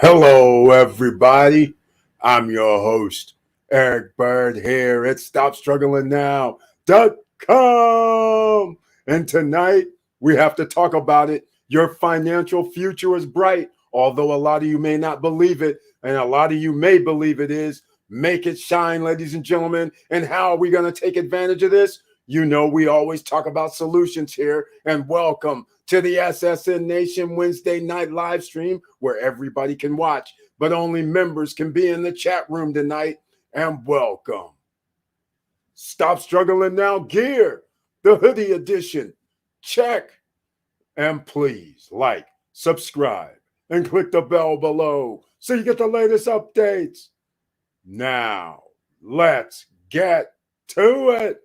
Hello, everybody. I'm your host, Eric Bird, here at StopStrugglingNow.com. And tonight, we have to talk about it. Your financial future is bright, although a lot of you may not believe it, and a lot of you may believe it is. Make it shine, ladies and gentlemen. And how are we going to take advantage of this? You know, we always talk about solutions here, and welcome to the SSN Nation Wednesday night live stream where everybody can watch, but only members can be in the chat room tonight. And welcome. Stop Struggling Now gear, the hoodie edition. Check. And please like, subscribe, and click the bell below so you get the latest updates. Now, let's get to it.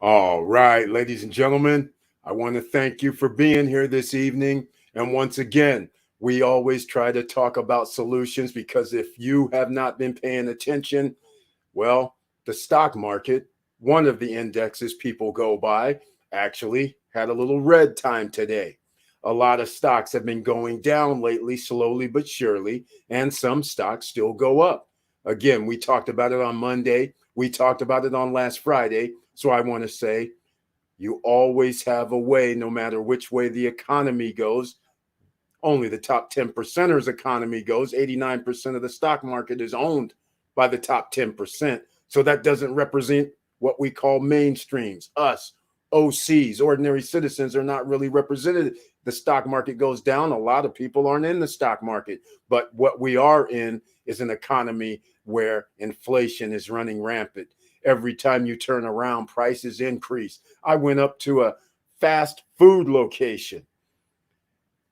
All right, ladies and gentlemen, I want to thank you for being here this evening. And once again, we always try to talk about solutions because if you have not been paying attention, well, the stock market, one of the indexes people go by, actually had a little red time today. A lot of stocks have been going down lately, slowly but surely, and some stocks still go up. Again, we talked about it on Monday. We talked about it on last Friday. So I want to say you always have a way, no matter which way the economy goes. Only the top 10%ers economy goes. 89% of the stock market is owned by the top 10%. So that doesn't represent what we call mainstreams. Us, OCs, ordinary citizens, are not really represented. The stock market goes down. A lot of people aren't in the stock market. But what we are in is an economy where inflation is running rampant. Every time you turn around, prices increase. I went up to a fast food location,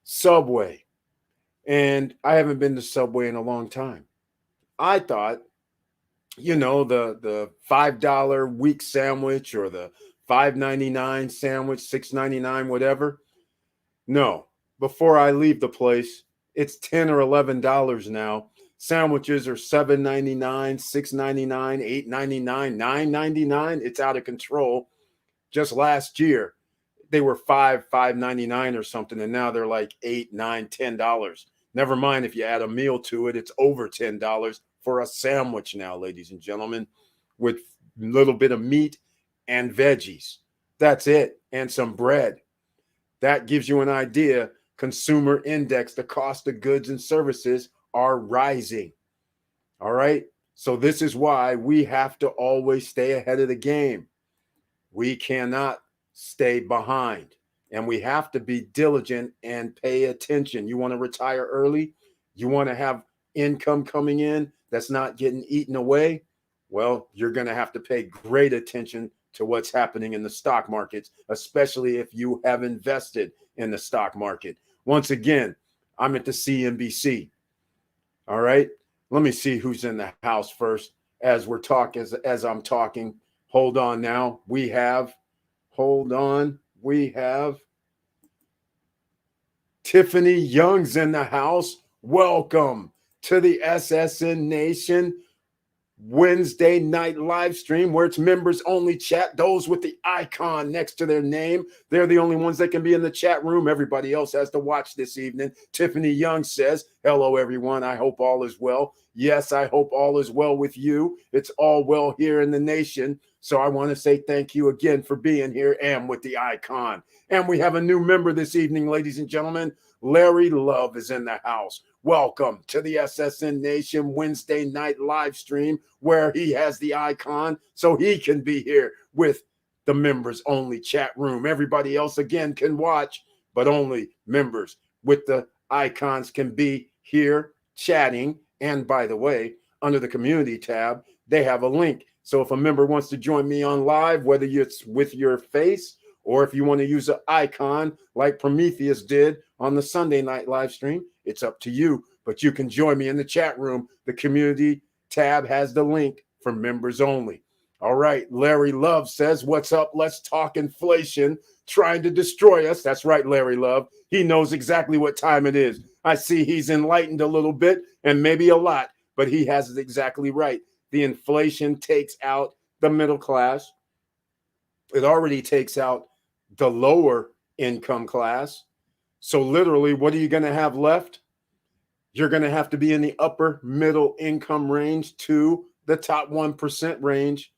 Subway, and I haven't been to Subway in a long time. I thought, you know, the $5 week sandwich or the $5.99 sandwich, $6.99, whatever. No, before I leave the place, it's $10 or $11 now. Sandwiches are $7.99, $6.99, $8.99, $9.99. It's out of control. Just last year, they were $5.99 or something, and now they're like $8, $9, $10. Never mind if you add a meal to it, it's over $10 for a sandwich now, ladies and gentlemen, with a little bit of meat and veggies. That's it, and some bread. That gives you an idea. Consumer index, the cost of goods and services are rising. All right. So this is why we have to always stay ahead of the game. We cannot stay behind, and we have to be diligent and pay attention. You want to retire early? You want to have income coming in that's not getting eaten away? Well, you're going to have to pay great attention to what's happening in the stock markets, especially if you have invested in the stock market. Once again, I'm at the CNBC. All right. Let me see who's in the house first as we're talking, as I'm talking. Hold on now. We have Tiffany Young's in the house. Welcome to the SSN Nation Wednesday night live stream where it's members only chat. Those with the icon next to their name, they're the only ones that can be in the chat room. Everybody else has to watch this evening. Tiffany Young says, hello, everyone. I hope all is well. Yes, I hope all is well with you. It's all well here in the nation. So I want to say thank you again for being here and with the icon. And we have a new member this evening, ladies and gentlemen. Larry Love is in the house. Welcome to the SSN Nation Wednesday night live stream where he has the icon so he can be here with the members only chat room. Everybody else, again, can watch, but only members with the icons can be here chatting. And by the way, under the community tab, they have a link. So if a member wants to join me on live, whether it's with your face or if you want to use an icon like Prometheus did on the Sunday night live stream, It's up to you, but you can join me in the chat room. The community tab has the link for members only. All right, Larry Love says, what's up? Let's talk inflation trying to destroy us. That's right, Larry Love. He knows exactly what time it is. I see he's enlightened a little bit and maybe a lot, but he has it exactly right. The inflation takes out the middle class. It already takes out the lower income class. So literally, what are you going to have left? You're going to have to be in the upper middle income range to the top 1% range.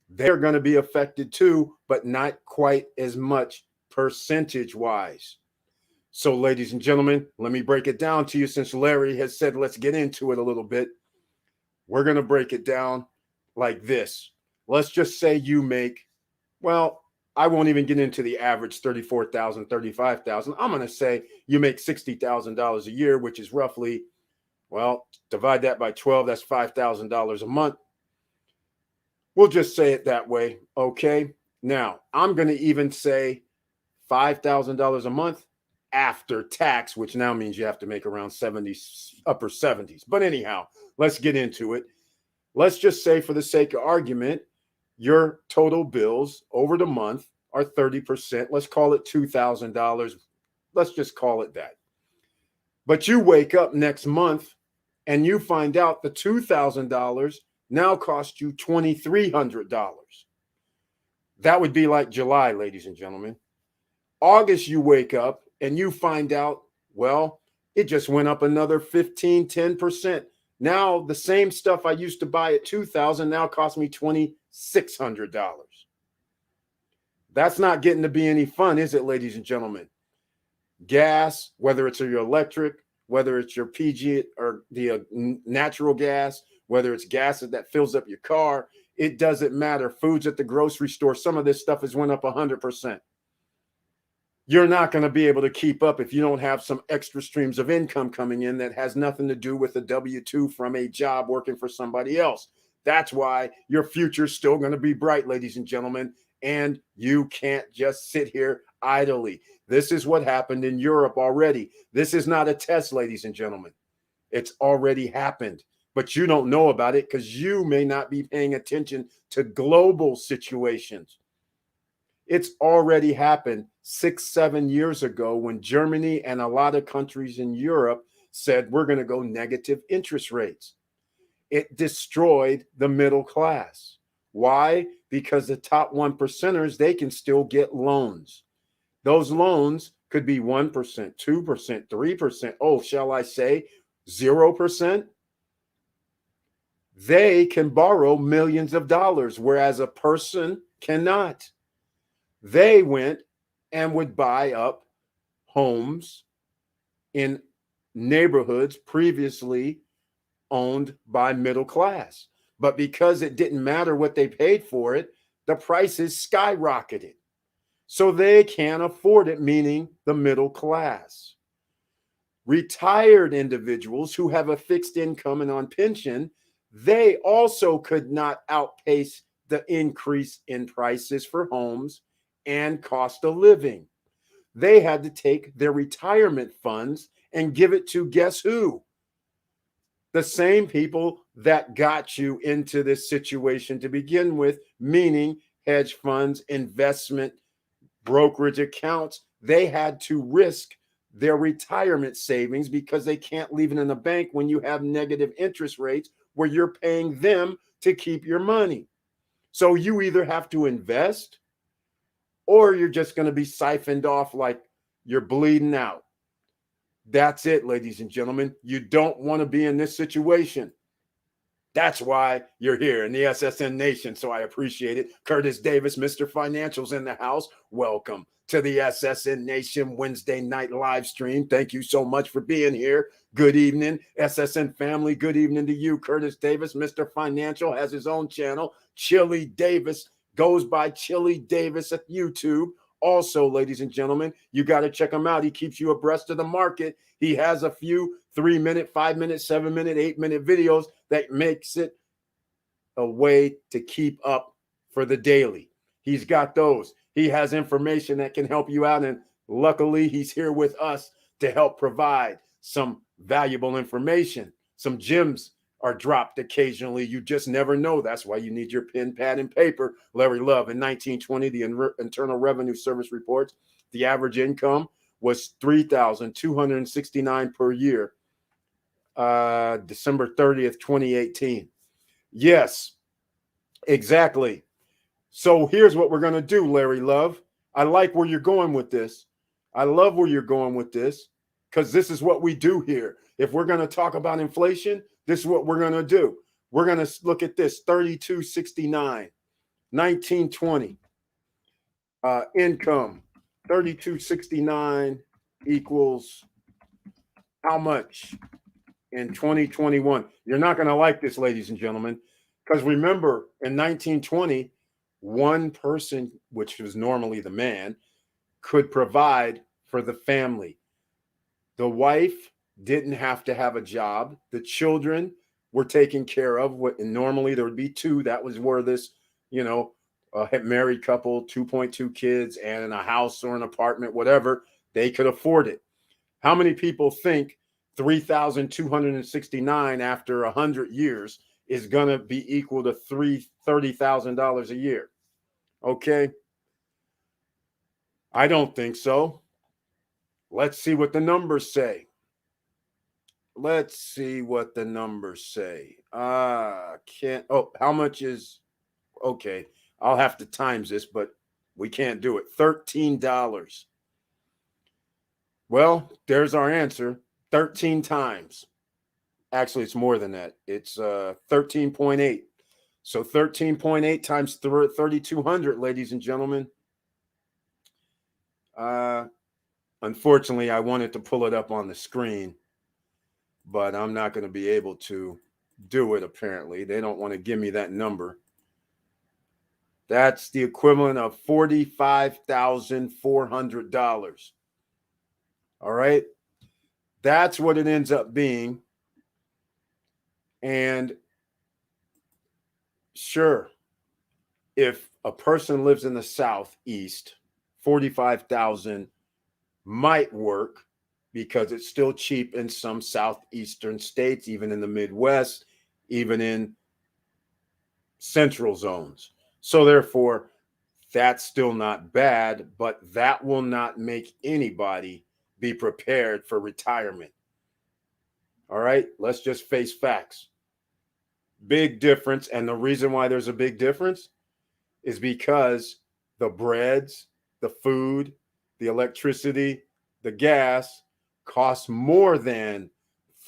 They're going to be affected too, but not quite as much percentage wise. So, ladies and gentlemen, let me break it down to you since Larry has said, let's get into it a little bit. We're going to break it down like this. Let's just say you make, well, I won't even get into the average 34,000, 35,000. I'm going to say you make $60,000 a year, which is roughly, well, divide that by 12, that's $5,000 a month. We'll just say it that way, okay? Now, I'm going to even say $5,000 a month after tax, which now means you have to make around 70, upper 70s. But anyhow, let's get into it. Let's just say, for the sake of argument, your total bills over the month are 30%. Let's call it $2,000. Let's just call it that. But you wake up next month and you find out the $2,000 now cost you $2,300. That would be like July, ladies and gentlemen. August, you wake up and you find out, well, it just went up another 15, 10%. Now the same stuff I used to buy at $2,000 now costs me $2,600. That's not getting to be any fun, is it, ladies and gentlemen? Gas, whether it's your electric, whether it's your PG or the natural gas, whether it's gas that fills up your car, it doesn't matter. Foods at the grocery store, some of this stuff has went up 100%. You're not going to be able to keep up if you don't have some extra streams of income coming in that has nothing to do with a W-2 from a job working for somebody else. That's why your future is still going to be bright, ladies and gentlemen, and you can't just sit here idly. This is what happened in Europe already. This is not a test, ladies and gentlemen. It's already happened, but you don't know about it because you may not be paying attention to global situations. It's already happened 6-7 years ago when Germany and a lot of countries in Europe said, we're going to go negative interest rates. It destroyed the middle class. Why? Because the top 1%ers, they can still get loans. Those loans could be 1%, 2%, 3%. Oh, shall I say 0%? They can borrow millions of dollars, whereas a person cannot. They went and would buy up homes in neighborhoods previously owned by middle class. But because it didn't matter what they paid for it, the prices skyrocketed. So they can't afford it, meaning the middle class. Retired individuals who have a fixed income and on pension, they also could not outpace the increase in prices for homes and cost of living. They had to take their retirement funds and give it to guess who? The same people that got you into this situation to begin with, meaning hedge funds, investment, brokerage accounts. They had to risk their retirement savings because they can't leave it in the bank when you have negative interest rates where you're paying them to keep your money. So you either have to invest or you're just going to be siphoned off like you're bleeding out. That's it, ladies and gentlemen. You don't want to be in this situation. That's why you're here in the SSN Nation. So I appreciate it. Curtis Davis, Mr. Financial's in the house. Welcome to the SSN Nation Wednesday night live stream. Thank you so much for being here. Good evening, SSN family. Good evening to you, Curtis Davis. Mr. Financial has his own channel. Chili Davis goes by Chili Davis at YouTube. Also, ladies and gentlemen, you got to check him out. He keeps you abreast of the market. He has a few 3-minute, 5-minute, 7-minute, 8-minute videos that makes it a way to keep up for the daily. He's got those. He has information that can help you out. And luckily, he's here with us to help provide some valuable information. Some gems are dropped occasionally. You just never know. That's why you need your pen, pad, and paper. Larry Love, in 1920, the Internal Revenue Service reports the average income was $3,269 per year, December 30th, 2018. Yes, exactly. So here's what we're going to do, Larry Love. I like where you're going with this. I love where you're going with this because this is what we do here. If we're going to talk about inflation, this is what we're going to do. We're going to look at this 3269, 1920 income. 3269 equals how much in 2021? You're not going to like this, ladies and gentlemen, because remember in 1920, one person, which was normally the man, could provide for the family. The wife didn't have to have a job. The children were taken care of. And normally there would be two. That was where this, a married couple, 2.2 kids, and in a house or an apartment, whatever, they could afford it. How many people think 3,269 after 100 years is going to be equal to $30,000 a year? Okay. I don't think so. Let's see what the numbers say. Let's see what the numbers say. How much is, okay, I'll have to times this, but we can't do it. $13. Well, there's our answer. 13 times. Actually, it's more than that. It's 13.8. So 13.8 times 3,200, ladies and gentlemen. Unfortunately, I wanted to pull it up on the screen, but I'm not going to be able to do it, apparently. They don't want to give me that number. That's the equivalent of $45,400. All right? That's what it ends up being. And sure, if a person lives in the Southeast, 45,000 might work because it's still cheap in some southeastern states, even in the Midwest, even in central zones. So therefore, that's still not bad, but that will not make anybody be prepared for retirement. All right, let's just face facts. Big difference. And the reason why there's a big difference is because the breads, the food, the electricity, the gas cost more than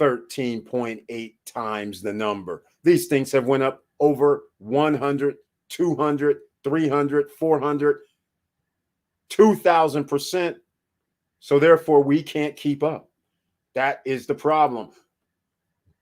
13.8 times the number. These things have went up over 100, 200, 300, 400, 2,000%. So therefore, we can't keep up. That is the problem.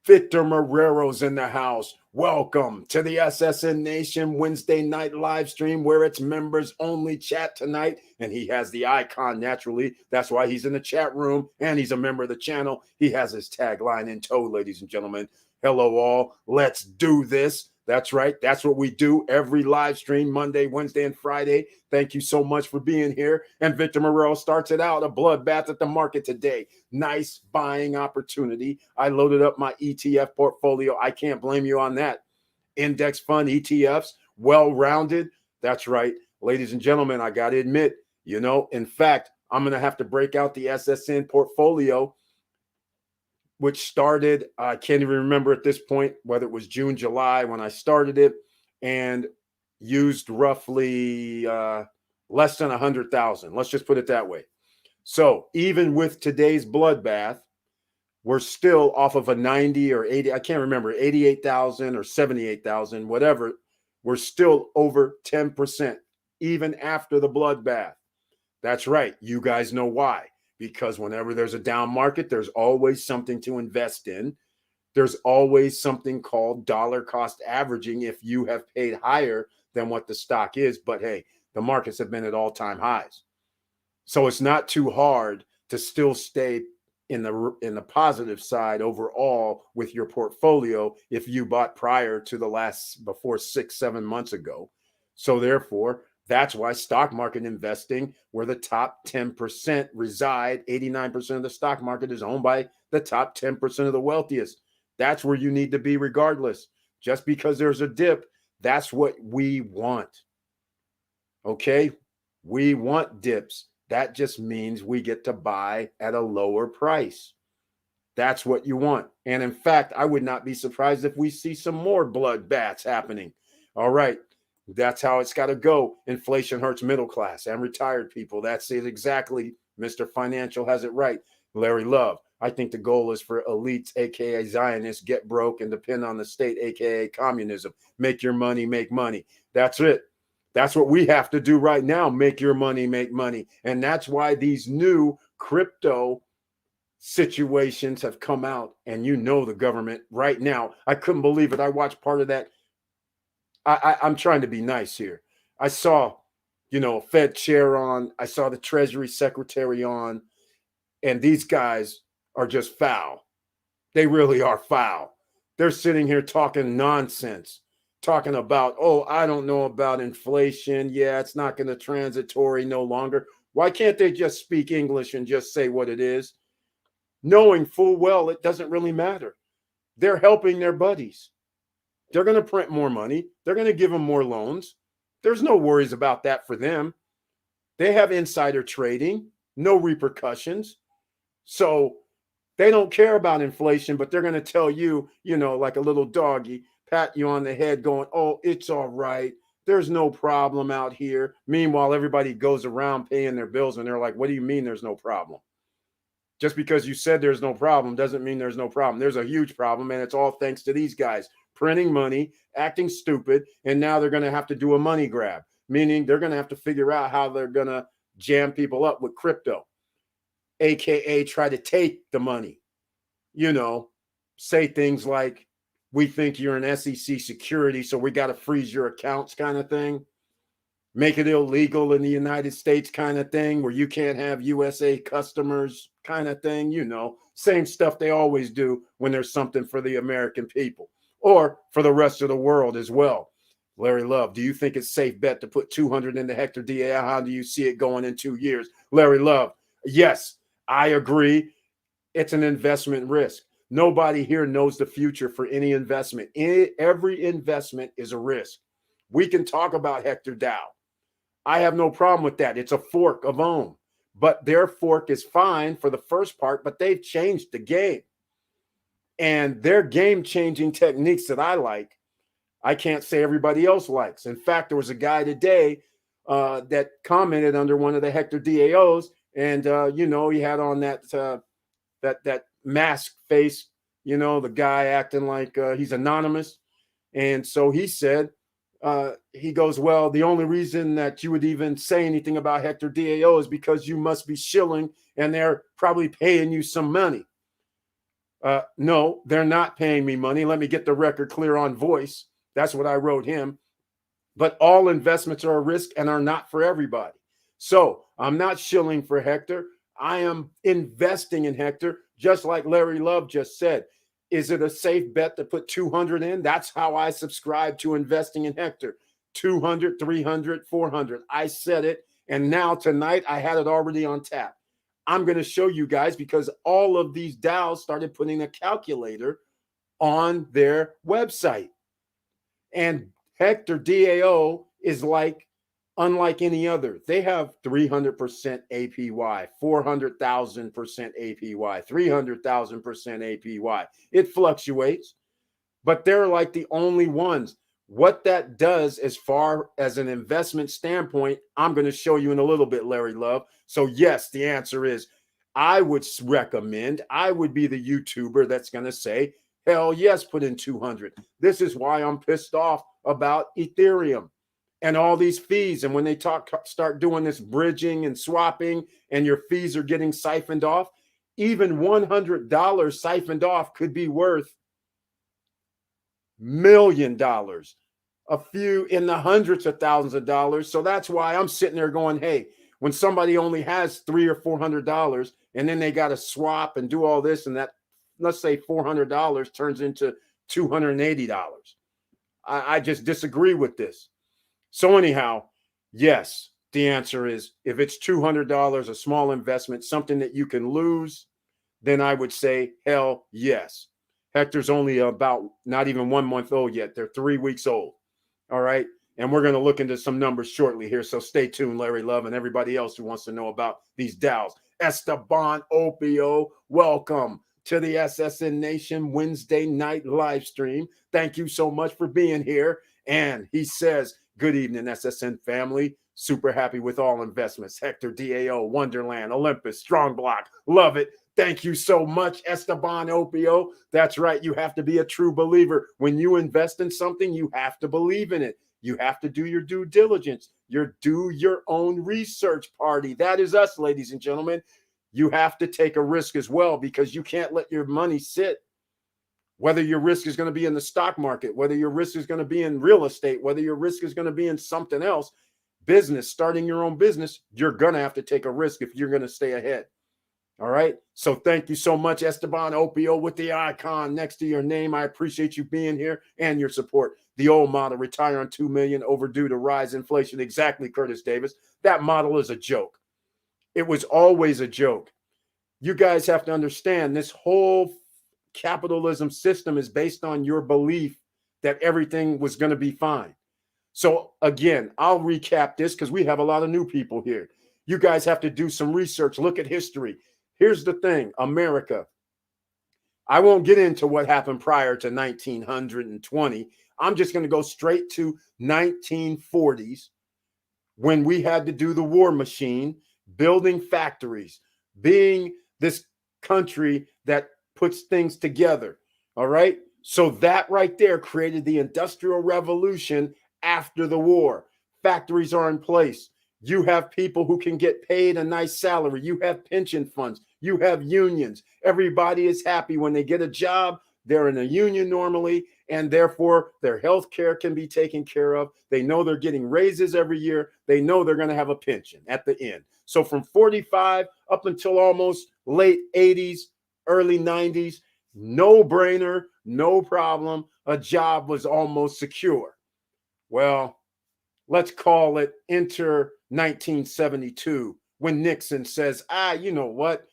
Victor Marrero's in the house. Welcome to the SSN Nation Wednesday night live stream where it's members only chat tonight. And he has the icon naturally. That's why he's in the chat room and he's a member of the channel. He has his tagline in tow, ladies and gentlemen. Hello, all. Let's do this. That's right. That's what we do every live stream, Monday, Wednesday, and Friday. Thank you so much for being here. And Victor Marrero starts it out, a bloodbath at the market today. Nice buying opportunity. I loaded up my ETF portfolio. I can't blame you on that. Index fund ETFs, well-rounded. That's right. Ladies and gentlemen, I got to admit, in fact, I'm going to have to break out the SSN portfolio, which started, I can't even remember at this point whether it was June, July when I started it, and used roughly less than 100,000. Let's just put it that way. So even with today's bloodbath, we're still off of a 90 or 80, I can't remember, 88,000 or 78,000, whatever. We're still over 10%, even after the bloodbath. That's right. You guys know why. Because whenever there's a down market, there's always something to invest in. There's always something called dollar cost averaging if you have paid higher than what the stock is. But hey, the markets have been at all-time highs. So it's not too hard to still stay in the positive side overall with your portfolio if you bought prior to before 6-7 months ago. So therefore, That's why stock market investing, where the top 10% reside, 89% of the stock market is owned by the top 10% of the wealthiest. That's where you need to be regardless. Just because there's a dip, that's what we want. Okay? We want dips. That just means we get to buy at a lower price. That's what you want. And in fact, I would not be surprised if we see some more bloodbaths happening. All right. That's how it's got to go. Inflation hurts middle class and retired people. That's it exactly. Mr. Financial has it right. Larry Love. I think the goal is for elites, aka Zionists, get broke and depend on the state, aka communism. Make your money, make money. That's it. That's what we have to do right now. Make your money, make money. And that's why these new crypto situations have come out. And you know the government right now. I couldn't believe it. I watched part of that. I'm trying to be nice here. I saw, Fed chair on. I saw the Treasury Secretary on. And these guys are just foul. They really are foul. They're sitting here talking nonsense, talking about, oh, I don't know about inflation. Yeah, it's not going to transitory no longer. Why can't they just speak English and just say what it is? Knowing full well it doesn't really matter. They're helping their buddies. They're going to print more money. They're going to give them more loans. There's no worries about that for them. They have insider trading, no repercussions. So they don't care about inflation, but they're going to tell you, like a little doggy, pat you on the head going, oh, it's all right. There's no problem out here. Meanwhile, everybody goes around paying their bills and they're like, what do you mean there's no problem? Just because you said there's no problem doesn't mean there's no problem. There's a huge problem, and it's all thanks to these guys printing money, acting stupid, and now they're going to have to do a money grab, meaning they're going to have to figure out how they're going to jam people up with crypto, aka try to take the money, say things like, we think you're an SEC security, so we got to freeze your accounts kind of thing. Make it illegal in the United States kind of thing, where you can't have USA customers kind of thing, same stuff they always do when there's something for the American people or for the rest of the world as well. Larry Love, do you think it's safe bet to put 200 into Hector DAI? How do you see it going in 2 years? Larry Love, yes, I agree. It's an investment risk. Nobody here knows the future for any investment. Every investment is a risk. We can talk about Hector DAO. I have no problem with that. It's a fork of Ohm, but their fork is fine for the first part, but they've changed the game. And their game-changing techniques that I like, I can't say everybody else likes. In fact, there was a guy today that commented under one of the Hector DAOs, and he had on that mask face, the guy acting like he's anonymous. And so he said, he goes, well, the only reason that you would even say anything about Hector DAO is because you must be shilling and they're probably paying you some money. No, they're not paying me money. Let me get the record clear on voice. That's what I wrote him. But all investments are a risk and are not for everybody. So I'm not shilling for Hector. I am investing in Hector, just like Larry Love just said. Is it a safe bet to put 200 in? That's how I subscribe to investing in Hector. 200, 300, 400. I said it. And now tonight I had it already on tap. I'm going to show you guys because all of these DAOs started putting a calculator on their website. And Hector DAO is unlike any other. They have 300% APY, 400,000% APY, 300,000% APY. It fluctuates, but they're like the only ones. What that does as far as an investment standpoint, I'm going to show you in a little bit, Larry Love. So yes, the answer is I would recommend, I would be the YouTuber that's going to say, hell yes, put in 200. This is why I'm pissed off about Ethereum and all these fees. And when they start doing this bridging and swapping and your fees are getting siphoned off, even $100 siphoned off could be worth $1 million, a few in the hundreds of thousands of dollars. So that's why I'm sitting there going, hey, when somebody only has $300 or $400 and then they got to swap and do all this and that, let's say $400 turns into $280. I just disagree with this. So anyhow, Yes, the answer is if it's $200, a small investment, something that you can lose, then I would say hell yes. Hector's only about not even 1 month old yet. They're 3 weeks old. All right. And we're going to look into some numbers shortly here. So stay tuned, Larry Love, and everybody else who wants to know about these DAOs. Esteban Opio, welcome to the SSN Nation Wednesday night live stream. Thank you so much for being here. And he says, good evening, SSN family. Super happy with all investments. Hector, DAO, Wonderland, Olympus, Strong Block. Love it. Thank you so much, Esteban Opio. That's right. You have to be a true believer. When you invest in something, you have to believe in it. You have to do your due diligence. Do your own research party. That is us, ladies and gentlemen. You have to take a risk as well because you can't let your money sit. Whether your risk is going to be in the stock market, whether your risk is going to be in real estate, whether your risk is going to be in something else, business, starting your own business, you're going to have to take a risk if you're going to stay ahead. All right. So thank you so much, Esteban Opio, with the icon next to your name. I appreciate you being here and your support. The old model, retire on 2 million, overdue to rise inflation. Exactly, Curtis Davis. That model is a joke. It was always a joke. You guys have to understand this whole capitalism system is based on your belief that everything was going to be fine. So again, I'll recap this because we have a lot of new people here. You guys have to do some research, look at history. Here's the thing, America. I won't get into what happened prior to 1920. I'm just going to go straight to 1940s when we had to do the war machine, building factories, being this country that puts things together. All right. So that right there created the Industrial Revolution after the war. Factories are in place. You have people who can get paid a nice salary. You have pension funds. You have unions. Everybody is happy when they get a job. They're in a union normally, and therefore their health care can be taken care of. They know they're getting raises every year. They know they're going to have a pension at the end. So from 45 up until almost late 80s, early 90s, no brainer, no problem. A job was almost secure. Well, let's call it enter 1972 when Nixon says, you know what?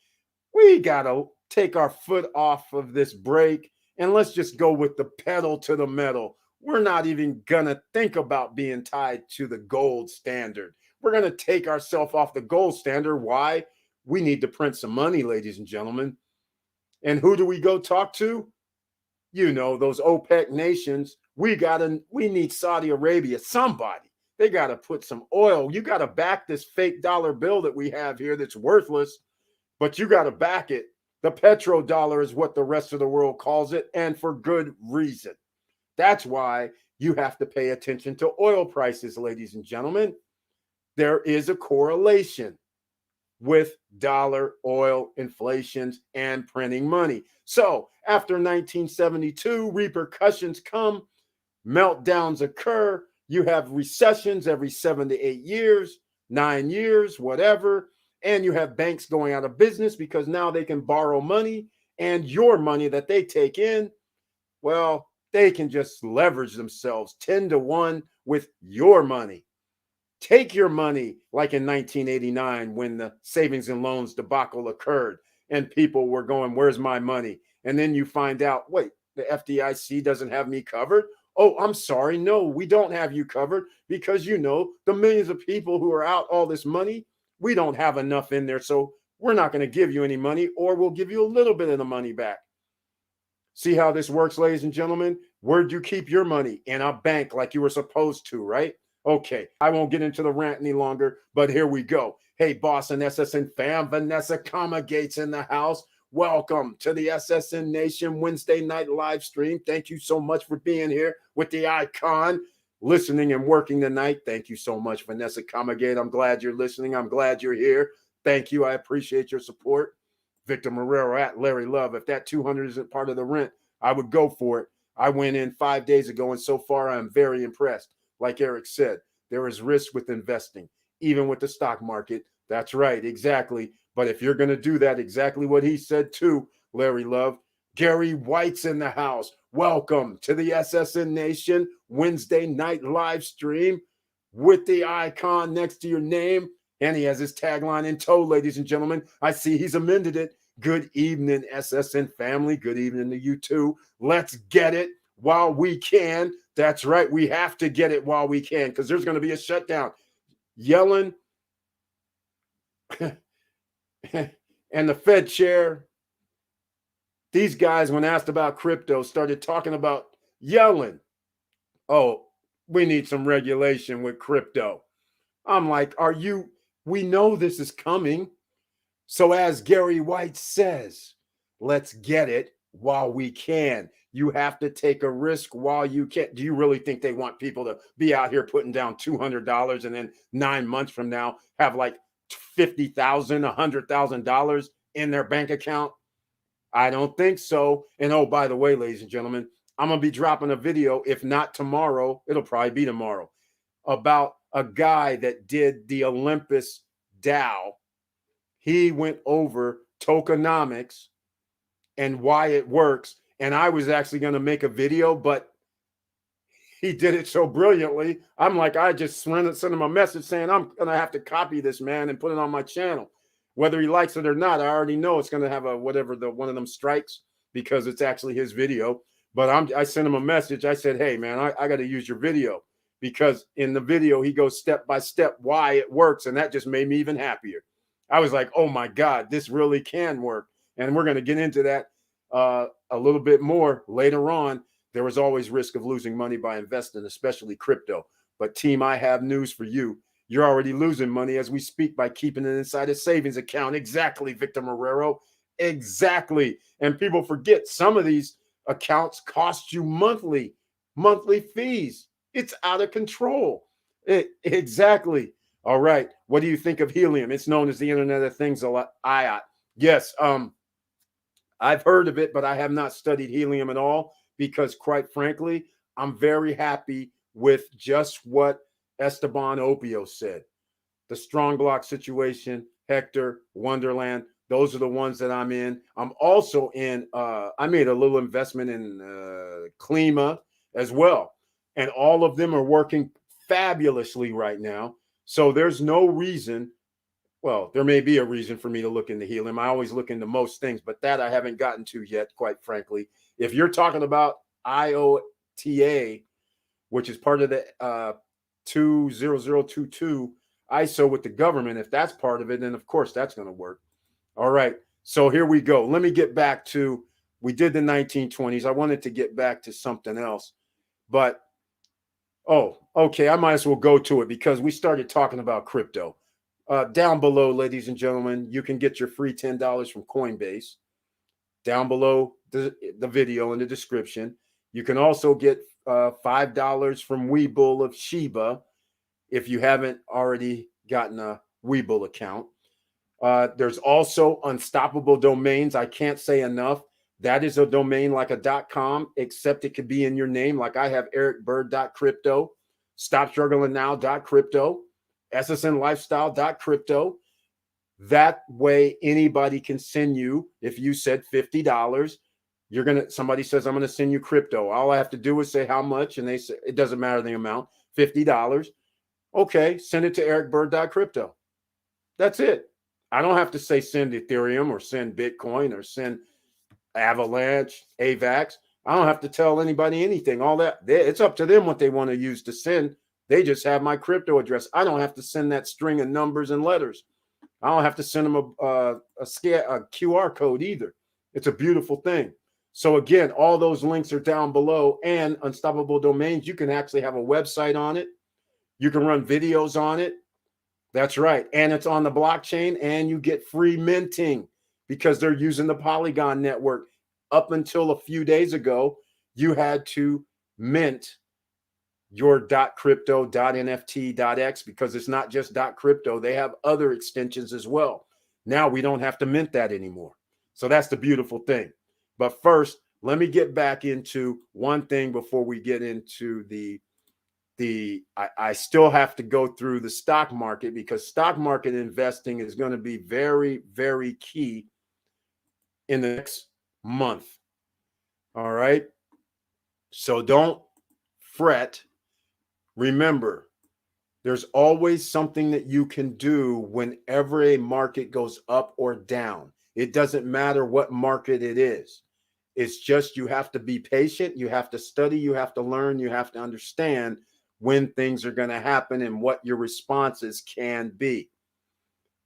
We got to take our foot off of this brake and let's just go with the pedal to the metal. We're not even going to think about being tied to the gold standard. We're going to take ourselves off the gold standard. Why? We need to print some money, ladies and gentlemen. And who do we go talk to? You know, those OPEC nations. We need Saudi Arabia, somebody. They got to put some oil. You got to back this fake dollar bill that we have here that's worthless, but you got to back it. The petrodollar is what the rest of the world calls it, and for good reason. That's why you have to pay attention to oil prices, ladies and gentlemen. There is a correlation with dollar, oil, inflations, and printing money. So after 1972, repercussions come, meltdowns occur. You have recessions every 7 to 8 years, 9 years, whatever. And you have banks going out of business because now they can borrow money, and your money that they take in, well, they can just leverage themselves 10 to 1 with your money. Take your money like in 1989 when the savings and loans debacle occurred and people were going, where's my money? And then you find out, wait, the FDIC doesn't have me covered. Oh, I'm sorry. No, we don't have you covered because, you know, the millions of people who are out all this money, we don't have enough in there. So we're not going to give you any money, or we'll give you a little bit of the money back. See how this works, ladies and gentlemen? Where'd you keep your money? In a bank like you were supposed to, right? Okay, I won't get into the rant any longer, but here we go. Hey, boss and SSN fam, Vanessa Gates in the house. Welcome to the SSN Nation Wednesday night live stream. Thank you so much for being here with the icon, listening and working tonight. Thank you so much, Vanessa Gate. I'm glad you're listening. I'm glad you're here. Thank you. I appreciate your support. Victor Marrero at Larry Love. If that 200 isn't part of the rent, I would go for it. I went in 5 days ago, and so far I'm very impressed. Like Eric said, there is risk with investing, even with the stock market. That's right, exactly. But if you're going to do that, exactly what he said too, Larry Love. Gary White's in the house. Welcome to the SSN Nation Wednesday night live stream. with the icon next to your name. And he has his tagline in tow, ladies and gentlemen. I see he's amended it. Good evening, SSN family. Good evening to you too. Let's get it while we can. That's right. We have to get it while we can because there's going to be a shutdown. Yellen and the Fed chair, these guys, when asked about crypto, started talking about Yellen. Oh, we need some regulation with crypto. I'm like, we know this is coming. So as Gary White says, let's get it while we can. You have to take a risk while you can. Do you really think they want people to be out here putting down $200 and then 9 months from now have like $50,000, $100,000 in their bank account? I don't think so. And oh, by the way, ladies and gentlemen, I'm going to be dropping a video. If not tomorrow, it'll probably be tomorrow, about a guy that did the Olympus DAO. He went over tokenomics and why it works. And I was actually going to make a video, but he did it so brilliantly. I'm like, I just sent him a message saying, I'm going to have to copy this, man, and put it on my channel. Whether he likes it or not, I already know it's going to have a whatever one of them strikes because it's actually his video. But I sent him a message. I said, hey, man, I got to use your video because in the video, he goes step by step why it works. And that just made me even happier. I was like, oh, my God, this really can work. And we're going to get into that a little bit more later on. There was always risk of losing money by investing, especially crypto. But team, I have news for you. You're already losing money as we speak by keeping it inside a savings account. Exactly, Victor Marrero. Exactly. And people forget some of these accounts cost you monthly fees. It's out of control. Exactly. All right. What do you think of helium? It's known as the Internet of Things a lot. Yes. I've heard of it, but I have not studied helium at all because, quite frankly, I'm very happy with just what Esteban Opio said. The strong block situation, Hector, Wonderland, those are the ones that I'm in. I'm also in, I made a little investment in Klima as well. And all of them are working fabulously right now. So there's no reason. Well, there may be a reason for me to look into helium. I always look into most things, but that I haven't gotten to yet, quite frankly. If you're talking about IOTA, which is part of the 20022 ISO with the government, if that's part of it, then of course that's going to work. All right. So here we go. Let me get back to, we did the 1920s. I wanted to get back to something else, but, oh, okay. I might as well go to it because we started talking about crypto. Down below, ladies and gentlemen, you can get your free $10 from Coinbase. Down below the video in the description. You can also get $5 from Webull of Shiba if you haven't already gotten a Webull account. There's also Unstoppable Domains. I can't say enough. That is a domain like a .com, except it could be in your name. Like I have ericbird.crypto, stopstrugglingnow.crypto, ssnlifestyle.crypto. That way anybody can send you, if you said $50, somebody says, I'm going to send you crypto. All I have to do is say how much. And they say, it doesn't matter the amount, $50. Okay. Send it to ericbird.crypto. That's it. I don't have to say send Ethereum or send Bitcoin or send Avalanche, AVAX. I don't have to tell anybody anything. All that, it's up to them what they want to use to send. They just have my crypto address. I don't have to send that string of numbers and letters. I don't have to send them a QR code either. It's a beautiful thing. So again, all those links are down below. And Unstoppable Domains, you can actually have a website on it. You can run videos on it. That's right. And it's on the blockchain, and you get free minting because they're using the Polygon network. Up until a few days ago, you had to mint your .crypto, .nft, .x because it's not just .crypto. They have other extensions as well. Now we don't have to mint that anymore. So that's the beautiful thing. But first, let me get back into one thing before we get into I still have to go through the stock market because stock market investing is going to be very, very key in the next month. All right. So don't fret. Remember, There's always something that you can do whenever a market goes up or down. It doesn't matter what market it is. It's just you have to be patient, you have to study, you have to learn, you have to understand when things are going to happen and what your responses can be.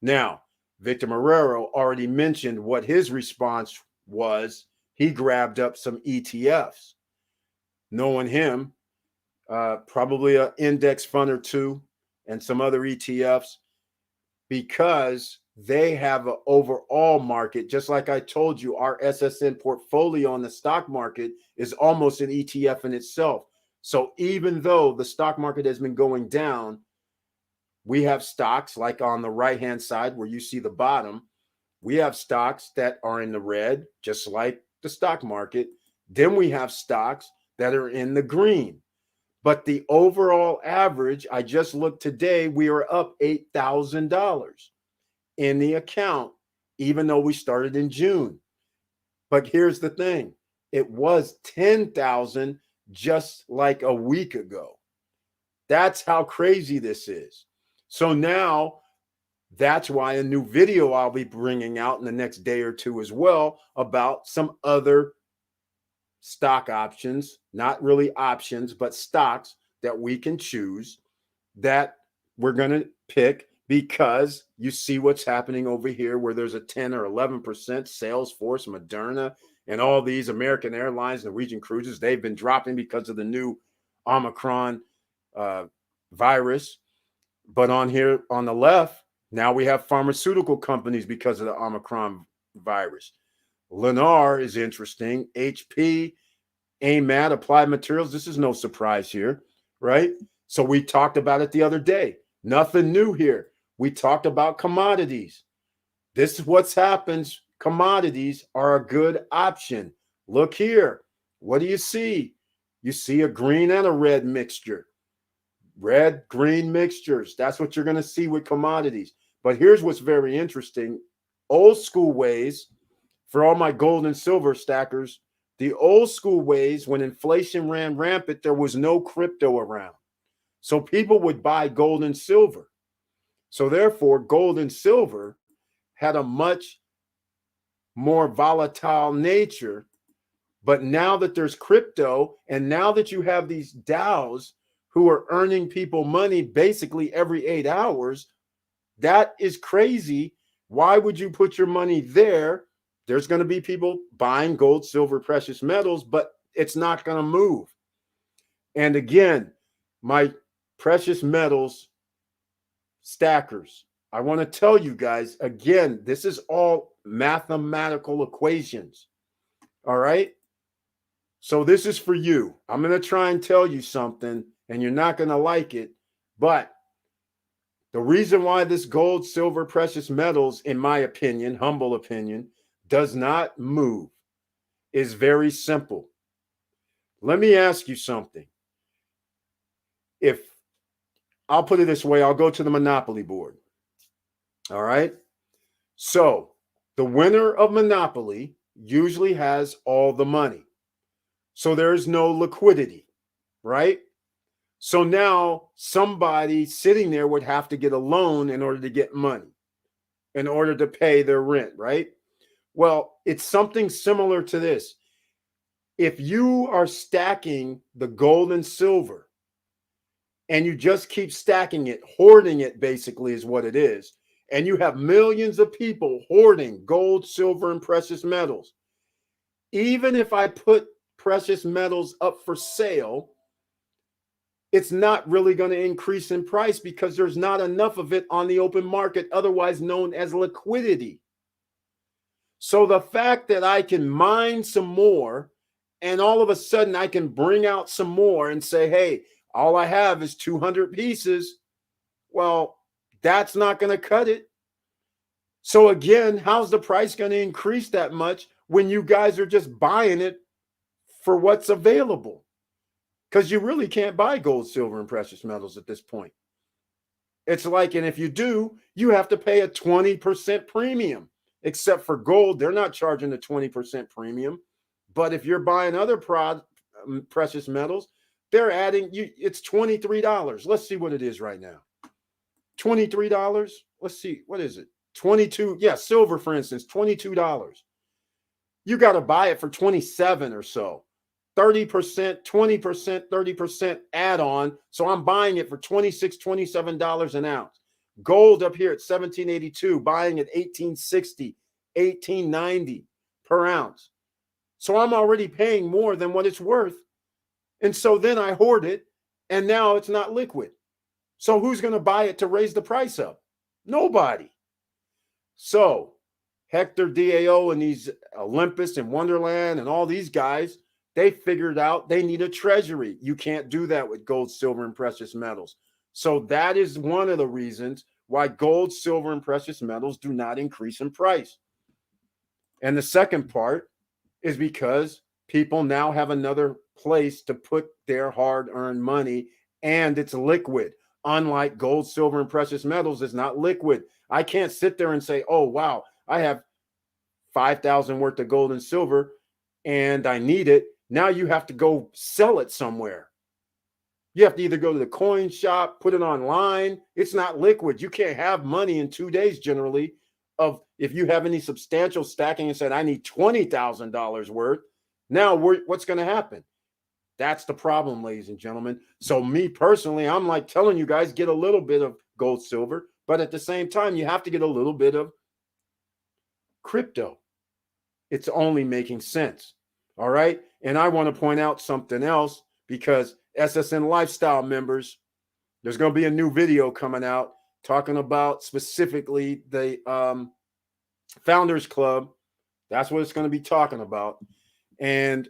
Now, Victor Marrero already mentioned what his response was. He grabbed up some ETFs. Knowing him, probably an index fund or two and some other ETFs, because they have an overall market. Just like I told you, our SSN portfolio on the stock market is almost an ETF in itself. So even though the stock market has been going down, we have stocks like on the right-hand side where you see the bottom. We have stocks that are in the red, just like the stock market. Then we have stocks that are in the green. But the overall average, I just looked today, we are up $8,000 in the account, even though we started in June. But here's the thing, it was 10,000 just like a week ago. That's how crazy this is. So now that's why a new video I'll be bringing out in the next day or two as well about some other stock options, not really options, but stocks that we can choose that we're going to pick, because you see what's happening over here where there's a 10 or 11% Salesforce, Moderna, and all these American Airlines, Norwegian Cruises, they've been dropping because of the new Omicron virus. But on here on the left, now we have pharmaceutical companies because of the Omicron virus. Lennar is interesting. HP, AMAT, Applied Materials. This is no surprise here, right? So we talked about it the other day. Nothing new here. We talked about commodities. This is what's happens. Commodities are a good option. Look here. What do you see? You see a green and a red mixture. Red, green mixtures. That's what you're going to see with commodities. But here's what's very interesting. Old school ways, for all my gold and silver stackers, the old school ways, when inflation ran rampant, there was no crypto around. So people would buy gold and silver. So therefore, gold and silver had a much more volatile nature. But now that there's crypto, and now that you have these DAOs who are earning people money basically every 8 hours, that is crazy. Why would you put your money there? There's going to be people buying gold, silver, precious metals, but it's not going to move. And again, my precious metals stackers, I want to tell you guys, again, this is all mathematical equations. All right? So this is for you. I'm going to try and tell you something, and you're not going to like it, but the reason why this gold, silver, precious metals, in my opinion, humble opinion, does not move is very simple. Let me ask you something. If I'll put it this way, I'll go to the Monopoly board. All right. So the winner of Monopoly usually has all the money. So there's no liquidity, right? So now somebody sitting there would have to get a loan in order to get money, in order to pay their rent, right? Well, it's something similar to this. If you are stacking the gold and silver and you just keep stacking it, hoarding it basically is what it is, and you have millions of people hoarding gold, silver, and precious metals, even if I put precious metals up for sale, it's not really going to increase in price because there's not enough of it on the open market, otherwise known as liquidity. So the fact that I can mine some more and all of a sudden I can bring out some more and say, hey, all I have is 200 pieces. Well, that's not going to cut it. So again, how's the price going to increase that much when you guys are just buying it for what's available? Because you really can't buy gold, silver, and precious metals at this point. It's like, and if you do, you have to pay a 20% premium. Except for gold, they're not charging a 20% premium. But if you're buying other precious metals, They're adding you, it's $23. Let's see what it is right now. $23. Let's see, what is it? 22. Yeah, silver, for instance, $22. You got to buy it for 27 or so. 30%, 20%, 30% add-on. So I'm buying it for $26, $27 an ounce. Gold up here at 1782, buying at 1860, 1890 per ounce. So I'm already paying more than what it's worth. And so then I hoard it, and now it's not liquid. So who's going to buy it to raise the price up? Nobody. So Hector DAO and these Olympus and Wonderland and all these guys, they figured out they need a treasury. You can't do that with gold, silver, and precious metals. So that is one of the reasons why gold, silver, and precious metals do not increase in price. And the second part is because people now have another place to put their hard-earned money, and it's liquid. Unlike gold, silver, and precious metals, it's not liquid. I can't sit there and say, oh, wow, I have 5,000 worth of gold and silver and I need it. Now you have to go sell it somewhere. You have to either go to the coin shop, put it online. It's not liquid. You can't have money in 2 days generally. Of if you have any substantial stacking and said, I need $20,000 worth, now what's going to happen? That's the problem, ladies and gentlemen. So me personally, I'm like telling you guys, get a little bit of gold, silver, but at the same time, you have to get a little bit of crypto. It's only making sense. All right. And I want to point out something else, because SSN Lifestyle members, there's going to be a new video coming out talking about specifically the Founders Club. That's what it's going to be talking about. And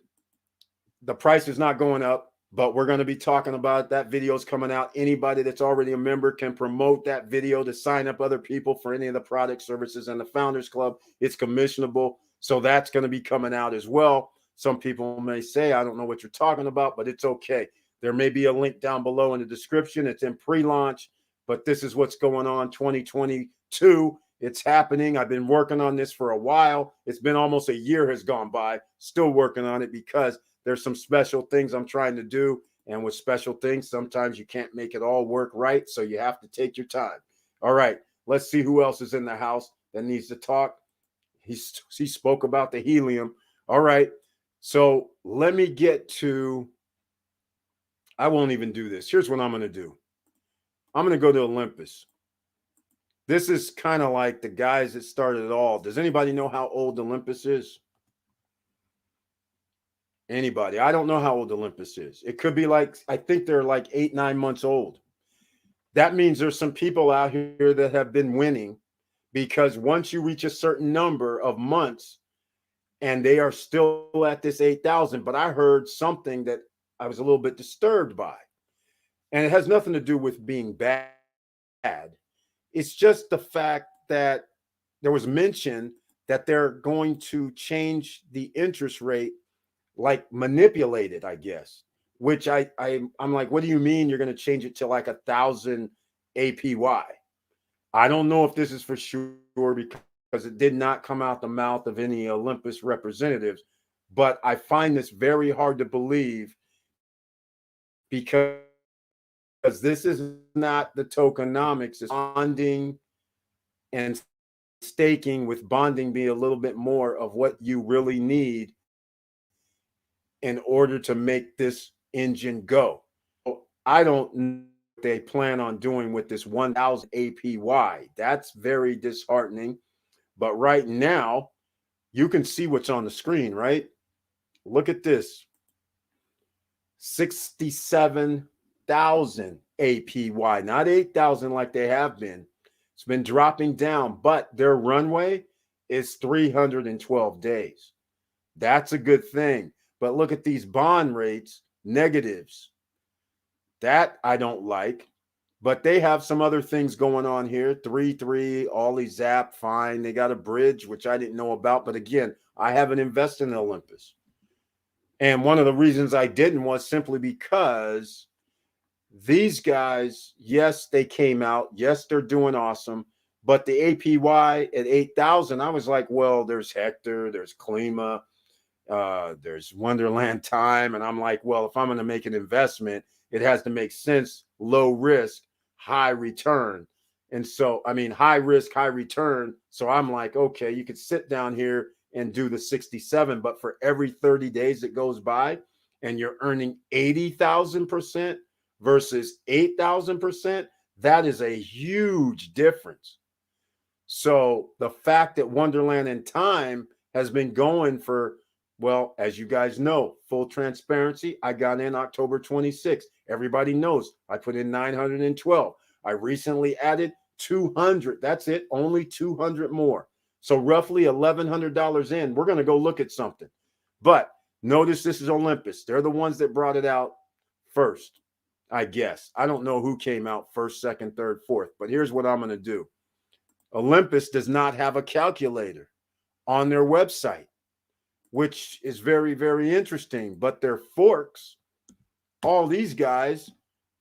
the price is not going up, but we're going to be talking about that. Video's coming out. Anybody that's already a member can promote that video to sign up other people for any of the product services and the Founders Club. It's commissionable. So that's going to be coming out as well. Some people may say, I don't know what you're talking about, but it's okay. There may be a link down below in the description. It's in pre-launch, but this is what's going on 2022. It's happening. I've been working on this for a while. It's been almost a year has gone by, still working on it, because there's some special things I'm trying to do. And with special things, sometimes you can't make it all work right. So you have to take your time. All right, let's see who else is in the house that needs to talk. He spoke about the helium. All right, so let me get to, I won't even do this. Here's what I'm going to do. I'm going to go to Olympus. This is kind of like the guys that started it all. Does anybody know how old Olympus is? Anybody? I don't know how old Olympus is. It could be like, I think they're like 8, 9 months old. That means there's some people out here that have been winning, because once you reach a certain number of months and they are still at this 8,000, but I heard something that I was a little bit disturbed by, and it has nothing to do with being bad. It's just the fact that there was mention that they're going to change the interest rate, like manipulate it, I guess, which I'm like, what do you mean you're going to change it to like 1,000 APY? I don't know if this is for sure, because it did not come out the mouth of any Olympus representatives, but I find this very hard to believe, because this is not the tokenomics. It's bonding and staking, with bonding being a little bit more of what you really need in order to make this engine go. I don't know what they plan on doing with this 1,000 APY. That's very disheartening. But right now, you can see what's on the screen, right? Look at this. 67,000 APY, not 8,000 like they have been. It's been dropping down, but their runway is 312 days. That's a good thing. But look at these bond rates, negatives. That I don't like. But they have some other things going on here. 3.3, Ollie Zap, fine. They got a bridge, which I didn't know about. But again, I haven't invested in Olympus. And one of the reasons I didn't was simply because these guys, yes, they came out. Yes, they're doing awesome. But the APY at 8,000, I was like, well, there's Hector, there's Klima, There's Wonderland Time. And I'm like, well, if I'm going to make an investment, it has to make sense, low risk, high return. And so, I mean, high risk, high return. So I'm like, okay, you could sit down here and do the 67, but for every 30 days that goes by and you're earning 80,000% versus 8,000%, that is a huge difference. So the fact that Wonderland in Time has been going for, well, as you guys know, full transparency, I got in October 26th. Everybody knows I put in 912. I recently added 200. That's it, only 200 more. So roughly $1,100 in. We're going to go look at something. But notice this is Olympus. They're the ones that brought it out first, I guess. I don't know who came out first, second, third, fourth. But here's what I'm going to do. Olympus does not have a calculator on their website, which is very, very interesting. But their forks, all these guys,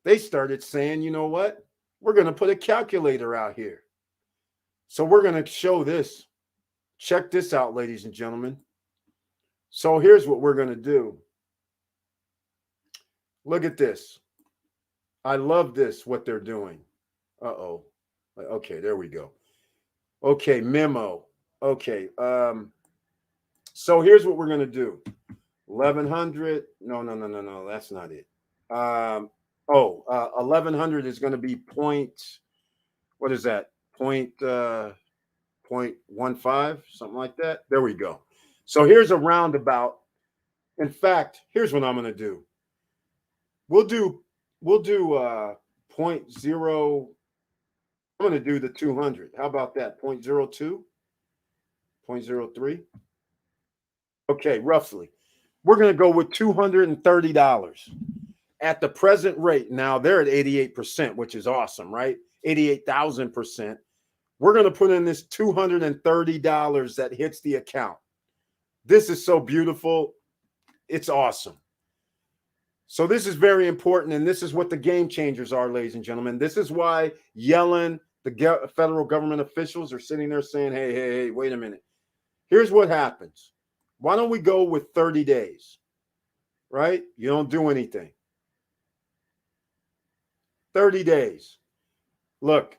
they started saying, you know what? We're going to put a calculator out here. So we're going to show this. Check this out, ladies and gentlemen. So here's what we're going to do. Look at this. I love this, what they're doing. Uh-oh. Okay, there we go. Okay, memo. Okay. So here's what we're going to do. 1,100. No. That's not it. 1,100 is going to be what is that? 0.15, something like that. There we go. So here's a roundabout. In fact, here's what I'm going to do. We'll do 0.0. I'm going to do the 200. How about that? 0.02, 0.03. Okay, roughly. We're going to go with $230 at the present rate. Now they're at 88%, which is awesome, right? 88,000%. We're going to put in this $230 that hits the account. This is so beautiful. It's awesome. So this is very important, and this is what the game changers are, ladies and gentlemen. This is why Yellen, the federal government officials, are sitting there saying, hey, wait a minute. Here's what happens. Why don't we go with 30 days, right? You don't do anything. 30 days. Look,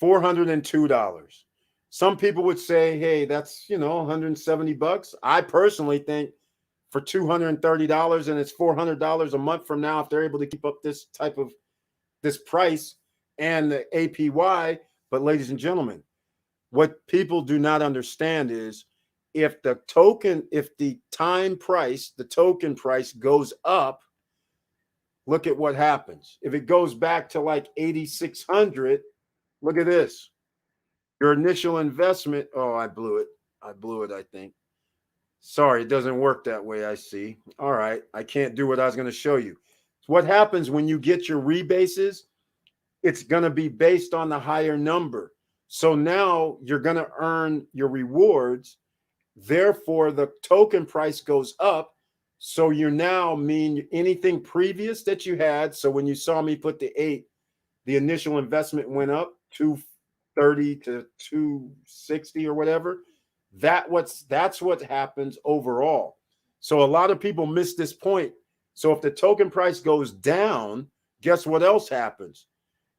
$402. Some people would say, hey, that's, $170. I personally think for $230 and it's $400 a month from now, if they're able to keep up this price and the APY. But ladies and gentlemen, what people do not understand is if the token price goes up, look at what happens. If it goes back to like 8,600, look at this. Your initial investment. Oh, I blew it, I think. Sorry, it doesn't work that way, I see. All right, I can't do what I was going to show you. What happens when you get your rebases, it's going to be based on the higher number. So now you're going to earn your rewards. Therefore, the token price goes up. So you now mean anything previous that you had. So when you saw me put the 8, the initial investment went up 230 to 260 or whatever. That's what happens overall. So a lot of people miss this point. So if the token price goes down, guess what else happens?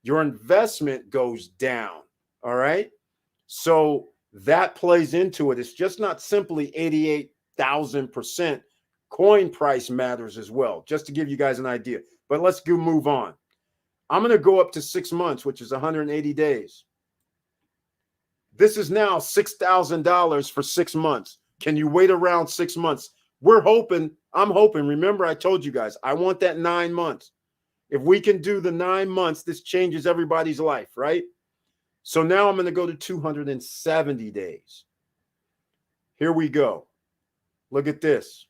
Your investment goes down. All right. So that plays into it. It's just not simply 88,000%. Coin price matters as well, just to give you guys an idea. But let's move on. I'm going to go up to 6 months, which is 180 days. This is now $6,000 for 6 months. Can you wait around 6 months? I'm hoping. Remember, I told you guys, I want that 9 months. If we can do the 9 months, this changes everybody's life, right? So now I'm going to go to 270 days. Here we go. Look at this.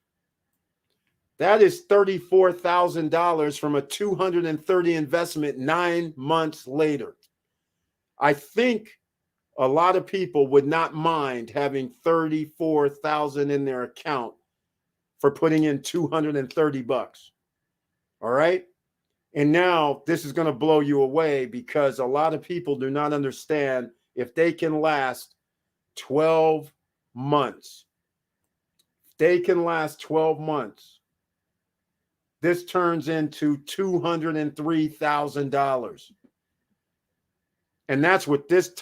That is $34,000 from a 230 investment 9 months later. I think a lot of people would not mind having 34,000 in their account for putting in $230. All right. And now this is going to blow you away because a lot of people do not understand if they can last 12 months. they can last 12 months. This turns into $203,000. And that's what this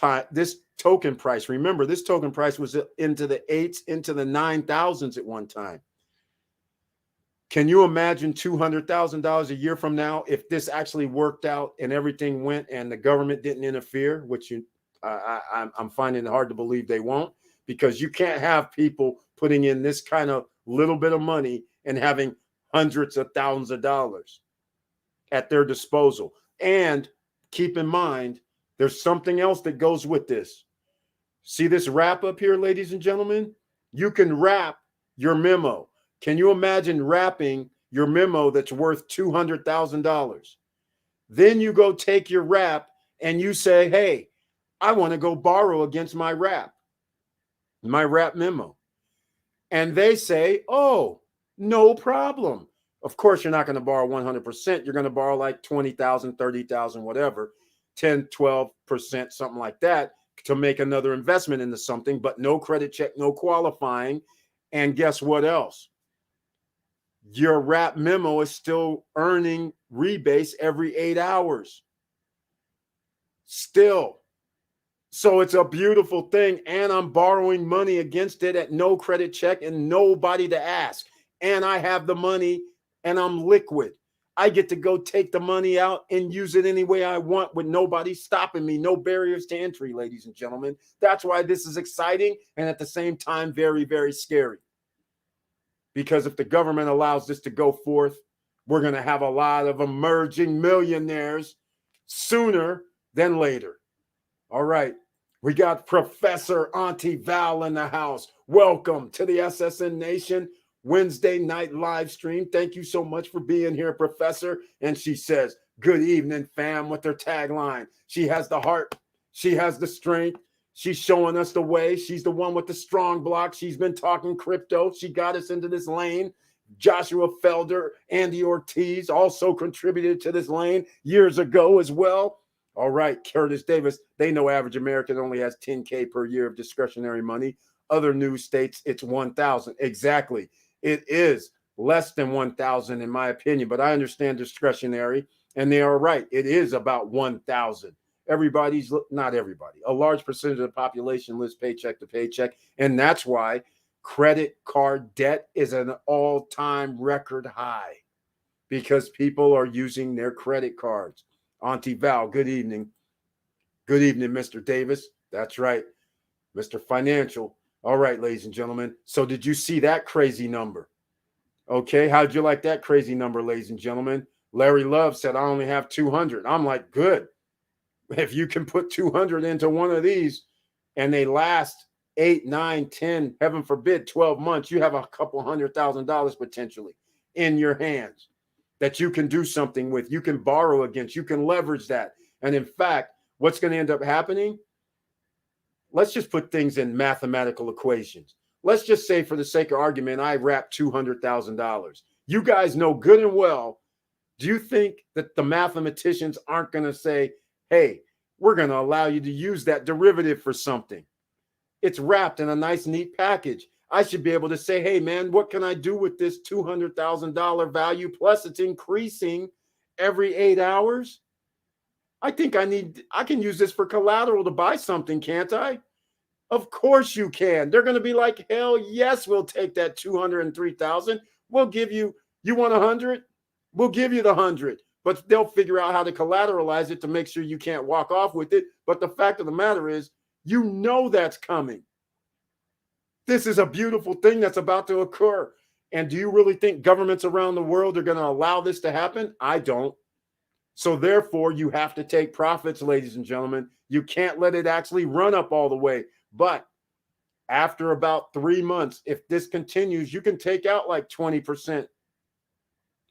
token price. Remember, this token price was into the 8s, into the 9,000s at one time. Can you imagine $200,000 a year from now if this actually worked out and everything went and the government didn't interfere, which I'm finding it hard to believe they won't, because you can't have people putting in this kind of little bit of money and having hundreds of thousands of dollars at their disposal. And keep in mind, there's something else that goes with this. See this wrap up here, ladies and gentlemen? You can wrap your memo. Can you imagine wrapping your memo that's worth $200,000? Then you go take your wrap and you say, hey, I want to go borrow against my wrap memo. And they say, oh, no problem. Of course, you're not going to borrow 100%. You're going to borrow like 20,000, 30,000, whatever, 10, 12%, something like that, to make another investment into something, but no credit check, no qualifying. And guess what else? Your wrap memo is still earning rebates every 8 hours. Still. So it's a beautiful thing. And I'm borrowing money against it at no credit check and nobody to ask. And I have the money and I'm liquid. I get to go take the money out and use it any way I want with nobody stopping me. No barriers to entry, ladies and gentlemen. That's why this is exciting and at the same time very, very scary. Because if the government allows this to go forth, we're going to have a lot of emerging millionaires sooner than later. All right. We got Professor Auntie Val in the house. Welcome to the SSN Nation Wednesday night live stream. Thank you so much for being here, Professor. And she says, good evening, fam, with her tagline. She has the heart. She has the strength. She's showing us the way. She's the one with the strong block. She's been talking crypto. She got us into this lane. Joshua Felder, Andy Ortiz also contributed to this lane years ago as well. All right, Curtis Davis. They know average American only has $10K per year of discretionary money. Other news states it's 1,000. Exactly. It is less than 1,000 in my opinion, but I understand discretionary, and they are right. It is about 1,000. Not everybody, a large percentage of the population lives paycheck to paycheck. And that's why credit card debt is an all-time record high, because people are using their credit cards. Auntie Val, good evening. Good evening, Mr. Davis. That's right, Mr. Financial. All right, ladies and gentlemen. So did you see that crazy number? Okay, how'd you like that crazy number, ladies and gentlemen? Larry Love said, I only have 200. I'm like, good. If you can put 200 into one of these and they last 8, 9, 10, heaven forbid, 12 months, you have a couple $100,000 potentially in your hands that you can do something with. You can borrow against, you can leverage that. And in fact, what's going to end up happening? Let's just put things in mathematical equations. Let's just say, for the sake of argument, I wrap $200,000. You guys know good and well, do you think that the mathematicians aren't going to say, hey, we're going to allow you to use that derivative for something? It's wrapped in a nice, neat package. I should be able to say, hey, man, what can I do with this $200,000 value? Plus, it's increasing every 8 hours. I think I can use this for collateral to buy something, can't I? Of course you can. They're going to be like, hell yes, we'll take that 203,000. We'll give you want 100? We'll give you the 100. But they'll figure out how to collateralize it to make sure you can't walk off with it. But the fact of the matter is, you know that's coming. This is a beautiful thing that's about to occur. And do you really think governments around the world are going to allow this to happen? I don't. So therefore, you have to take profits, ladies and gentlemen. You can't let it actually run up all the way. But after about 3 months, if this continues, you can take out like 20%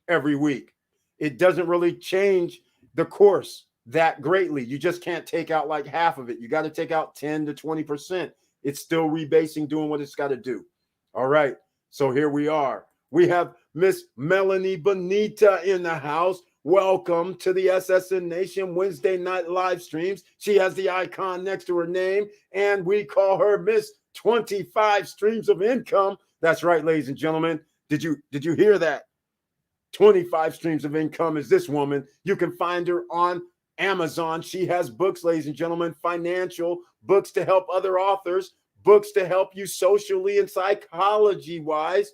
every week. It doesn't really change the course that greatly. You just can't take out like half of it. You got to take out 10 to 20%. It's still rebasing, doing what it's got to do. All right. So here we are. We have Miss Melanie Bonita in the house. Welcome to the SSN Nation Wednesday night live streams. She has the icon next to her name, and we call her Miss 25 Streams of Income. That's right, ladies and gentlemen. Did you hear that? 25 streams of income is this woman. You can find her on Amazon. She has books, ladies and gentlemen, financial books to help other authors, books to help you socially and psychology wise.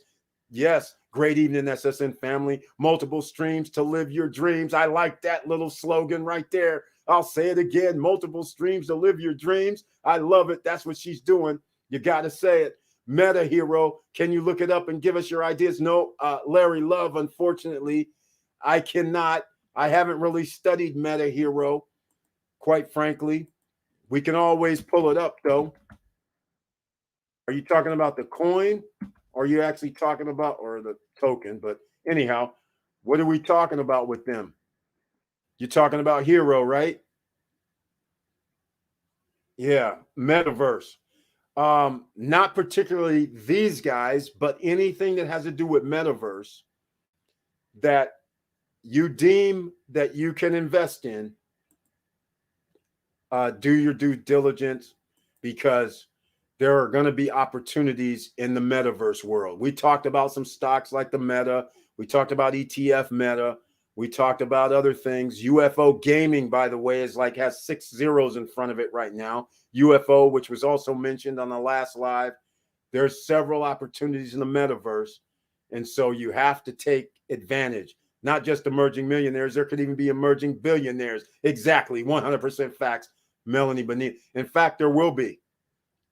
Yes, great evening, SSN family. Multiple streams to live your dreams. I like that little slogan right there. I'll say it again, multiple streams to live your dreams. I love it. That's what she's doing. You got to say it. Meta Hero. Can you look it up and give us your ideas? No, Larry Love, unfortunately, I cannot. I haven't really studied Meta Hero, quite frankly. We can always pull it up, though. Are you talking about the coin? Or are you actually talking about, or the token? But anyhow, what are we talking about with them? You're talking about Hero, right? Yeah, Metaverse. Not particularly these guys, but anything that has to do with Metaverse that you deem that you can invest in, do your due diligence, because there are going to be opportunities in the metaverse world. We talked about some stocks like the Meta. We talked about ETF Meta. We talked about other things. UFO gaming, by the way, is like has 6 zeros in front of it right now. UFO, which was also mentioned on the last live. There's several opportunities in the metaverse. And so you have to take advantage, not just emerging millionaires. There could even be emerging billionaires. Exactly. 100% facts, Melanie Benita. In fact, there will be.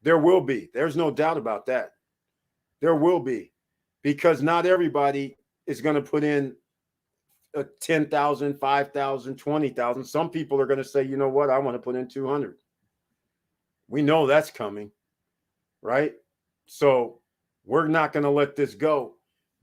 There will be. There's no doubt about that. There will be, because not everybody is going to put in 10,000, 5,000, 20,000. Some people are going to say, you know what, I want to put in 200. We know that's coming, right? So we're not going to let this go.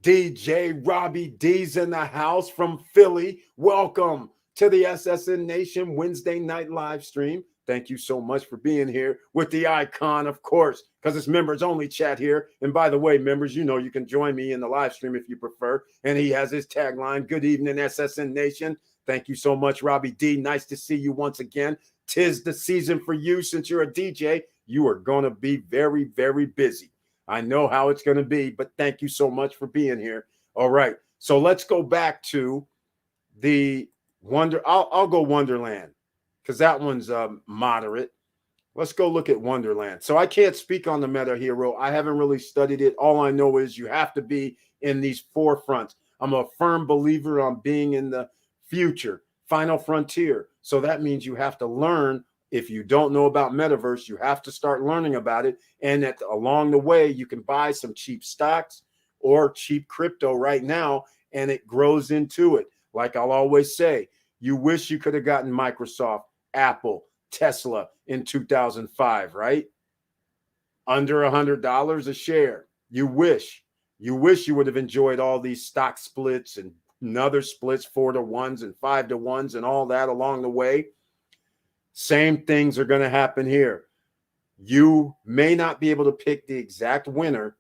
DJ Robbie D's in the house from Philly. Welcome to the SSN Nation Wednesday night live stream. Thank you so much for being here with the icon, of course, because it's members only chat here. And by the way, members, you know you can join me in the live stream if you prefer. And he has his tagline, good evening, SSN Nation. Thank you so much, Robbie D. Nice to see you once again. 'Tis the season for you. Since you're a DJ, you are going to be very, very busy. I know how it's going to be, but thank you so much for being here. All right. So let's go back to the I'll go Wonderland, because that one's moderate. Let's go look at Wonderland. So I can't speak on the Meta Hero. I haven't really studied it. All I know is you have to be in these forefronts. I'm a firm believer on being in the future, final frontier. So that means you have to learn. If you don't know about Metaverse, you have to start learning about it. And along the way, you can buy some cheap stocks or cheap crypto right now, and it grows into it. Like I'll always say, you wish you could have gotten Microsoft, Apple, Tesla in 2005, right? Under $100 a share. You wish you would have enjoyed all these stock splits and other splits, 4-to-1s and 5-to-1s and all that along the way. Same things are going to happen here. You may not be able to pick the exact winner,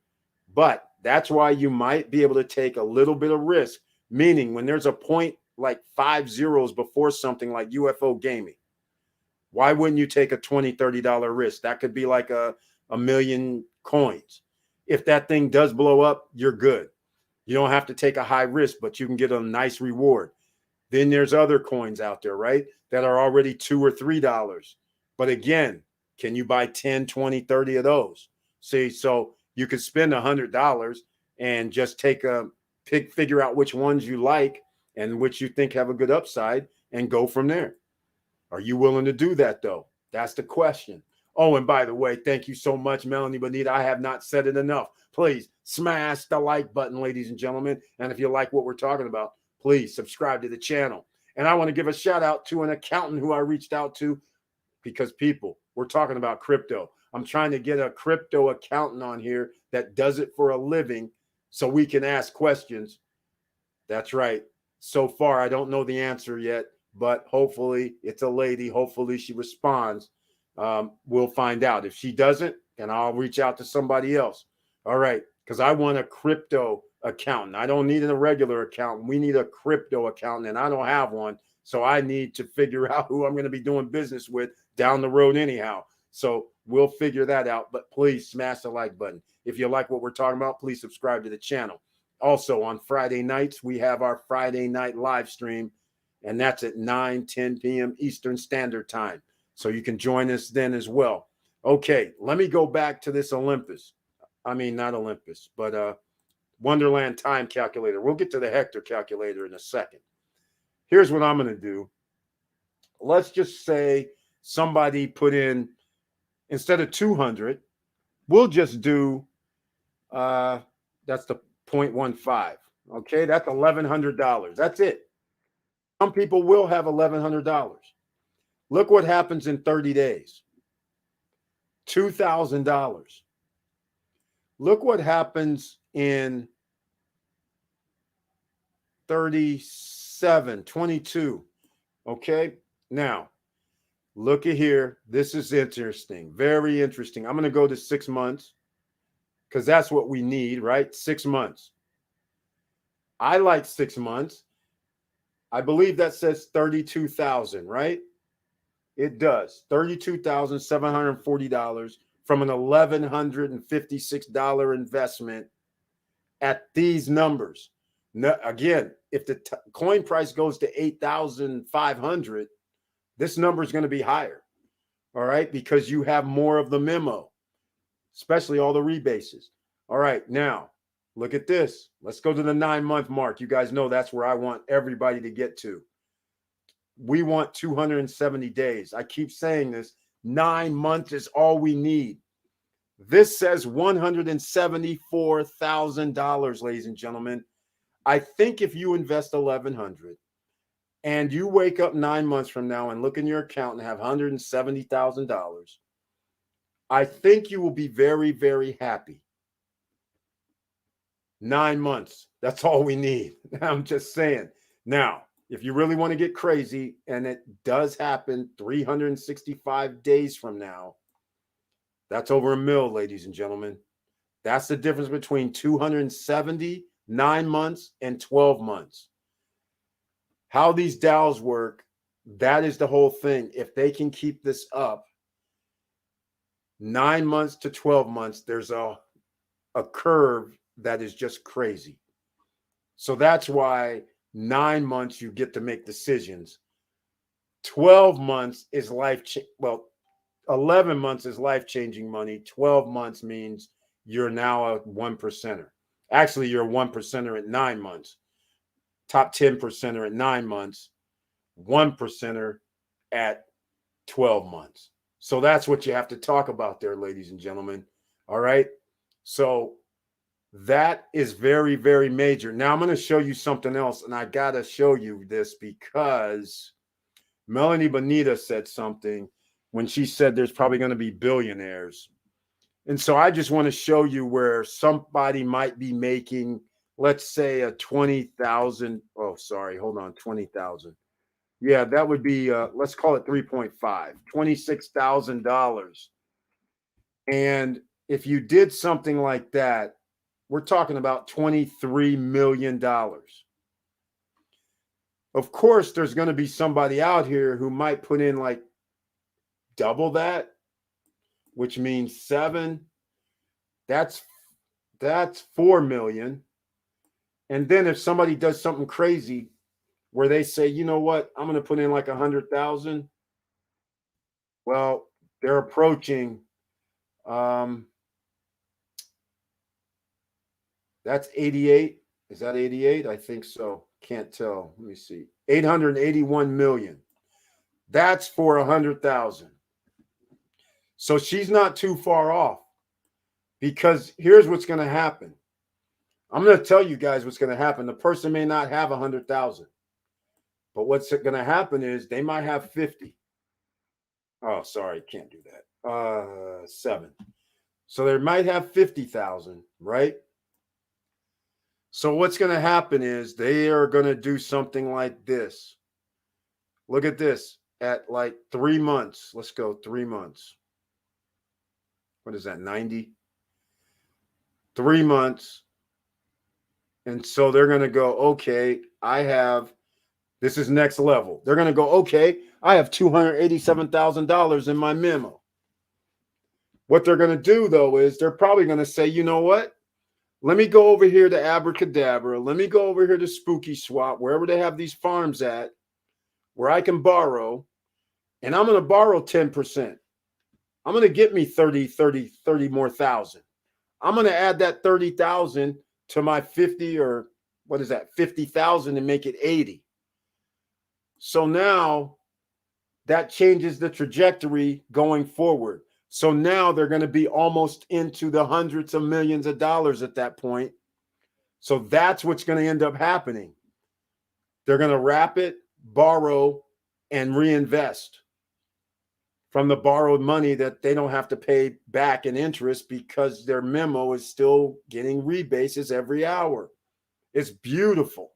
but that's why you might be able to take a little bit of risk, meaning when there's a point like 5 zeros before something like UFO gaming, why wouldn't you take a $20, $30 risk? That could be like a million coins. If that thing does blow up, you're good. You don't have to take a high risk, but you can get a nice reward. Then there's other coins out there, right, that are already $2 or $3. But again, can you buy 10, 20, 30 of those? See, so you could spend $100 and just figure out which ones you like and which you think have a good upside and go from there. Are you willing to do that, though? That's the question. Oh, and by the way, thank you so much, Melanie Bonita. I have not said it enough. Please smash the like button, ladies and gentlemen. And if you like what we're talking about, please subscribe to the channel. And I want to give a shout out to an accountant who I reached out to, because people, we're talking about crypto. I'm trying to get a crypto accountant on here that does it for a living so we can ask questions. That's right. So far, I don't know the answer yet, but hopefully it's a lady. Hopefully she responds. We'll find out. If she doesn't, then I'll reach out to somebody else. All right. Because I want a crypto accountant. I don't need a regular accountant. We need a crypto accountant, and I don't have one. So I need to figure out who I'm going to be doing business with down the road anyhow. So We'll figure that out. But please smash the like button. If you like what we're talking about, please subscribe to the channel. Also, on Friday nights, we have our Friday night live stream, and that's at 9:10 p.m. Eastern Standard Time. So you can join us then as well. Okay, let me go back to this Olympus. I mean, not Olympus, but Wonderland time calculator. We'll get to the Hector calculator in a second. Here's what I'm going to do. Let's just say somebody put in, instead of 200, we'll just do, that's the 0.15. Okay, that's $1,100. That's it. Some people will have $1,100. Look what happens in 30 days. $2,000. Look what happens in 37, 22. Okay, now look at here. This is interesting, very interesting. I'm going to go to 6 months because that's what we need, right? 6 months. I like 6 months. I believe that says 32,000, right? It does. $32,740 from an $1,156 investment at these numbers. No, again, if the coin price goes to 8,500, this number is going to be higher. All right, because you have more of the memo, especially all the rebases. All right, now look at this. Let's go to the 9-month mark. You guys know that's where I want everybody to get to. We want 270 days. I keep saying this. 9 months is all we need. This says $174,000, ladies and gentlemen. I think if you invest $1,100 and you wake up 9 months from now and look in your account and have $170,000, I think you will be very, very happy. 9 months. That's all we need. I'm just saying. Now, if you really want to get crazy, and it does happen 365 days from now, that's over $1 million, ladies and gentlemen. That's the difference between 270, 9 months, and 12 months. How these dials work, that is the whole thing. If they can keep this up, 9 months to 12 months, there's a curve that is just crazy. So that's why 9 months you get to make decisions. 12 months is well, 11 months is life-changing money. 12 months means you're now a 1%er. Actually, you're a 1%er at 9 months. Top 10%er at 9 months. 1%er at 12 months. So that's what you have to talk about there, ladies and gentlemen. All right. So that is very, very major. Now I'm going to show you something else, and I got to show you this because Melanie Bonita said something when she said there's probably going to be billionaires. And so I just want to show you where somebody might be making, let's say, a 20,000. Oh, sorry. Hold on. 20,000. Yeah, that would be, let's call it 3.5, $26,000. And if you did something like that, we're talking about $23 million. Of course, there's going to be somebody out here who might put in like double that, which means 7. That's 4 million. And then if somebody does something crazy where they say, you know what, I'm going to put in like 100,000. Well, they're approaching, that's 88. Is that 88? I think so. Can't tell. Let me see. 881 million. That's for 100,000. So she's not too far off, because here's what's going to happen. I'm going to tell you guys what's going to happen. The person may not have 100,000, but what's going to happen is they might have 50. Oh, sorry. Can't do that. 7. So they might have 50,000, right? So what's going to happen is they are going to do something like this. Look at this. At like 3 months. Let's go 3 months. What is that, 90? 3 months. And so they're going to go, okay, this is next level. They're going to go, okay, I have $287,000 in my memo. What they're going to do, though, is they're probably going to say, you know what? Let me go over here to Abracadabra. Let me go over here to Spooky Swap, wherever they have these farms at, where I can borrow, and I'm going to borrow 10%. I'm going to get me 30 more thousand. I'm going to add that 30,000 to my 50, or what is that, 50,000, and make it 80. So now that changes the trajectory going forward. So now they're going to be almost into the hundreds of millions of dollars at that point. So that's what's going to end up happening. They're going to wrap it, borrow, and reinvest from the borrowed money that they don't have to pay back in interest, because their memo is still getting rebases every hour. It's beautiful.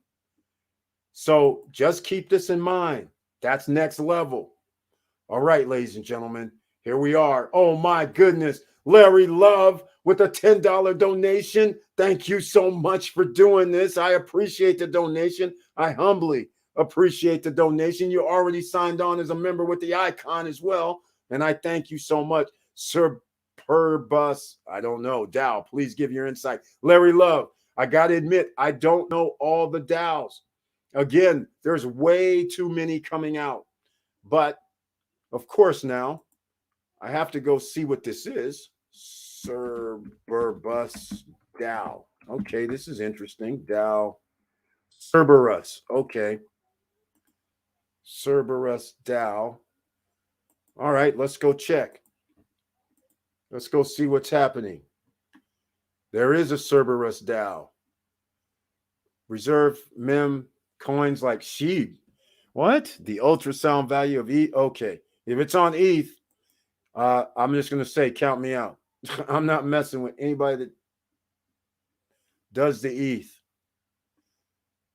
So just keep this in mind. That's next level. All right, ladies and gentlemen, here we are. Oh my goodness. Larry Love with a $10 donation. Thank you so much for doing this. I appreciate the donation. I humbly appreciate the donation. You already signed on as a member with the icon as well, and I thank you so much. Superbus, I don't know, Dow, please give your insight. Larry Love, I got to admit, I don't know all the Dows. Again, there's way too many coming out. But, of course, now, I have to go see what this is. Cerberus Dow. Okay, this is interesting. Dow. Cerberus. Okay. Cerberus Dow. All right, let's go check. Let's go see what's happening. There is a Cerberus Dow. Reserve mem coins like SHIB. What? The ultrasound value of ETH. Okay. If it's on ETH, I'm just going to say, count me out. I'm not messing with anybody that does the ETH.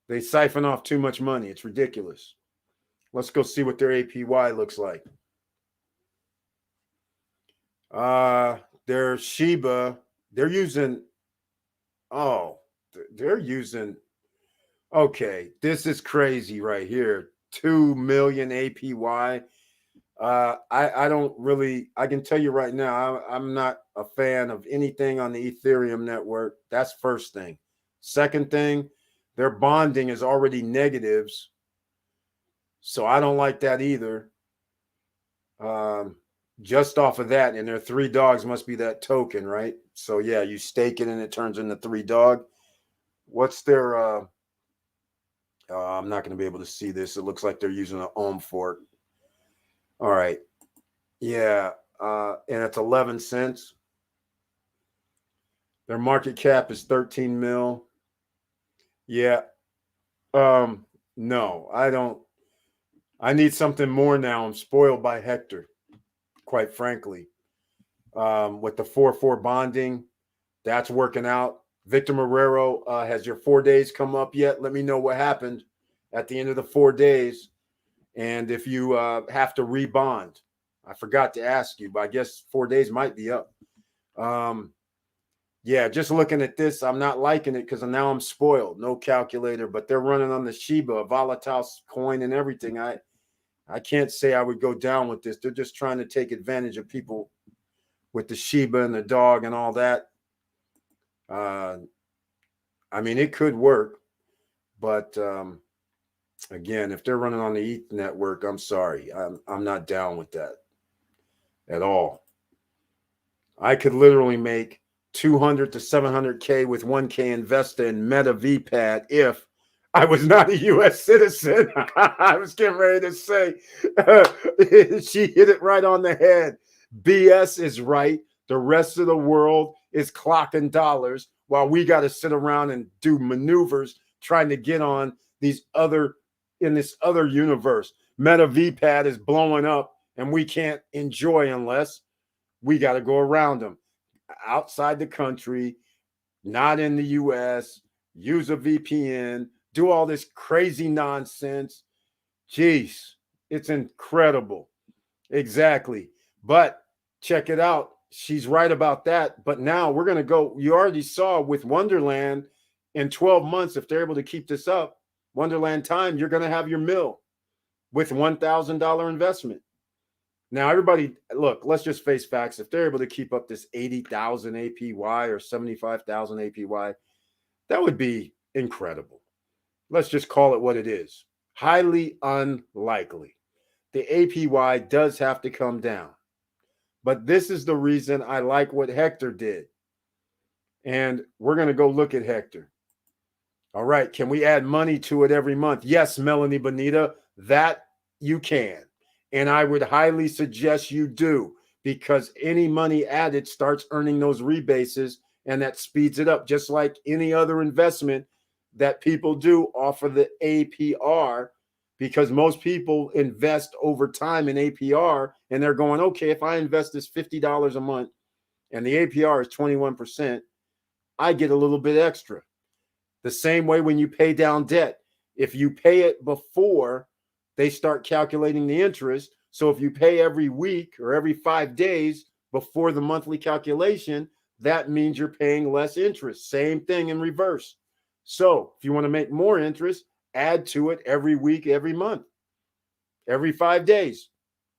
They siphon off too much money. It's ridiculous. Let's go see what their APY looks like. Their Shiba, they're using, okay, this is crazy right here. 2 million APY. I don't really, I can tell you right now, I'm not a fan of anything on the Ethereum network. That's first thing. Second thing, their bonding is already negatives. So I don't like that either. Just off of that, and their 3 dogs must be that token, right? So yeah, you stake it and it turns into 3 dog. What's their, I'm not going to be able to see this. It looks like they're using an ohm fork. All right. Yeah. And it's 11 cents. Their market cap is 13 mil. Yeah. No, I don't. I need something more now. I'm spoiled by Hector, quite frankly. With the 4-4 bonding, that's working out. Victor Marrero, has your 4 days come up yet? Let me know what happened at the end of the 4 days. And if you have to rebond. I forgot to ask you, but I guess 4 days might be up. Yeah, just looking at this, I'm not liking it because now I'm spoiled. No calculator, but they're running on the Shiba, a volatile coin and everything. I can't say I would go down with this. They're just trying to take advantage of people with the Shiba and the dog and all that. I mean, it could work, but again, if they're running on the ETH network, I'm sorry. I'm not down with that at all. I could literally make 200 to 700K with 1K invested in Meta VPAD if I was not a U.S. citizen. I was getting ready to say, she hit it right on the head. BS is right. The rest of the world is clocking dollars while we got to sit around and do maneuvers trying to get on these other, in this other universe. Meta VPAD is blowing up and we can't enjoy unless we got to go around them. Outside the country, not in the US, use a VPN, do all this crazy nonsense. Jeez, it's incredible. Exactly. But check it out. She's right about that. But now we're going to go. You already saw with Wonderland in 12 months, if they're able to keep this up, Wonderland time, you're going to have your mill with $1,000 investment. Now, everybody, look, let's just face facts. If they're able to keep up this 80,000 APY or 75,000 APY, that would be incredible. Let's just call it what it is. Highly unlikely. The APY does have to come down. But this is the reason I like what Hector did. And we're going to go look at Hector. All right. Can we add money to it every month? Yes, Melanie Bonita, that you can. And I would highly suggest you do, because any money added starts earning those rebases, and that speeds it up, just like any other investment that people do off of the APR, because most people invest over time in APR, and they're going, okay, if I invest this $50 a month and the APR is 21%, I get a little bit extra. The same way when you pay down debt, if you pay it before they start calculating the interest, so if you pay every week or every 5 days before the monthly calculation, that means you're paying less interest. Same thing in reverse. So if you want to make more interest, add to it every week, every month, every 5 days.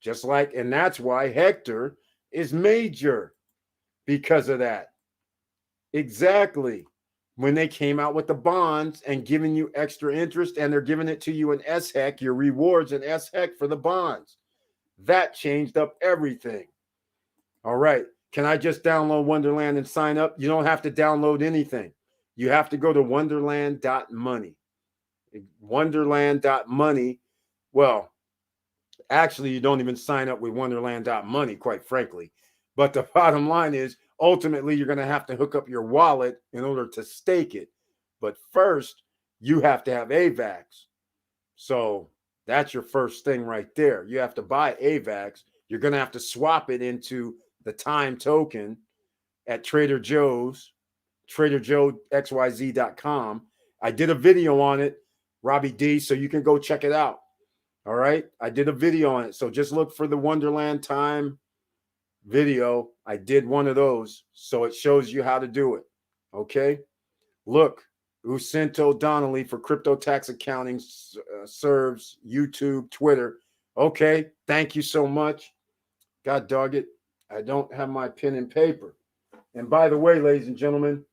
Just like, and that's why Hector is major, because of that. Exactly. When they came out with the bonds and giving you extra interest, and they're giving it to you in SHEC, your rewards in SHEC for the bonds. That changed up everything. All right. Can I just download Wonderland and sign up? You don't have to download anything. You have to go to wonderland.money. Wonderland.money. Well, actually, you don't even sign up with wonderland.money, quite frankly. But the bottom line is, ultimately, you're going to have to hook up your wallet in order to stake it. But first, you have to have AVAX. So that's your first thing right there. You have to buy AVAX. You're going to have to swap it into the time token at Trader Joe's, TraderJoeXYZ.com. I did a video on it, Robbie D, so you can go check it out. All right. I did a video on it. So just look for the Wonderland time video. I did one of those. So it shows you how to do it. Okay. Look, Ucinto Donnelly for Crypto Tax Accounting serves YouTube, Twitter. Okay. Thank you so much. God dog it. I don't have my pen and paper. And by the way, ladies and gentlemen,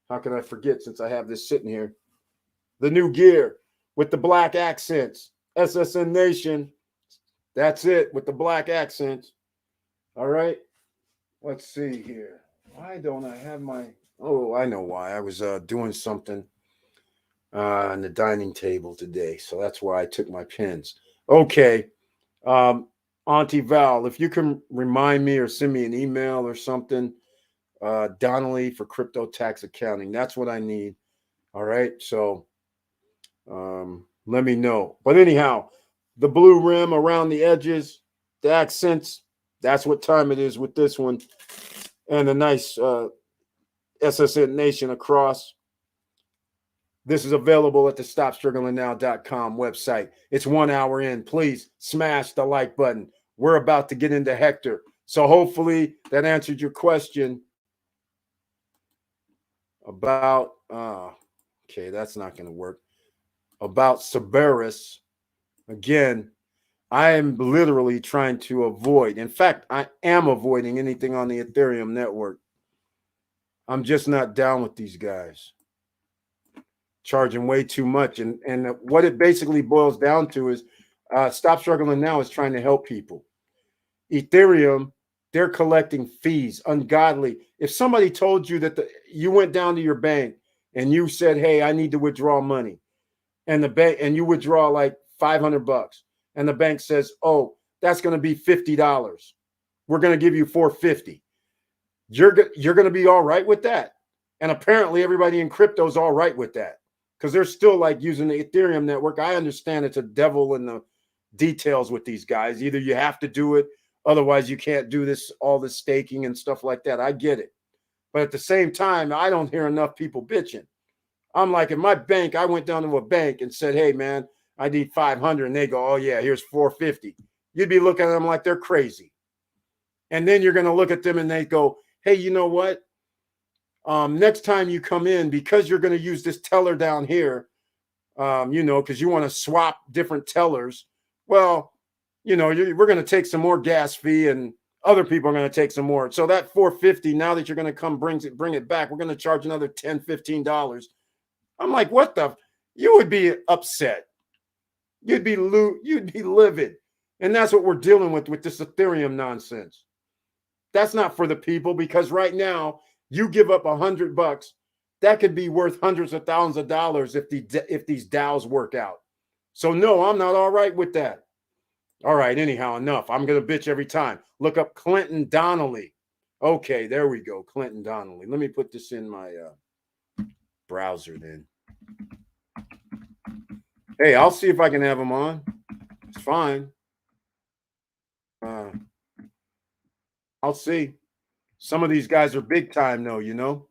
how can I forget since I have this sitting here? The new gear with the black accents. SSN Nation. That's it, with the black accents. All right. Let's see here. Why don't I have my... Oh, I know why. I was doing something on the dining table today. So that's why I took my pens. Okay. Auntie Val, if you can remind me or send me an email or something, Donnelly for Crypto Tax Accounting. That's what I need. All right. So let me know. But anyhow, the blue rim around the edges, the accents, that's what time it is with this one. And a nice SSN Nation across. This is available at the StopStrugglingNow.com website. It's 1 hour in. Please smash the like button. We're about to get into Hector. So hopefully that answered your question about, okay, that's not going to work. About Cerberus. Again, I am literally trying to avoid. In fact, I am avoiding anything on the Ethereum network. I'm just not down with these guys. Charging way too much. And what it basically boils down to is Stop Struggling Now is trying to help people. Ethereum, they're collecting fees, ungodly. If somebody told you that you went down to your bank and you said, hey, I need to withdraw money, and the bank, and you withdraw like $500, and the bank says, oh, that's going to be $50. We're going to give you $450. You're going to be all right with that. And apparently everybody in crypto is all right with that, because they're still like using the Ethereum network. I understand it's a devil in the details with these guys. Either you have to do it, otherwise you can't do this, all this staking and stuff like that. I get it. But at the same time, I don't hear enough people bitching. I'm like, in my bank, I went down to a bank and said, hey, man, I need 500. And they go, oh, yeah, here's 450. You'd be looking at them like they're crazy. And then you're going to look at them and they go, hey, you know what? Next time you come in, because you're going to use this teller down here, because you want to swap different tellers. Well, we're going to take some more gas fee, and other people are going to take some more. So that 450, now that you're going to come bring it back, we're going to charge another $10, $15. I'm like, what the? You would be upset. You'd be livid. And that's what we're dealing with this Ethereum nonsense. That's not for the people, because right now you give up $100, that could be worth hundreds of thousands of dollars if these DAOs work out. So no, I'm not all right with that. All right, anyhow, enough. I'm going to bitch every time. Look up Clinton Donnelly. Okay, there we go. Clinton Donnelly. Let me put this in my browser then. Hey, I'll see if I can have him on. It's fine. I'll see. Some of these guys are big time, though,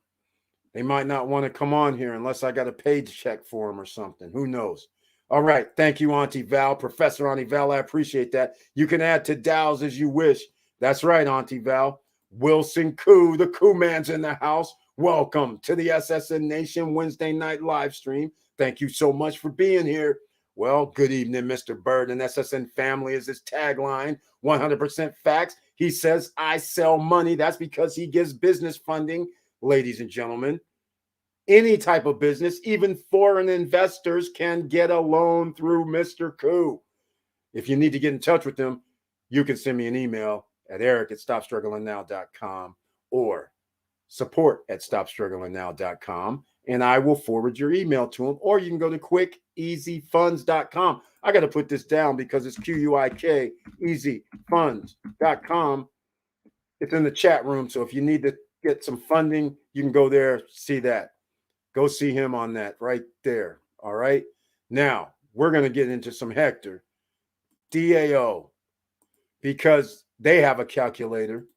They might not want to come on here unless I got a page check for them or something. Who knows? All right. Thank you, Auntie Val. Professor Auntie Val, I appreciate that. You can add to DAOs as you wish. That's right, Auntie Val. Wilson Koo, the Koo Man's in the house. Welcome to the SSN Nation Wednesday night live stream. Thank you so much for being here. Well, good evening, Mr. Bird. And SSN family is his tagline. 100% facts. He says, I sell money. That's because he gives business funding. Ladies and gentlemen, any type of business, even foreign investors, can get a loan through Mr. Koo. If you need to get in touch with him, you can send me an email at eric@stopstrugglingnow.com or support@stopstrugglingnow.com, and I will forward your email to him. Or you can go to quickeasyfunds.com. I got to put this down because it's QUIK, easyfunds.com. It's in the chat room, so if you need to get some funding, you can go there, see that. Go see him on that right there. All right. Now we're going to get into some Hector DAO because they have a calculator.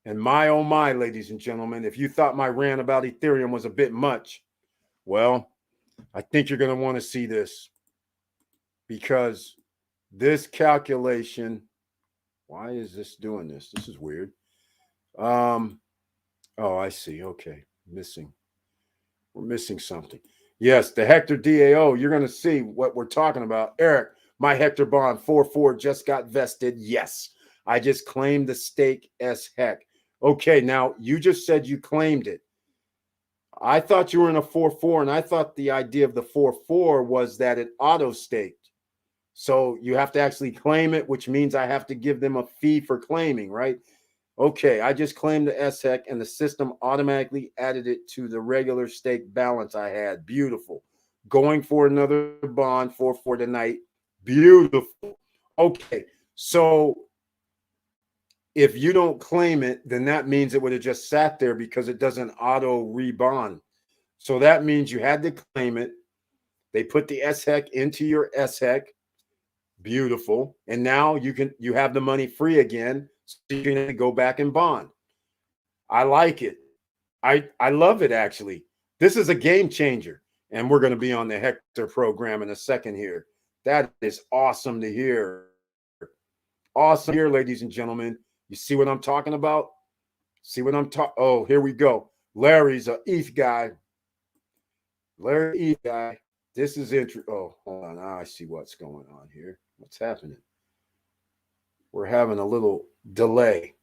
And my, oh my, ladies and gentlemen, if you thought my rant about Ethereum was a bit much, well, I think you're going to want to see this, because this calculation, why is this doing this? This is weird. Oh, I see. Okay. We're missing something. Yes, the Hector DAO. You're going to see what we're talking about. Eric, my Hector bond 4.4 just got vested. Yes, I just claimed the stake as heck. Okay, now you just said you claimed it. I thought you were in a 4.4, and I thought the idea of the 4.4 was that it auto-staked. So you have to actually claim it, which means I have to give them a fee for claiming, right? Okay, I just claimed the SHEC, and the system automatically added it to the regular stake balance I had. Beautiful. Going for another bond 4.4 tonight. Beautiful. Okay, so if you don't claim it, then that means it would have just sat there because it doesn't auto rebond. So that means you had to claim it. They put the SHEC into your SHEC. Beautiful. And now you have the money free again, so you can go back and bond. I like it. I love it, actually. This is a game changer. And we're going to be on the Hector program in a second here. That is awesome to hear. Awesome here, ladies and gentlemen. You see what I'm talking about? See what I'm talking? Oh, here we go. Larry's a ETH guy. Larry ETH guy. This is interesting. Oh, hold on. I see what's going on here. What's happening? We're having a little delay.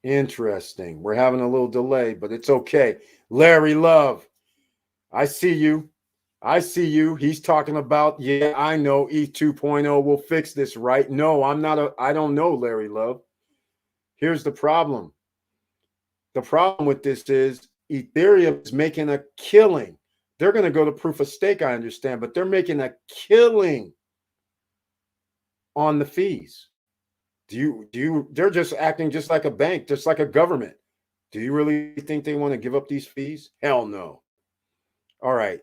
Interesting. We're having a little delay, but it's okay. Larry Love, I see you. I see you. He's talking about, yeah, I know ETH 2.0 will fix this, right? No, I don't know, Larry Love. Here's the problem. The problem with this is Ethereum is making a killing. They're going to go to proof of stake, I understand, but they're making a killing on the fees. They're just acting just like a bank, just like a government. Do you really think they want to give up these fees? Hell no. All right.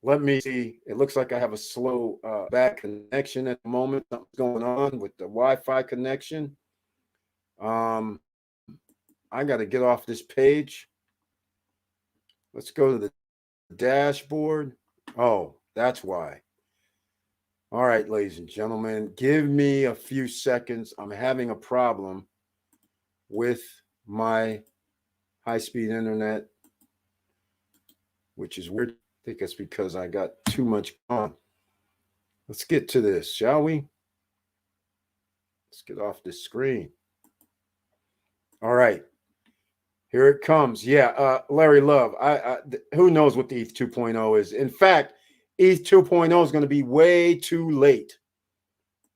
Let me see. It looks like I have a slow bad connection at the moment. Something's going on with the Wi-Fi connection. I got to get off this page. Let's go to the dashboard. Oh, that's why. All right, ladies and gentlemen, give me a few seconds. I'm having a problem with my high-speed internet, which is weird. I think it's because I got too much on. Let's get to this, shall we? Let's get off this screen. All right. Here it comes. Yeah, Larry Love. Who knows what the ETH 2.0 is? In fact, ETH 2.0 is going to be way too late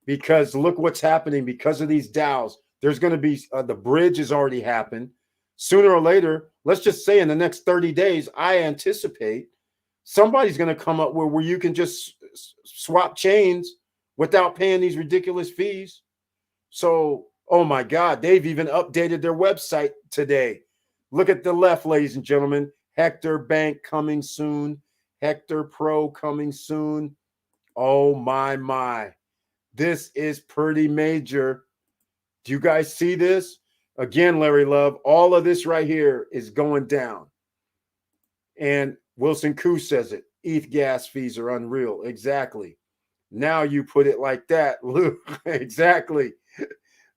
because look what's happening because of these DAOs. There's going to be the bridge has already happened. Sooner or later, let's just say in the next 30 days, I anticipate somebody's going to come up where you can just swap chains without paying these ridiculous fees. So, oh my God, they've even updated their website today. Look at the left, ladies and gentlemen. Hector Bank coming soon. Hector Pro coming soon. Oh my. This is pretty major. Do you guys see this? Again, Larry Love, all of this right here is going down. And Wilson Koo says it. ETH gas fees are unreal. Exactly. Now you put it like that. Look, exactly.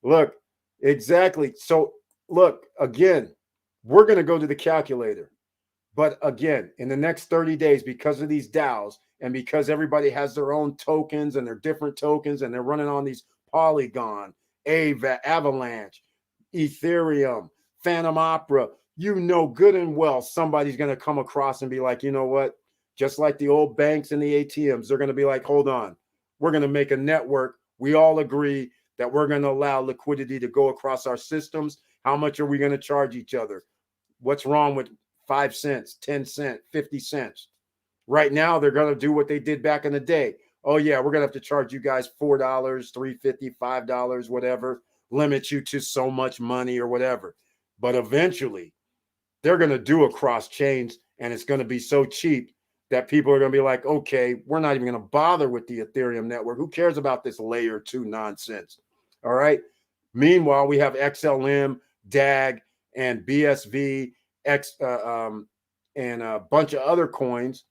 Look, exactly. So look, again, we're going to go to the calculator. But again, in the next 30 days, because of these DAOs and because everybody has their own tokens and their different tokens and they're running on these Polygon, Avalanche, Ethereum, Phantom Opera, you know good and well somebody's going to come across and be like, you know what? Just like the old banks and the ATMs, they're going to be like, hold on, we're going to make a network. We all agree that we're going to allow liquidity to go across our systems. How much are we going to charge each other? What's wrong with 5 cents, 10 cents, 50 cents? Right now, they're going to do what they did back in the day. Oh, yeah, we're going to have to charge you guys $4, $3.50, $5, whatever, limit you to so much money or whatever. But eventually, they're going to do a cross chains, and it's going to be so cheap that people are going to be like, okay, we're not even going to bother with the Ethereum network. Who cares about this layer 2 nonsense? All right. Meanwhile, we have XLM, DAG, and BSV, and a bunch of other coins,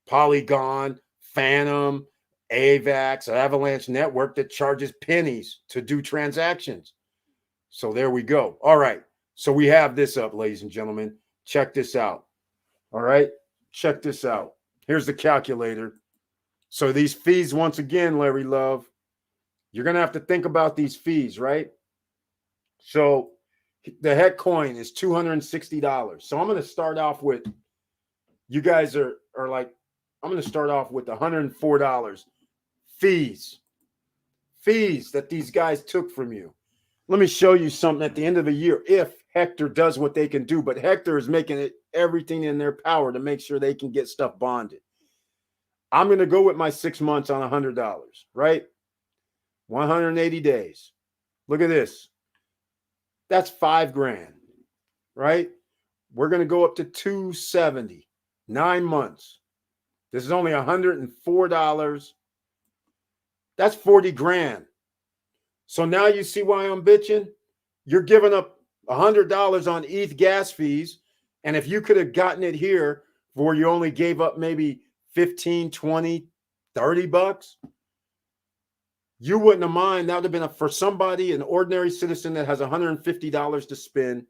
Polygon, Phantom, AVAX, Avalanche Network that charges pennies to do transactions. So there we go. All right. So we have this up, ladies and gentlemen. Check this out. All right. Check this out. Here's the calculator. So these fees, once again, Larry Love, you're going to have to think about these fees, right? So the heck coin is $260. So I'm going to start off with, you guys are like, I'm going to start off with $104 fees that these guys took from you. Let me show you something at the end of the year if Hector does what they can do. But Hector is making it everything in their power to make sure they can get stuff bonded. I'm going to go with my 6 months on $100, right? 180 days. Look at this. That's $5,000, right? We're going to go up to 270, 9 months. This is only $104. That's 40 grand. So now you see why I'm bitching? You're giving up $100 on ETH gas fees. And if you could have gotten it here where you only gave up maybe 15, 20, 30 bucks, you wouldn't have mind. That would have been for somebody, an ordinary citizen that has $150 to spend,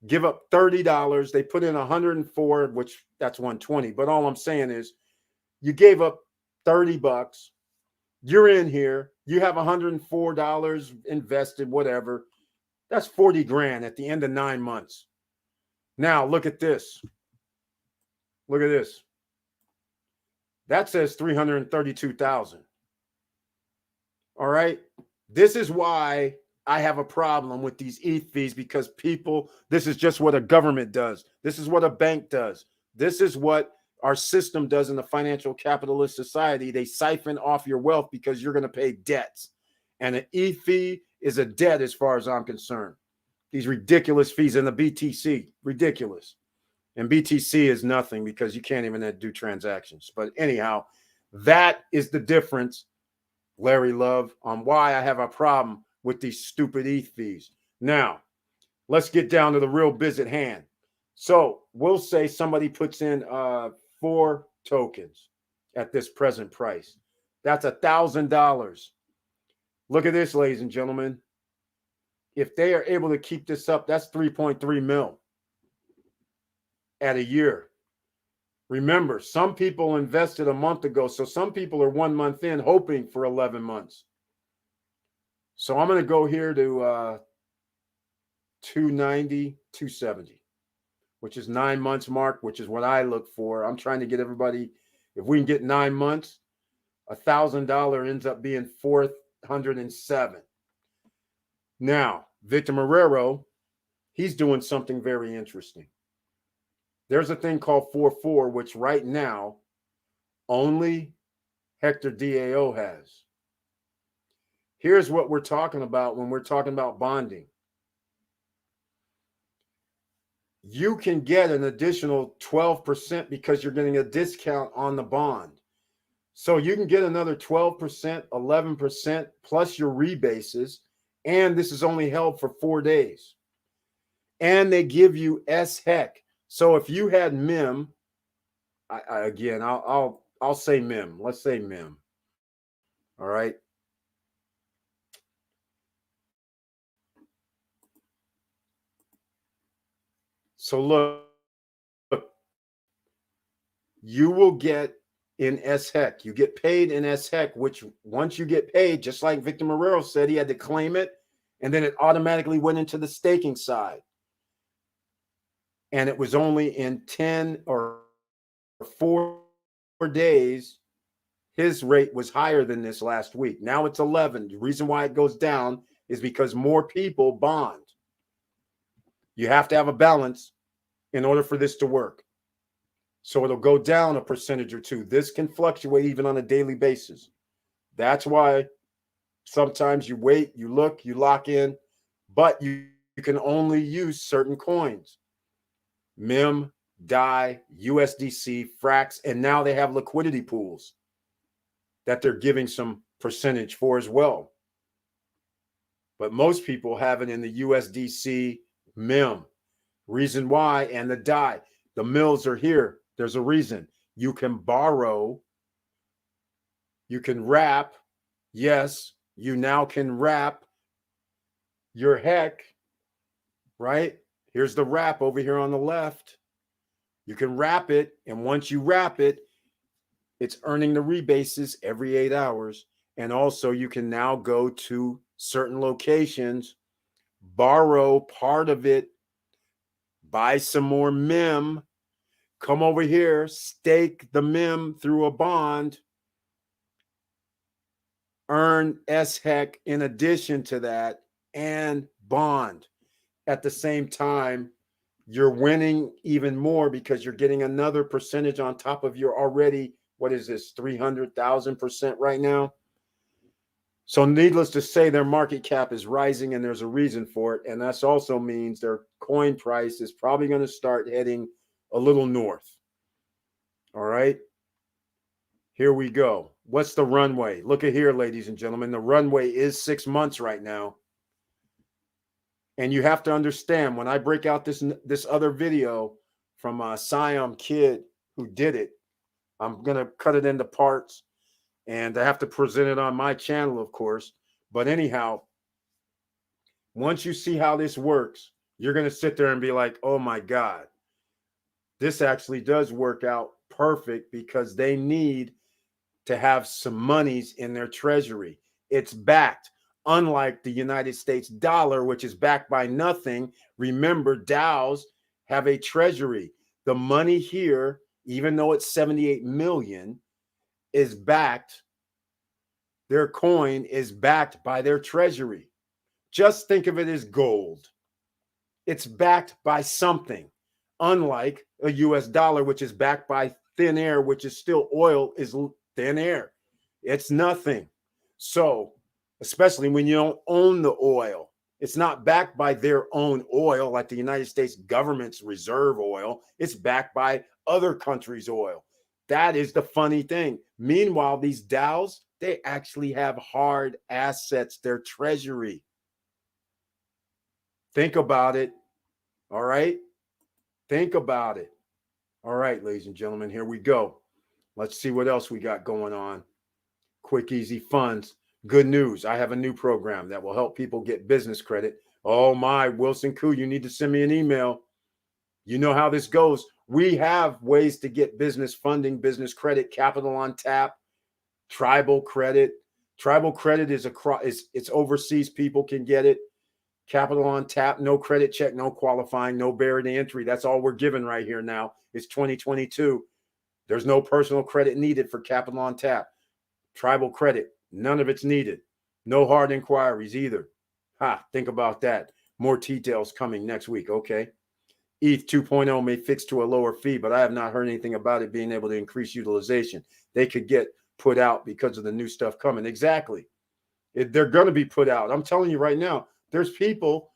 give up $30. They put in 104, which that's 120. But all I'm saying is you gave up 30 bucks. You're in here. You have $104 invested, whatever. That's 40 grand at the end of 9 months. Now, look at this. Look at this. That says 332,000. All right. This is why I have a problem with these ETH fees, because people, this is just what a government does. This is what a bank does. This is what our system does in the financial capitalist society. They siphon off your wealth because you're going to pay debts. And an ETH fee is a debt as far as I'm concerned. These ridiculous fees in the BTC, ridiculous. And BTC is nothing because you can't even do transactions. But anyhow, that is the difference, Larry Love, on why I have a problem with these stupid ETH fees. Now, let's get down to the real biz at hand. So we'll say somebody puts in 4 tokens at this present price. That's $1,000. Look at this, ladies and gentlemen. If they are able to keep this up, that's 3.3 mil at a year. Remember, some people invested a month ago, so some people are 1 month in hoping for 11 months. So I'm going to go here to 290, 270, which is 9 months mark, which is what I look for. I'm trying to get everybody, if we can get 9 months, $1,000 ends up being 407. Now, Victor Marrero, he's doing something very interesting. There's a thing called 4-4, which right now only Hector DAO has. Here's what we're talking about when we're talking about bonding. You can get an additional 12% because you're getting a discount on the bond. So you can get another 12%, 11% plus your rebases. And this is only held for 4 days. And they give you SHEC. So if you had MIM, I'll say MIM. Let's say MIM. All right. So look, you will get in SHEC. You get paid in SHEC, which once you get paid, just like Victor Marrero said, he had to claim it, and then it automatically went into the staking side. And it was only in 10 or 4 days, his rate was higher than this last week. Now it's 11. The reason why it goes down is because more people bond. You have to have a balance in order for this to work. So it'll go down a percentage or two. This can fluctuate even on a daily basis. That's why sometimes you wait, you look, you lock in, but you can only use certain coins. MIM, DAI, USDC, Frax, and now they have liquidity pools that they're giving some percentage for as well. But most people have it in the USDC, MIM. Reason why, and the DAI. The mills are here. There's a reason. You can borrow. You can wrap. Yes, you now can wrap your HEC, right? Here's the wrap over here on the left. You can wrap it, and once you wrap it, it's earning the rebases every 8 hours. And also you can now go to certain locations, borrow part of it, buy some more MIM, come over here, stake the MIM through a bond, earn SHEC in addition to that, and bond. At the same time, you're winning even more because you're getting another percentage on top of your already, what is this, 300,000% right now? So needless to say, their market cap is rising and there's a reason for it. And that also means their coin price is probably going to start heading a little north. All right. Here we go. What's the runway? Look at here, ladies and gentlemen. The runway is 6 months right now. And you have to understand, when I break out this other video from Siam Kid who did it, I'm going to cut it into parts, and I have to present it on my channel, of course. But anyhow, once you see how this works, you're going to sit there and be like, oh my God, this actually does work out perfect because they need to have some monies in their treasury. It's backed. Unlike the United States dollar, which is backed by nothing. Remember, DAOs have a treasury. The money here, even though it's 78 million, is backed. Their coin is backed by their treasury. Just think of it as gold. It's backed by something, unlike a US dollar, which is backed by thin air, which is still oil, is thin air. It's nothing. So, especially when you don't own the oil. It's not backed by their own oil, like the United States government's reserve oil. It's backed by other countries' oil. That is the funny thing. Meanwhile, these DAOs, they actually have hard assets, their treasury. Think about it. All right? Think about it. All right, ladies and gentlemen, here we go. Let's see what else we got going on. Quick, easy funds. Good news. I have a new program that will help people get business credit. Oh my, Wilson Koo, you need to send me an email. You know how this goes. We have ways to get business funding, business credit, capital on tap, tribal credit. Tribal credit is it's overseas, people can get it. Capital on tap, no credit check, no qualifying, no barrier to entry. That's all we're given right here now. It's 2022. There's no personal credit needed for capital on tap. Tribal credit, none of it's needed. No hard inquiries either. Think about that. More details coming next week, okay? ETH 2.0 may fix to a lower fee, but I have not heard anything about it being able to increase utilization. They could get put out because of the new stuff coming. Exactly. They're going to be put out. I'm telling you right now, there's people,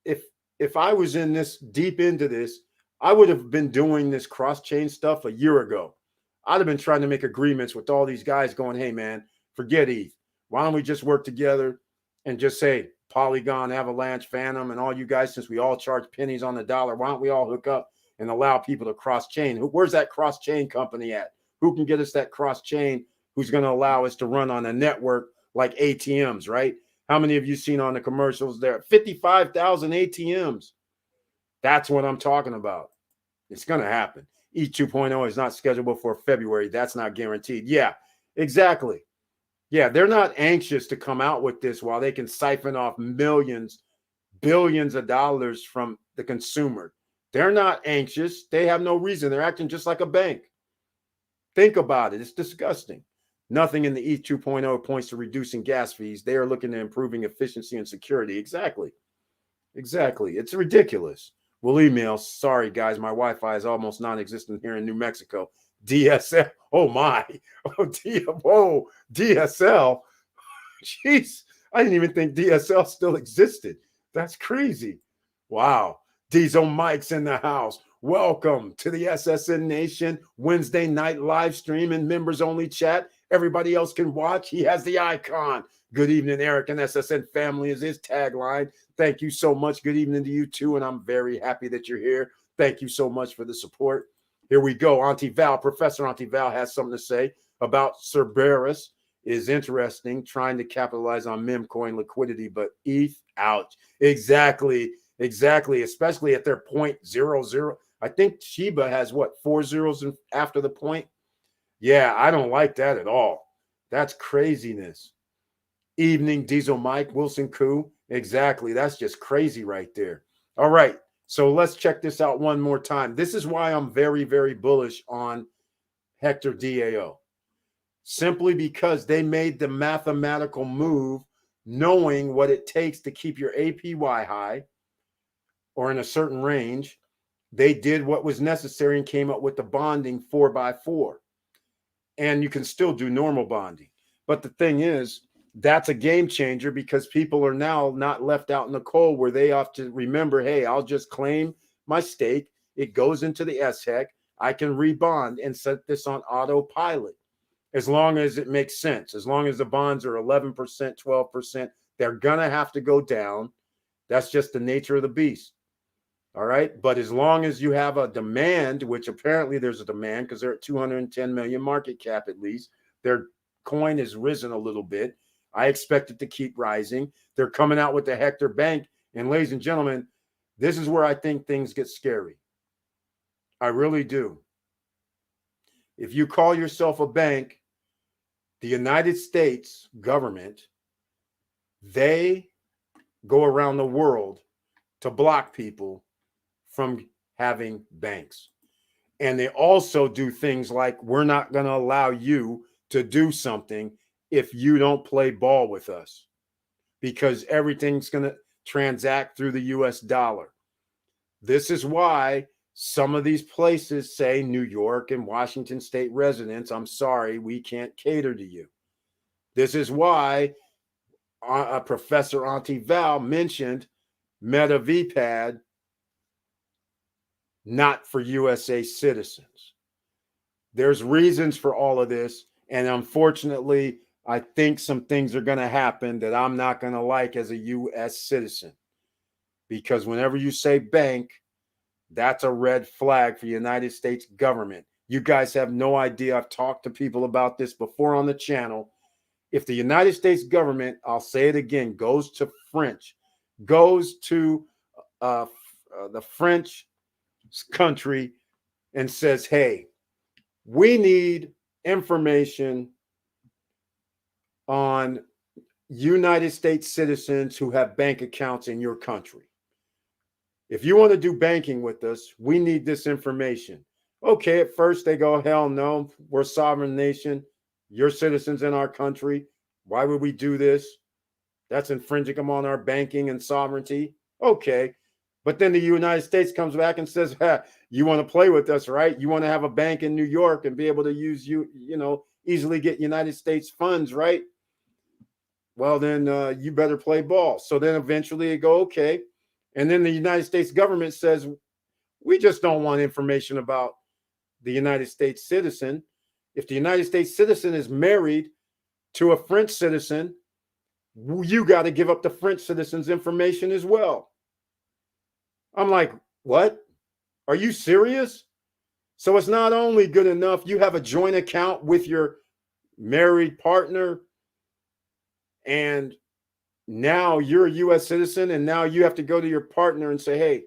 if I was in this deep into this, I would have been doing this cross-chain stuff a year ago. I'd have been trying to make agreements with all these guys going, hey, man, forget ETH. Why don't we just work together and just say Polygon, Avalanche, Phantom, and all you guys, since we all charge pennies on the dollar, why don't we all hook up and allow people to cross-chain? Where's that cross-chain company at? Who can get us that cross-chain who's going to allow us to run on a network like ATMs, right? How many of you seen on the commercials there? 55,000 ATMs. That's what I'm talking about. It's going to happen. ETH 2.0 is not scheduled before February. That's not guaranteed. Yeah, exactly. Yeah, they're not anxious to come out with this while they can siphon off millions, billions of dollars from the consumer. They're not anxious. They have no reason. They're acting just like a bank. Think about it. It's disgusting. Nothing in the ETH 2.0 points to reducing gas fees. They are looking at improving efficiency and security. Exactly. It's ridiculous. We'll email. Sorry, guys. My Wi-Fi is almost non-existent here in New Mexico. DSL. Oh, my. Oh, DSL. Jeez. I didn't even think DSL still existed. That's crazy. Wow. Diesel Mike's in the house. Welcome to the SSN Nation Wednesday night live stream and members only chat. Everybody else can watch. He has the icon. Good evening, Eric, and SSN family is his tagline. Thank you so much. Good evening to you too, and I'm very happy that you're here. Thank you so much for the support. Here we go. Auntie Val, Professor Auntie Val has something to say about Cerberus. Is interesting, trying to capitalize on meme coin liquidity, but ETH, ouch. Exactly, especially at their 0.00. I think Shiba has what, 4 zeros after the point? Yeah, I don't like that at all. That's craziness. Evening, Diesel Mike, Wilson Koo. Exactly. That's just crazy right there. All right. So let's check this out one more time. This is why I'm very, very bullish on Hector DAO. Simply because they made the mathematical move knowing what it takes to keep your APY high or in a certain range. They did what was necessary and came up with the bonding 4x4. And you can still do normal bonding. But the thing is, that's a game changer because people are now not left out in the cold where they have to remember, hey, I'll just claim my stake. It goes into the SHEC. I can rebond and set this on autopilot. As long as it makes sense, as long as the bonds are 11%, 12%, they're going to have to go down. That's just the nature of the beast. All right. But as long as you have a demand, which apparently there's a demand because they're at 210 million market cap at least, their coin has risen a little bit. I expect it to keep rising. They're coming out with the Hector Bank. And ladies and gentlemen, this is where I think things get scary. I really do. If you call yourself a bank, the United States government, they go around the world to block people from having banks. And they also do things like, we're not going to allow you to do something if you don't play ball with us, because everything's going to transact through the US dollar. This is why some of these places say New York and Washington state residents, I'm sorry, we can't cater to you. This is why Professor Auntie Val mentioned Meta VPAD, not for USA citizens. There's reasons for all of this. And unfortunately, I think some things are going to happen that I'm not going to like as a US citizen. Because whenever you say bank, that's a red flag for the United States government. You guys have no idea. I've talked to people about this before on the channel. If the United States government, I'll say it again, goes to the French country and says, hey, we need information on United States citizens who have bank accounts in your country. If you want to do banking with us, we need this information. Okay, at first they go, hell no, we're a sovereign nation. You're citizens in our country. Why would we do this? That's infringing upon our banking and sovereignty. Okay. But then the United States comes back and says, you want to play with us, right? You want to have a bank in New York and be able to use easily get United States funds, right? Well, then you better play ball. So then eventually it go, okay. And then the United States government says, we just don't want information about the United States citizen. If the United States citizen is married to a French citizen, you got to give up the French citizen's information as well. I'm like, what? Are you serious? So it's not only good enough you have a joint account with your married partner, and now you're a U.S. citizen, and now you have to go to your partner and say, hey,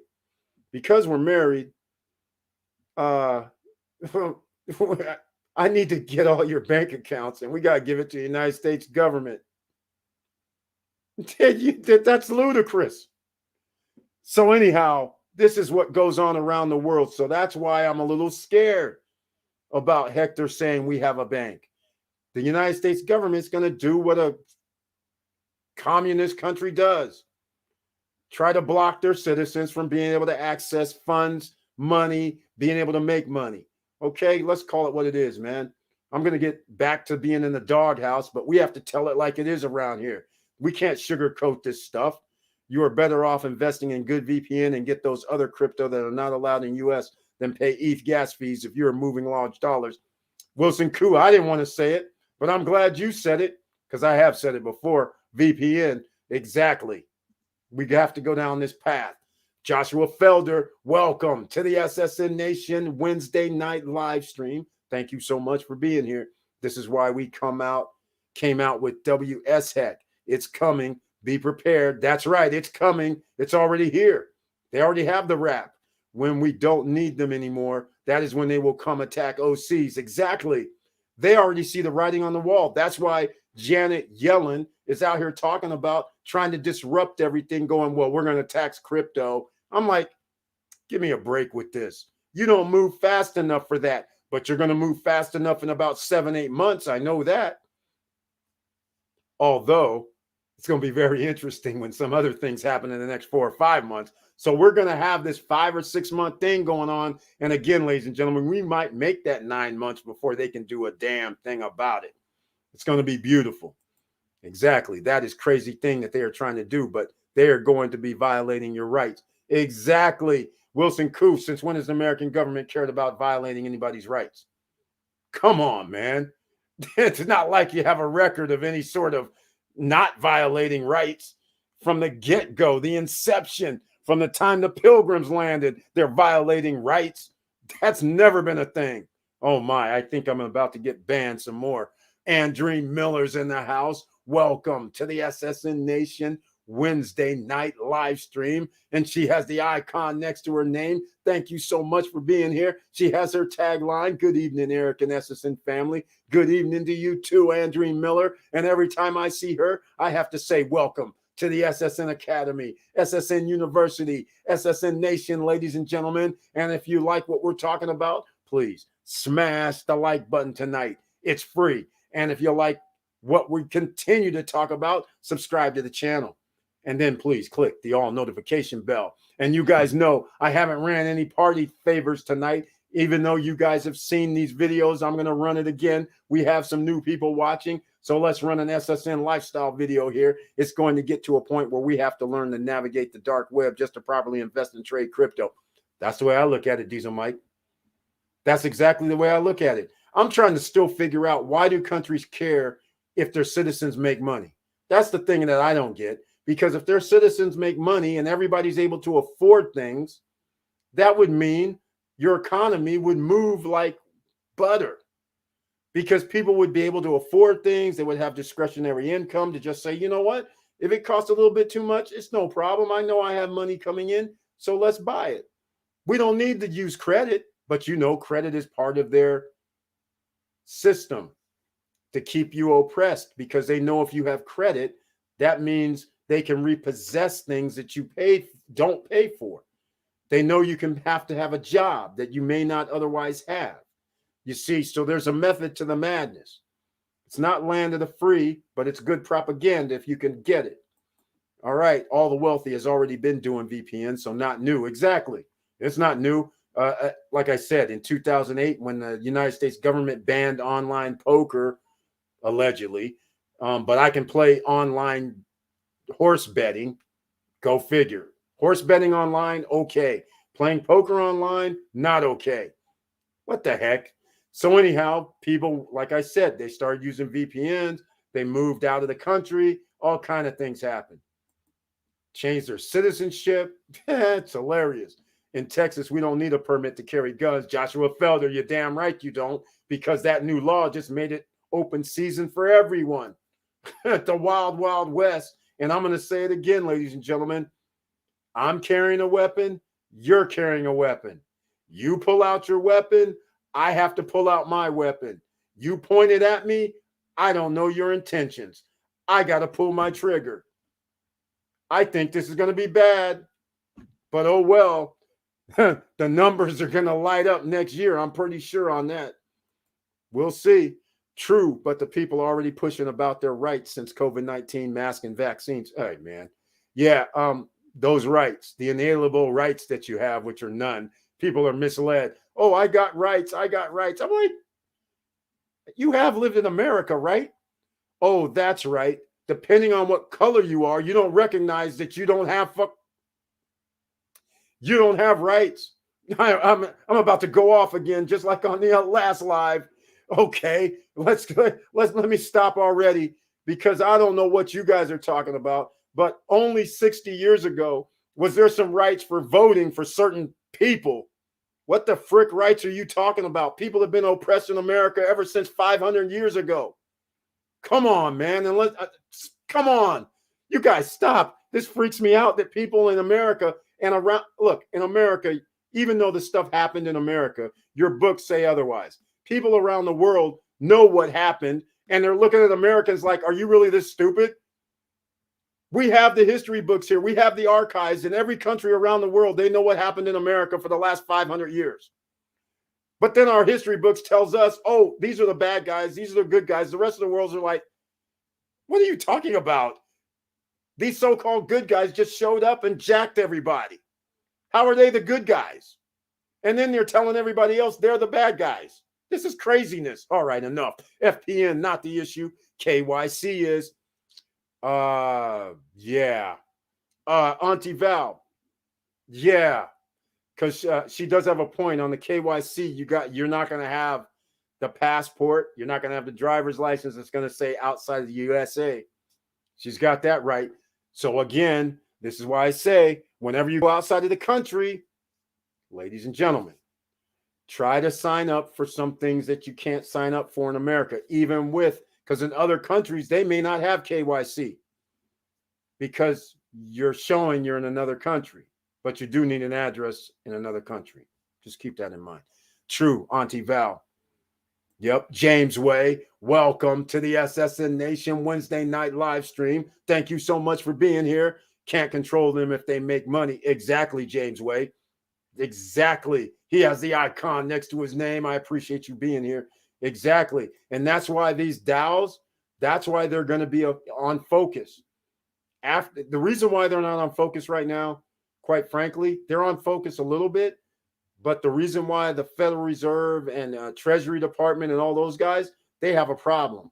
because we're married, I need to get all your bank accounts, and we got to give it to the United States government. That's ludicrous. So anyhow, this is what goes on around the world. So that's why I'm a little scared about Hector saying we have a bank. The United States government is going to do what a communist country does. Try to block their citizens from being able to access funds, money, being able to make money. Okay, let's call it what it is, man. I'm going to get back to being in the doghouse, but we have to tell it like it is around here. We can't sugarcoat this stuff. You are better off investing in good VPN and get those other crypto that are not allowed in US than pay ETH gas fees if you're moving large dollars. Wilson Koo, I didn't want to say it, but I'm glad you said it because I have said it before. VPN, exactly. We have to go down this path. Joshua Felder, welcome to the SSN Nation Wednesday night live stream. Thank you so much for being here. This is why we came out with WS Heck. It's coming. Be prepared. That's right. It's coming. It's already here. They already have the rap. When we don't need them anymore, that is when they will come attack OCs. Exactly. They already see the writing on the wall. That's why Janet Yellen is out here talking about trying to disrupt everything, going, well, we're going to tax crypto. I'm like, give me a break with this. You don't move fast enough for that, but you're going to move fast enough in about 7-8 months. I know that. Although it's going to be very interesting when some other things happen in the next 4 or 5 months. So we're going to have this 5 or 6 month thing going on. And again, ladies and gentlemen, we might make that 9 months before they can do a damn thing about it. It's going to be beautiful. Exactly. That is crazy thing that they are trying to do, but they are going to be violating your rights. Exactly. Wilson Koo, since when has the American government cared about violating anybody's rights? Come on, man. It's not like you have a record of any sort of not violating rights from the get-go, the inception, from the time the Pilgrims landed, they're violating rights. That's never been a thing. Oh my, I think I'm about to get banned some more. Andreen Miller's in the house. Welcome to the SSN Nation Wednesday night live stream. And she has the icon next to her name. Thank you so much for being here. She has her tagline. Good evening, Eric and SSN family. Good evening to you too, Andreen Miller. And every time I see her, I have to say welcome to the SSN Academy, SSN University, SSN Nation, ladies and gentlemen. And if you like what we're talking about, please smash the like button tonight. It's free. And if you like what we continue to talk about, subscribe to the channel. And then please click the all notification bell. And you guys know I haven't ran any party favors tonight. Even though you guys have seen these videos, I'm going to run it again. We have some new people watching. So let's run an SSN lifestyle video here. It's going to get to a point where we have to learn to navigate the dark web just to properly invest and trade crypto. That's the way I look at it, Diesel Mike. That's exactly the way I look at it. I'm trying to still figure out, why do countries care if their citizens make money? That's the thing that I don't get. Because if their citizens make money and everybody's able to afford things, that would mean your economy would move like butter. Because people would be able to afford things. They would have discretionary income to just say, you know what? If it costs a little bit too much, it's no problem. I know I have money coming in, so let's buy it. We don't need to use credit. But credit is part of their system to keep you oppressed, because they know if you have credit, that means they can repossess things that you don't pay for. They know you can have to have a job that you may not otherwise have. You see, so there's a method to the madness. It's not land of the free, but it's good propaganda if you can get it. All right, all the wealthy has already been doing VPN, so not new. Exactly. It's not new. Like I said, in 2008, when the United States government banned online poker, allegedly, but I can play online horse betting. Go figure. Horse betting online, okay. Playing poker online, not okay. What the heck? So anyhow, people, like I said, they started using VPNs. They moved out of the country. All kind of things happened. Changed their citizenship. It's hilarious. In Texas, we don't need a permit to carry guns. Joshua Felder, you're damn right you don't, because that new law just made it open season for everyone. The wild, wild west. And I'm going to say it again, ladies and gentlemen. I'm carrying a weapon. You're carrying a weapon. You pull out your weapon. I have to pull out my weapon. You point it at me. I don't know your intentions. I got to pull my trigger. I think this is going to be bad, but oh well. The numbers are going to light up next year. I'm pretty sure on that. We'll see. True, but the people are already pushing about their rights since COVID-19, mask and vaccines. All right, man. Yeah, those rights, the inalienable rights that you have, which are none. People are misled. Oh, I got rights. I got rights. I'm like, you have lived in America, right? Oh, that's right. Depending on what color you are, you don't recognize that you don't have rights. I'm about to go off again, just like on the last live. Okay, let me stop already, because I don't know what you guys are talking about. But only 60 years ago was there some rights for voting for certain people. What the frick rights are you talking about? People have been oppressed in America ever since 500 years ago. Come on, man, and come on, you guys, stop. This freaks me out that people in America and around, look, in America, even though this stuff happened in America, your books say otherwise. People around the world know what happened, and they're looking at Americans like, are you really this stupid? We have the history books here. We have the archives in every country around the world. They know what happened in America for the last 500 years. But then our history books tells us, oh, these are the bad guys. These are the good guys. The rest of the world are like, what are you talking about? These so-called good guys just showed up and jacked everybody. How are they the good guys? And then they're telling everybody else they're the bad guys. This is craziness. All right, enough. FPN, not the issue. KYC is. Yeah. Auntie Val. Yeah. Because she does have a point on the KYC. You're not going to have the passport. You're not going to have the driver's license. It's going to say outside of the USA. She's got that right. So again, this is why I say, whenever you go outside of the country, ladies and gentlemen, try to sign up for some things that you can't sign up for in America, even because in other countries, they may not have KYC because you're showing you're in another country, but you do need an address in another country. Just keep that in mind. True, Auntie Val. Yep, James Way, welcome to the SSN Nation Wednesday night live stream. Thank you so much for being here. Can't control them if they make money. Exactly, James Way. Exactly. He has the icon next to his name. I appreciate you being here. Exactly. And that's why these DAOs, that's why they're going to be on focus. The reason why they're not on focus right now, quite frankly, they're on focus a little bit. But the reason why the Federal Reserve and Treasury Department and all those guys, they have a problem.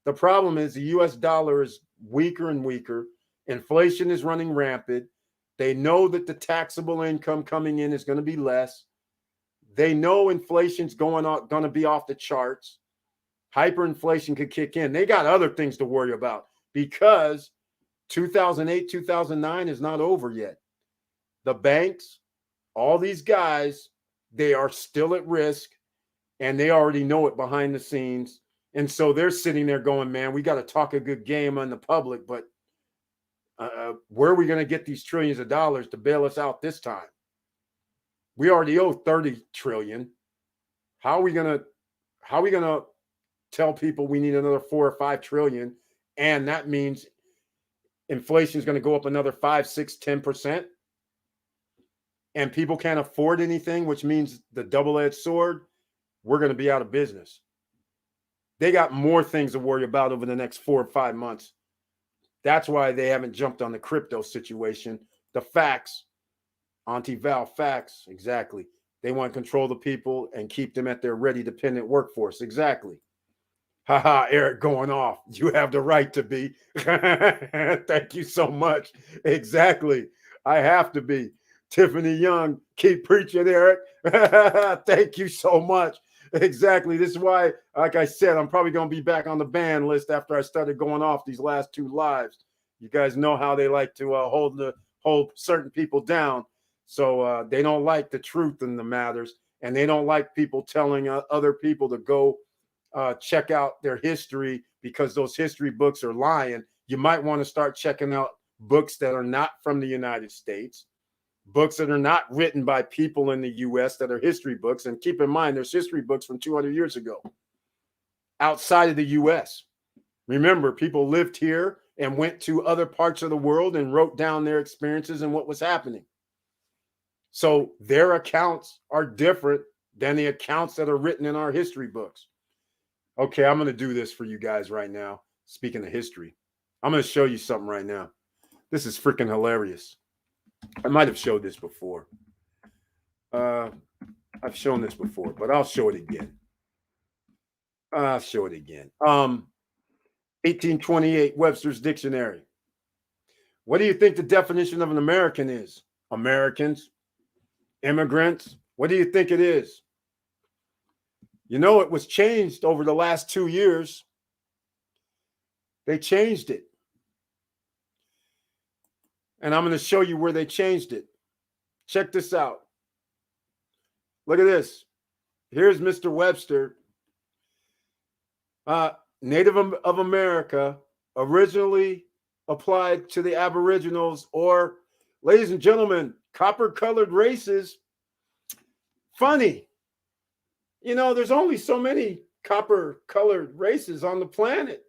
The problem is the U.S. dollar is weaker and weaker. Inflation is running rampant. They know that the taxable income coming in is going to be less. They know inflation's going to be off the charts. Hyperinflation could kick in. They got other things to worry about because 2008, 2009 is not over yet. The banks, all these guys, they are still at risk, and they already know it behind the scenes. And so they're sitting there going, man, we got to talk a good game on the public, but where are we going to get these trillions of dollars to bail us out this time? We already owe 30 trillion. How are we gonna tell people we need another 4 or 5 trillion? And that means inflation is going to go up another 5, 6, 10%. And people can't afford anything, which means the double-edged sword, we're going to be out of business. They got more things to worry about over the next 4 or 5 months. That's why they haven't jumped on the crypto situation. The facts, Auntie Val, facts, exactly. They want to control the people and keep them at their ready dependent workforce. Exactly. Haha, Eric going off. You have the right to be. Thank you so much. Exactly. I have to be. Tiffany Young, keep preaching, Eric. Thank you so much. Exactly. This is why, like I said, I'm probably going to be back on the ban list after I started going off these last 2 lives. You guys know how they like to hold certain people down. So they don't like the truth in the matters, and they don't like people telling other people to go check out their history because those history books are lying. You might want to start checking out books that are not from the United States, books that are not written by people in the U.S. that are history books. And keep in mind, there's history books from 200 years ago outside of the U.S. Remember, people lived here and went to other parts of the world and wrote down their experiences and what was happening. So their accounts are different than the accounts that are written in our history books. Okay, I'm going to do this for you guys right now. Speaking of history, I'm going to show you something right now. This is freaking hilarious. I might have showed this before. I've shown this before, but I'll show it again. 1828 Webster's Dictionary. What do you think the definition of an American is? Americans, immigrants. What do you think it is? You know, it was changed over the last 2 years. They changed it. And I'm going to show you where they changed it. Check this out. Look at this. Here's Mr. Webster. Native of America, originally applied to the Aboriginals, or, ladies and gentlemen, copper-colored races. Funny. You know, there's only so many copper-colored races on the planet.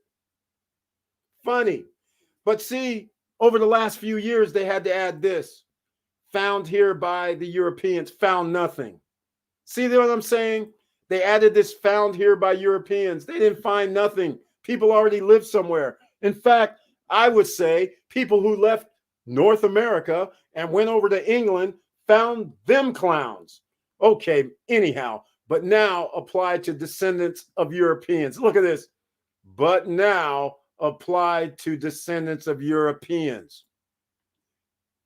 Funny. But see, over the last few years, they had to add this. Found here by the Europeans, found nothing. See what I'm saying? They added this found here by Europeans. They didn't find nothing. People already lived somewhere. In fact, I would say people who left North America and went over to England found them clowns. Okay, anyhow, but now applied to descendants of Europeans. Look at this. But now applied to descendants of Europeans.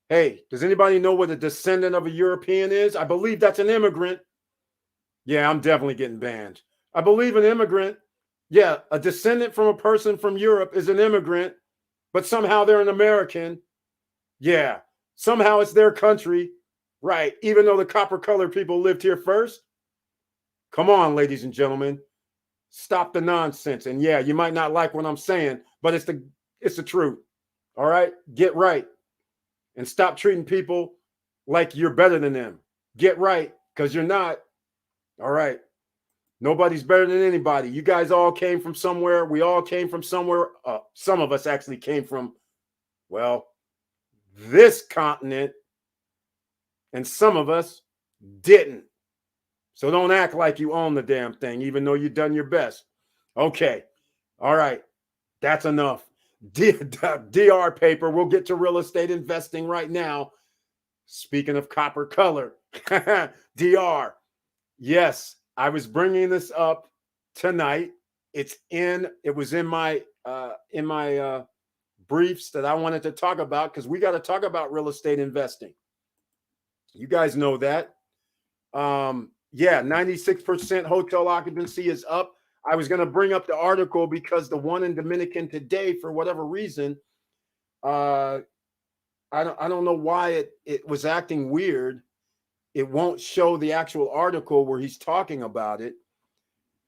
Hey, does anybody know what a descendant of a European is? I believe that's an immigrant. Yeah, I'm definitely getting banned. I believe an immigrant. Yeah, a descendant from a person from Europe is an immigrant, but somehow they're an American. Yeah, somehow it's their country. Right, even though the copper-colored people lived here first. Come on, ladies and gentlemen. Stop the nonsense. And yeah, you might not like what I'm saying, but it's the truth. All right? Get right. And stop treating people like you're better than them. Get right, because you're not. All right. Nobody's better than anybody. You guys all came from somewhere. We all came from somewhere. Some of us actually came from, well, this continent. And some of us didn't. So don't act like you own the damn thing, even though you've done your best. Okay. All right. That's enough. DR paper. We'll get to real estate investing right now. Speaking of copper color, DR. Yes, I was bringing this up tonight. It was in my briefs that I wanted to talk about, because we got to talk about real estate investing. You guys know that. Yeah, 96% hotel occupancy is up. I was going to bring up the article because the one in Dominican today, for whatever reason, I don't know why it was acting weird. It won't show the actual article where he's talking about it.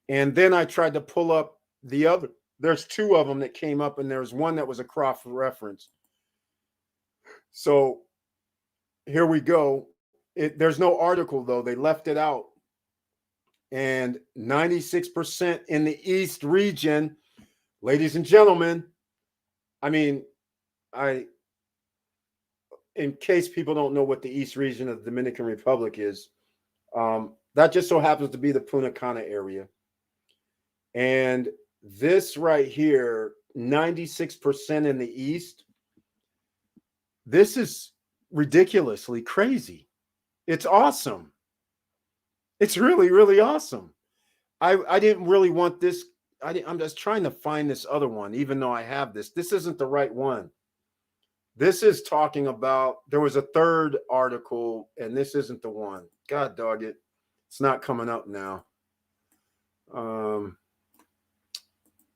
And then I tried to pull up the other. There's 2 of them that came up, and there's one that was a cross reference. So here we go. There's no article, though. They left it out. And 96% in the East region, ladies and gentlemen. I mean, in case people don't know what the East region of the Dominican Republic is, that just so happens to be the Punta Cana area. And this right here, 96% in the East, this is ridiculously crazy. It's awesome. It's really, really awesome. I didn't really want this. I'm just trying to find this other one, even though I have this. This isn't the right one. This is talking about, there was a third article, and this isn't the one. God dog it. It's not coming up now.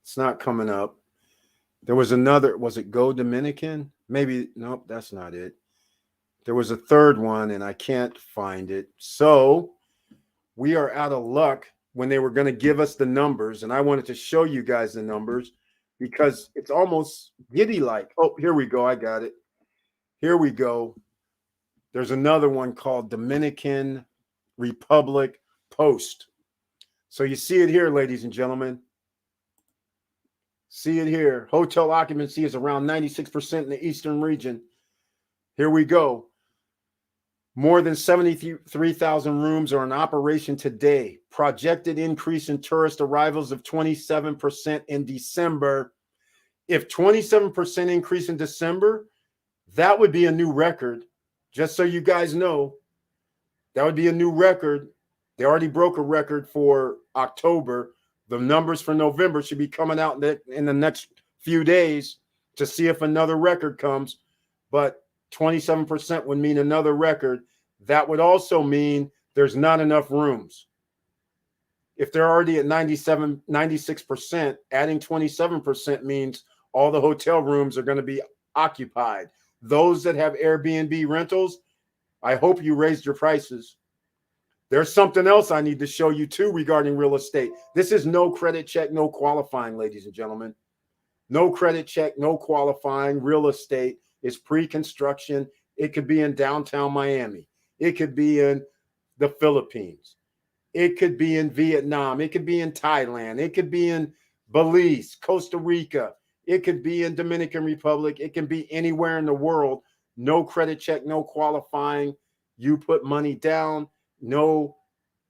It's not coming up. There was another, was it Go Dominican? Maybe, nope, that's not it. There was a third one, and I can't find it. So we are out of luck when they were going to give us the numbers, and I wanted to show you guys the numbers because it's almost giddy-like. Oh, here we go. I got it. Here we go. There's another one called Dominican Republic Post. So you see it here, ladies and gentlemen. See it here. Hotel occupancy is around 96% in the eastern region. Here we go. More than 73,000 rooms are in operation today. Projected increase in tourist arrivals of 27% in December. If 27% increase in December, that would be a new record. Just so you guys know, that would be a new record. They already broke a record for October. The numbers for November should be coming out in the next few days to see if another record comes. But 27% would mean another record. That would also mean there's not enough rooms. If they're already at 96%, adding 27% means all the hotel rooms are going to be occupied. Those that have Airbnb rentals, I hope you raised your prices. There's something else I need to show you too regarding real estate. This is no credit check, no qualifying, ladies and gentlemen. No credit check, no qualifying. Real estate is pre-construction. It could be in downtown Miami. It could be in the Philippines. It could be in Vietnam. It could be in Thailand. It could be in Belize, Costa Rica. It could be in Dominican Republic. It can be anywhere in the world. No credit check, no qualifying. You put money down, no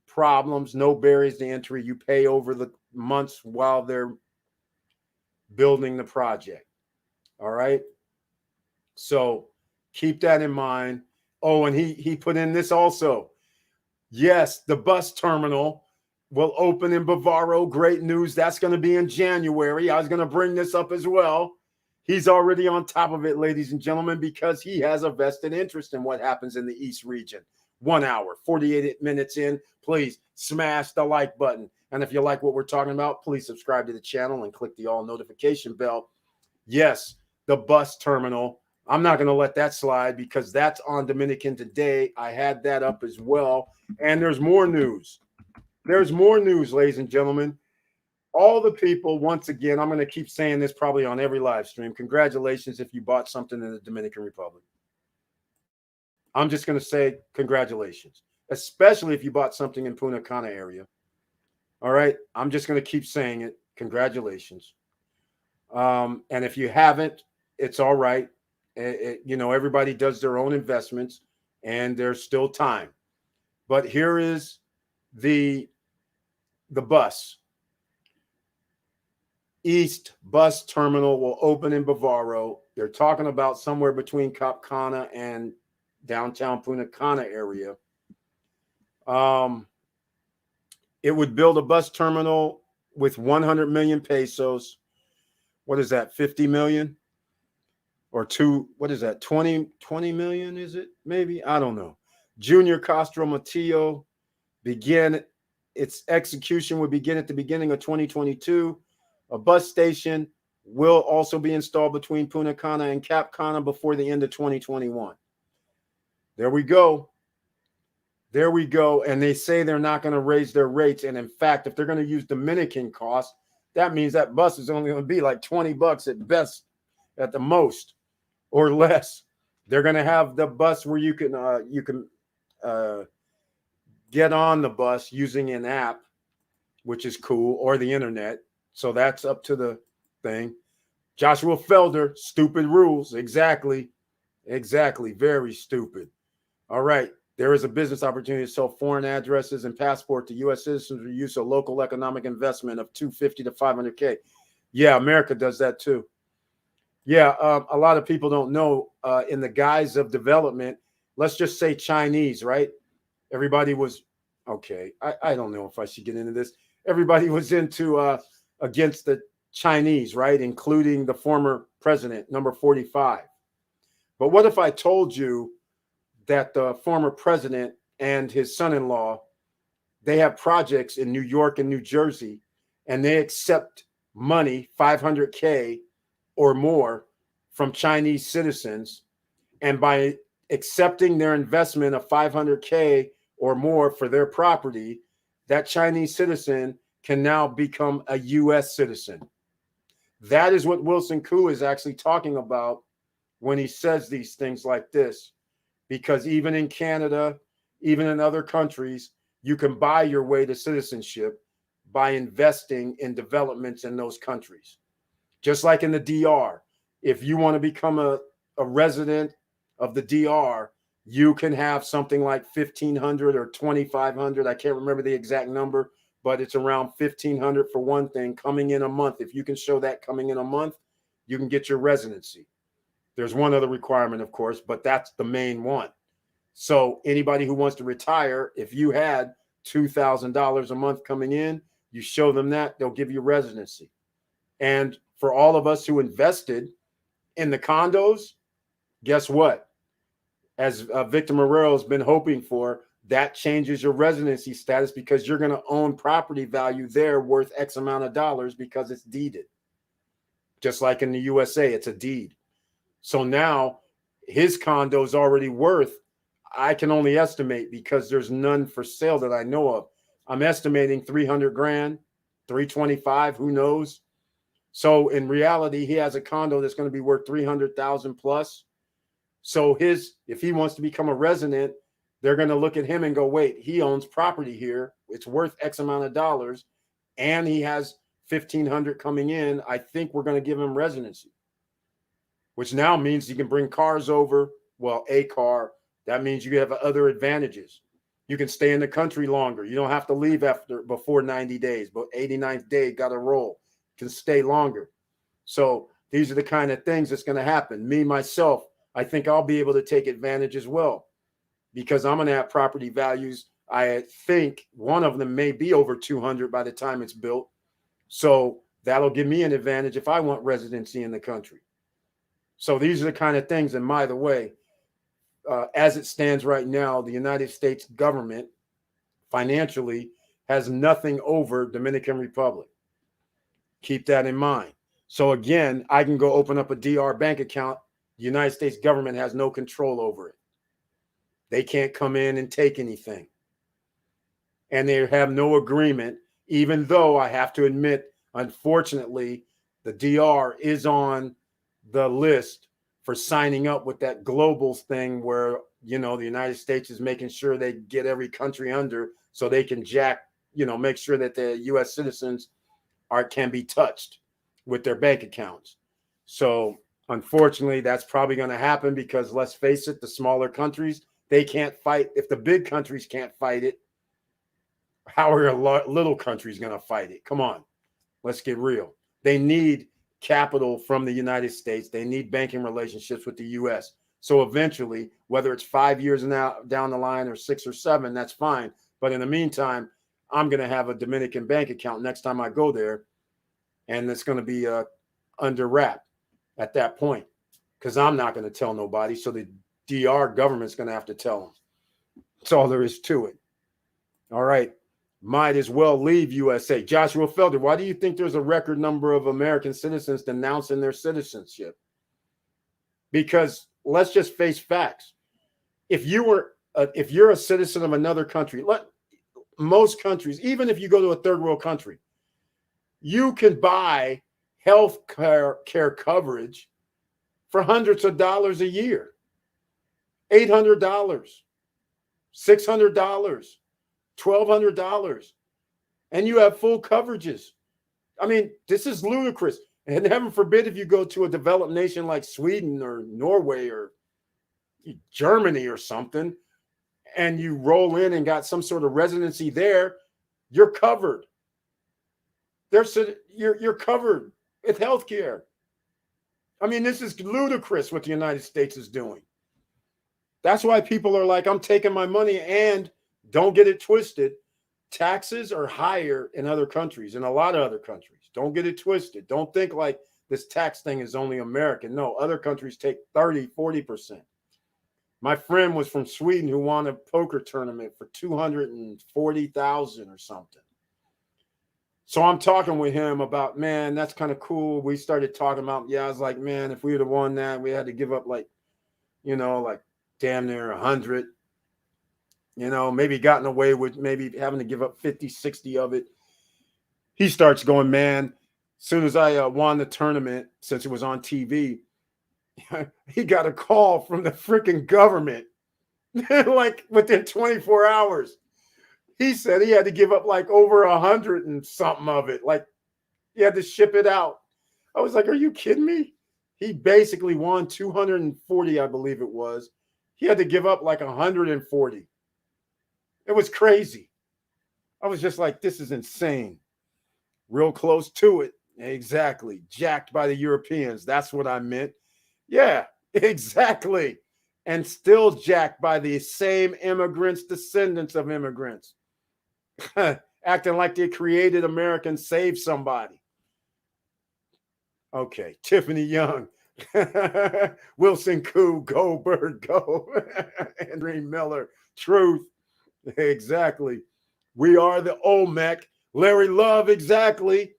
problems, no barriers to entry. You pay over the months while they're building the project. All right. So keep that in mind. Oh, and he put in this also. Yes, the bus terminal will open in Bavaro. Great news. That's going to be in January. I was going to bring this up as well. He's already on top of it, ladies and gentlemen, because he has a vested interest in what happens in the East region. 1 hour, 48 minutes in. Please smash the like button. And if you like what we're talking about, please subscribe to the channel and click the all notification bell. Yes, the bus terminal. I'm not going to let that slide because that's on Dominican Today. I had that up as well. And there's more news. There's more news, ladies and gentlemen. All the people, once again, I'm going to keep saying this probably on every live stream. Congratulations if you bought something in the Dominican Republic. I'm just going to say congratulations, especially if you bought something in Punta Cana area. All right. I'm just going to keep saying it. Congratulations. And if you haven't, it's all right. Everybody does their own investments and there's still time. But here is the bus. East bus terminal will open in Bavaro. They're talking about somewhere between Cap Cana and downtown Punta Cana area. It would build a bus terminal with 100 million pesos. What is that? 50 million? Or what is that? 20 million, is it? Maybe? I don't know. Junior Castro Matillo its execution would begin at the beginning of 2022. A bus station will also be installed between Punta Cana and Cap Cana before the end of 2021. There we go. There we go. And they say they're not going to raise their rates. And in fact, if they're going to use Dominican costs, that means that bus is only going to be like $20 at best, at the most, or less. They're going to have the bus where you can get on the bus using an app, which is cool, or the internet. So that's up to the thing. Joshua Felder, stupid rules. Exactly. Exactly. Very stupid. All right. There is a business opportunity to sell foreign addresses and passport to U.S. citizens for use of local economic investment of $250 to $500K. Yeah, America does that too. Yeah, a lot of people don't know in the guise of development, let's just say Chinese, right? Everybody was, okay, I don't know if I should get into this. Everybody was into against the Chinese, right? Including the former president, number 45. But what if I told you that the former president and his son-in-law, they have projects in New York and New Jersey, and they accept money, 500K or more, from Chinese citizens. And by accepting their investment of 500K or more for their property, that Chinese citizen can now become a U.S. citizen. That is what Wilson Koo is actually talking about when he says these things like this. Because even in Canada, even in other countries, you can buy your way to citizenship by investing in developments in those countries. Just like in the DR, if you want to become a resident of the DR, you can have something like 1,500 or 2,500. I can't remember the exact number, but it's around 1,500 for one thing coming in a month. If you can show that coming in a month, you can get your residency. There's one other requirement, of course, but that's the main one. So anybody who wants to retire, if you had $2,000 a month coming in, you show them that, they'll give you residency. And for all of us who invested in the condos, guess what? As Victor Marrero has been hoping for, that changes your residency status because you're going to own property value there worth X amount of dollars because it's deeded. Just like in the USA, it's a deed. So now his condo is already worth, I can only estimate because there's none for sale that I know of. I'm estimating 300 grand, 325, who knows? So in reality, he has a condo that's going to be worth 300,000 plus. So if he wants to become a resident, they're going to look at him and go, wait, he owns property here. It's worth X amount of dollars. And he has 1,500 coming in. I think we're going to give him residency, which now means you can bring cars over. Well, a car, that means you have other advantages. You can stay in the country longer. You don't have to leave before 90 days, but 89th day, got to roll. You can stay longer. So these are the kind of things that's going to happen. Me, myself, I think I'll be able to take advantage as well because I'm going to have property values. I think one of them may be over 200 by the time it's built. So that'll give me an advantage if I want residency in the country. So these are the kind of things. And by the way, as it stands right now, the United States government financially has nothing over Dominican Republic. Keep that in mind. So again, I can go open up a DR bank account. The United States government has no control over it. They can't come in and take anything. And they have no agreement, even though I have to admit, unfortunately, the DR is on the list for signing up with that global thing where, the United States is making sure they get every country under so they can make sure that the U.S. citizens can be touched with their bank accounts. So unfortunately, that's probably going to happen because let's face it, the smaller countries, they can't fight. If the big countries can't fight it, how are little countries going to fight it? Come on, let's get real. They need capital from the United States. They need banking relationships with the U.S. So eventually, whether it's 5 years now down the line or 6 or 7, that's fine. But in the meantime, I'm going to have a Dominican bank account next time I go there, and it's going to be under wrap at that point because I'm not going to tell nobody. So the DR government's going to have to tell them. That's all there is to it. All right. Might as well leave USA. Joshua Felder, why do you think there's a record number of American citizens denouncing their citizenship? Because let's just face facts. If you're a citizen of another country, most countries, even if you go to a third world country, you can buy health care coverage for hundreds of dollars a year, $800. $600, $1,200, and you have full coverages. I mean, this is ludicrous. And heaven forbid if you go to a developed nation like Sweden or Norway or Germany or something, and you roll in and got some sort of residency there, you're covered. You're covered with health care. I mean, this is ludicrous what the United States is doing. That's why people are like, I'm taking my money, and don't get it twisted. Taxes are higher in other countries, in a lot of other countries. Don't get it twisted. Don't think like this tax thing is only American. No, other countries take 30, 40%. My friend was from Sweden who won a poker tournament for $240,000 or something. So I'm talking with him about, man, that's kind of cool. We started talking about, I was like, man, if we would have won that, we had to give up like damn near 100, maybe gotten away with maybe having to give up 50, 60 of it. He starts going, man, as soon as I won the tournament, since it was on TV, he got a call from the freaking government like within 24 hours. He said he had to give up like over 100 and something of it. Like he had to ship it out. I was like, are you kidding me? He basically won 240, I believe it was. He had to give up like 140. It was crazy. I was just like, this is insane. Real close to it. Exactly. Jacked by the Europeans. That's what I meant. Yeah, exactly. And still jacked by the same immigrants, descendants of immigrants. Acting like they created America and saved somebody. Okay, Tiffany Young. Wilson Koo, go Bird, go. Henry Miller, truth. Exactly. We are the Olmec. Larry Love, exactly.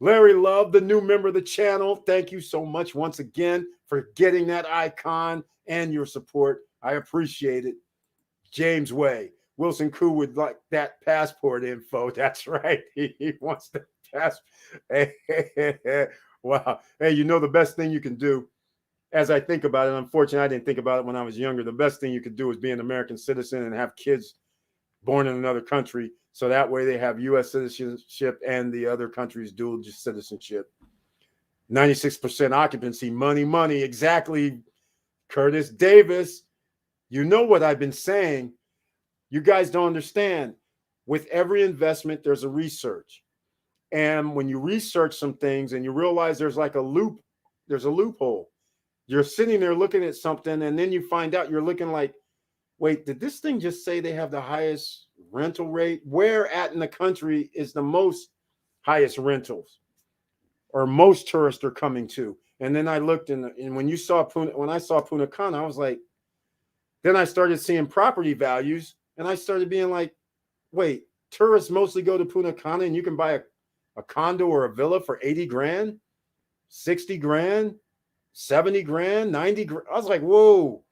Larry Love, the new member of the channel. Thank you so much once again for getting that icon and your support. I appreciate it. James Way. Wilson Koo would like that passport info. That's right. He wants the passport. Wow. Hey, the best thing you can do, as I think about it, unfortunately, I didn't think about it when I was younger. The best thing you could do is be an American citizen and have kids born in another country. So that way they have U.S. citizenship and the other country's dual citizenship. 96% occupancy, money. Exactly. Curtis Davis. You know what I've been saying. You guys don't understand. With every investment, there's a research. And when you research some things and you realize there's like a loophole. You're sitting there looking at something, and then you find out you're looking like, wait, did this thing just say they have the highest rental rate? Where at in the country is the most highest rentals or most tourists are coming to? And then I looked and when I saw Punta Cana, I was like, then I started seeing property values and I started being like, wait, tourists mostly go to Punta Cana and you can buy a condo or a villa for 80 grand, 60 grand, 70 grand, 90 grand. I was like, whoa.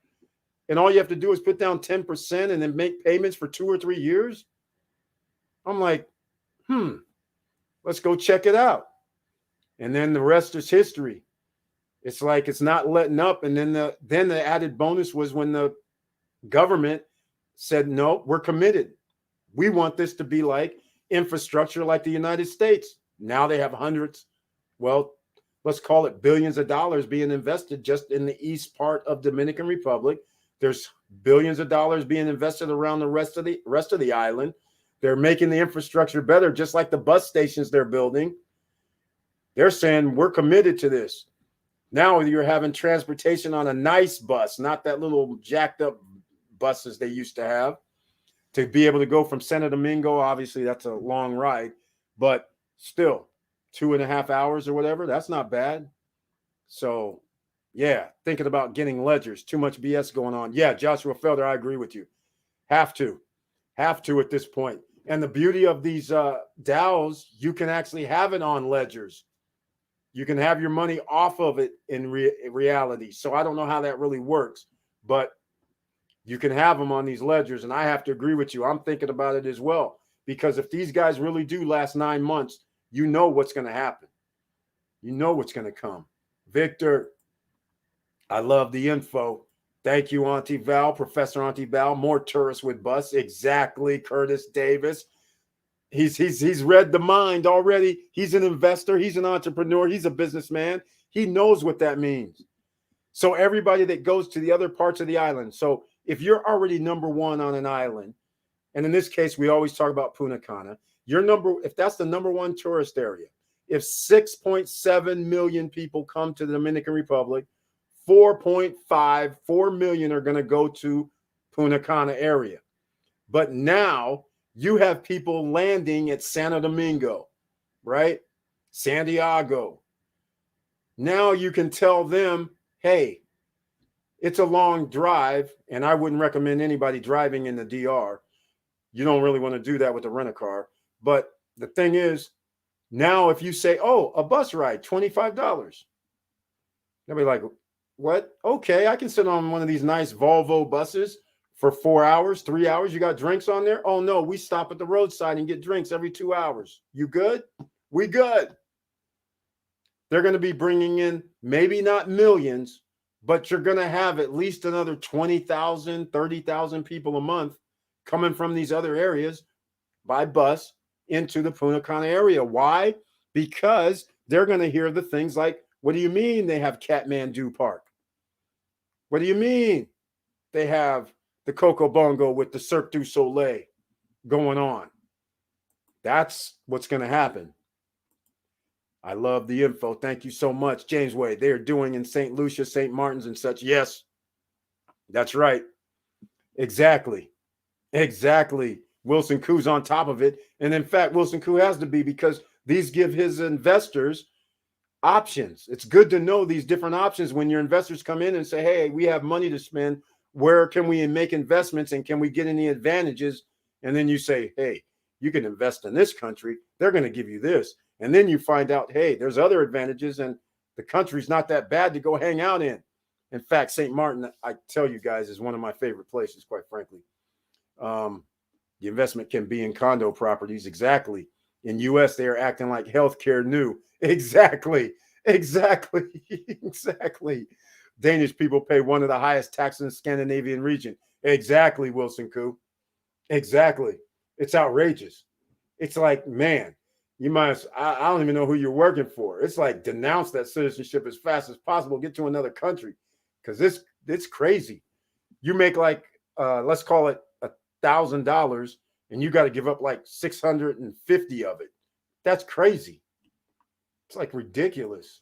And all you have to do is put down 10% and then make payments for 2 or 3 years. I'm like, let's go check it out. And then the rest is history. It's like it's not letting up. And then the added bonus was when the government said, no, we're committed. We want this to be like infrastructure like the United States. Now they have hundreds, well, let's call it billions of dollars being invested just in the east part of Dominican Republic. There's billions of dollars being invested around the rest of the island. They're making the infrastructure better, just like the bus stations they're building. They're saying we're committed to this. Now you're having transportation on a nice bus, not that little jacked up buses they used to have, to be able to go from Santo Domingo. Obviously, that's a long ride, but still 2.5 hours or whatever. That's not bad. So, yeah, thinking about getting ledgers. Too much BS going on. Yeah, Joshua Felder, I agree with you. Have to at this point. And the beauty of these DAOs, you can actually have it on ledgers. You can have your money off of it in reality. So I don't know how that really works, but you can have them on these ledgers. And I have to agree with you. I'm thinking about it as well, because if these guys really do last 9 months, you know what's going to happen. You know what's going to come. Victor, I love the info. Thank you, Auntie Val, Professor Auntie Val. More tourists with bus. Exactly, Curtis Davis. He's read the mind already. He's an investor. He's an entrepreneur. He's a businessman. He knows what that means. So everybody that goes to the other parts of the island. So if you're already number one on an island, and in this case, we always talk about Punta Cana, if that's the number one tourist area, if 6.7 million people come to the Dominican Republic, 4 million are going to go to Punta Cana area. But now you have people landing at Santo Domingo, right? Santiago. Now you can tell them, hey, it's a long drive, and I wouldn't recommend anybody driving in the DR. You don't really want to do that with a rent-a-car. But the thing is, now if you say, oh, a bus ride, $25, they'll be like, what? Okay, I can sit on one of these nice Volvo buses for 4 hours, 3 hours. You got drinks on there? Oh, no, we stop at the roadside and get drinks every 2 hours. You good? We good. They're going to be bringing in maybe not millions, but you're going to have at least another 20,000, 30,000 people a month coming from these other areas by bus into the Punta Cana area. Why? Because they're going to hear the things like, what do you mean they have Kathmandu Park? What do you mean they have the Coco Bongo with the Cirque du Soleil going on? That's what's going to happen. I love the info. Thank you so much. James Way, they're doing in St. Lucia, St. Martin's and such. Yes, that's right. Exactly. Wilson Koo's on top of it. And in fact, Wilson Koo has to be, because these give his investors options. It's good to know these different options when your investors come in and say, hey, we have money to spend. Where can we make investments, and can we get any advantages? And then you say, hey, you can invest in this country. They're going to give you this. And then you find out, hey, there's other advantages, and the country's not that bad to go hang out in. In fact, St. Martin, I tell you guys, is one of my favorite places, quite frankly. The investment can be in condo properties. Exactly. In U.S., they are acting like healthcare new. Exactly. Danish people pay one of the highest taxes in the Scandinavian region. Exactly, Wilson Koo. Exactly. It's outrageous. It's like, man, you might, I don't even know who you're working for. It's like, denounce that citizenship as fast as possible. Get to another country, because it's crazy. You make like, let's call it $1,000, and you got to give up like 650 of it. That's crazy. It's like ridiculous.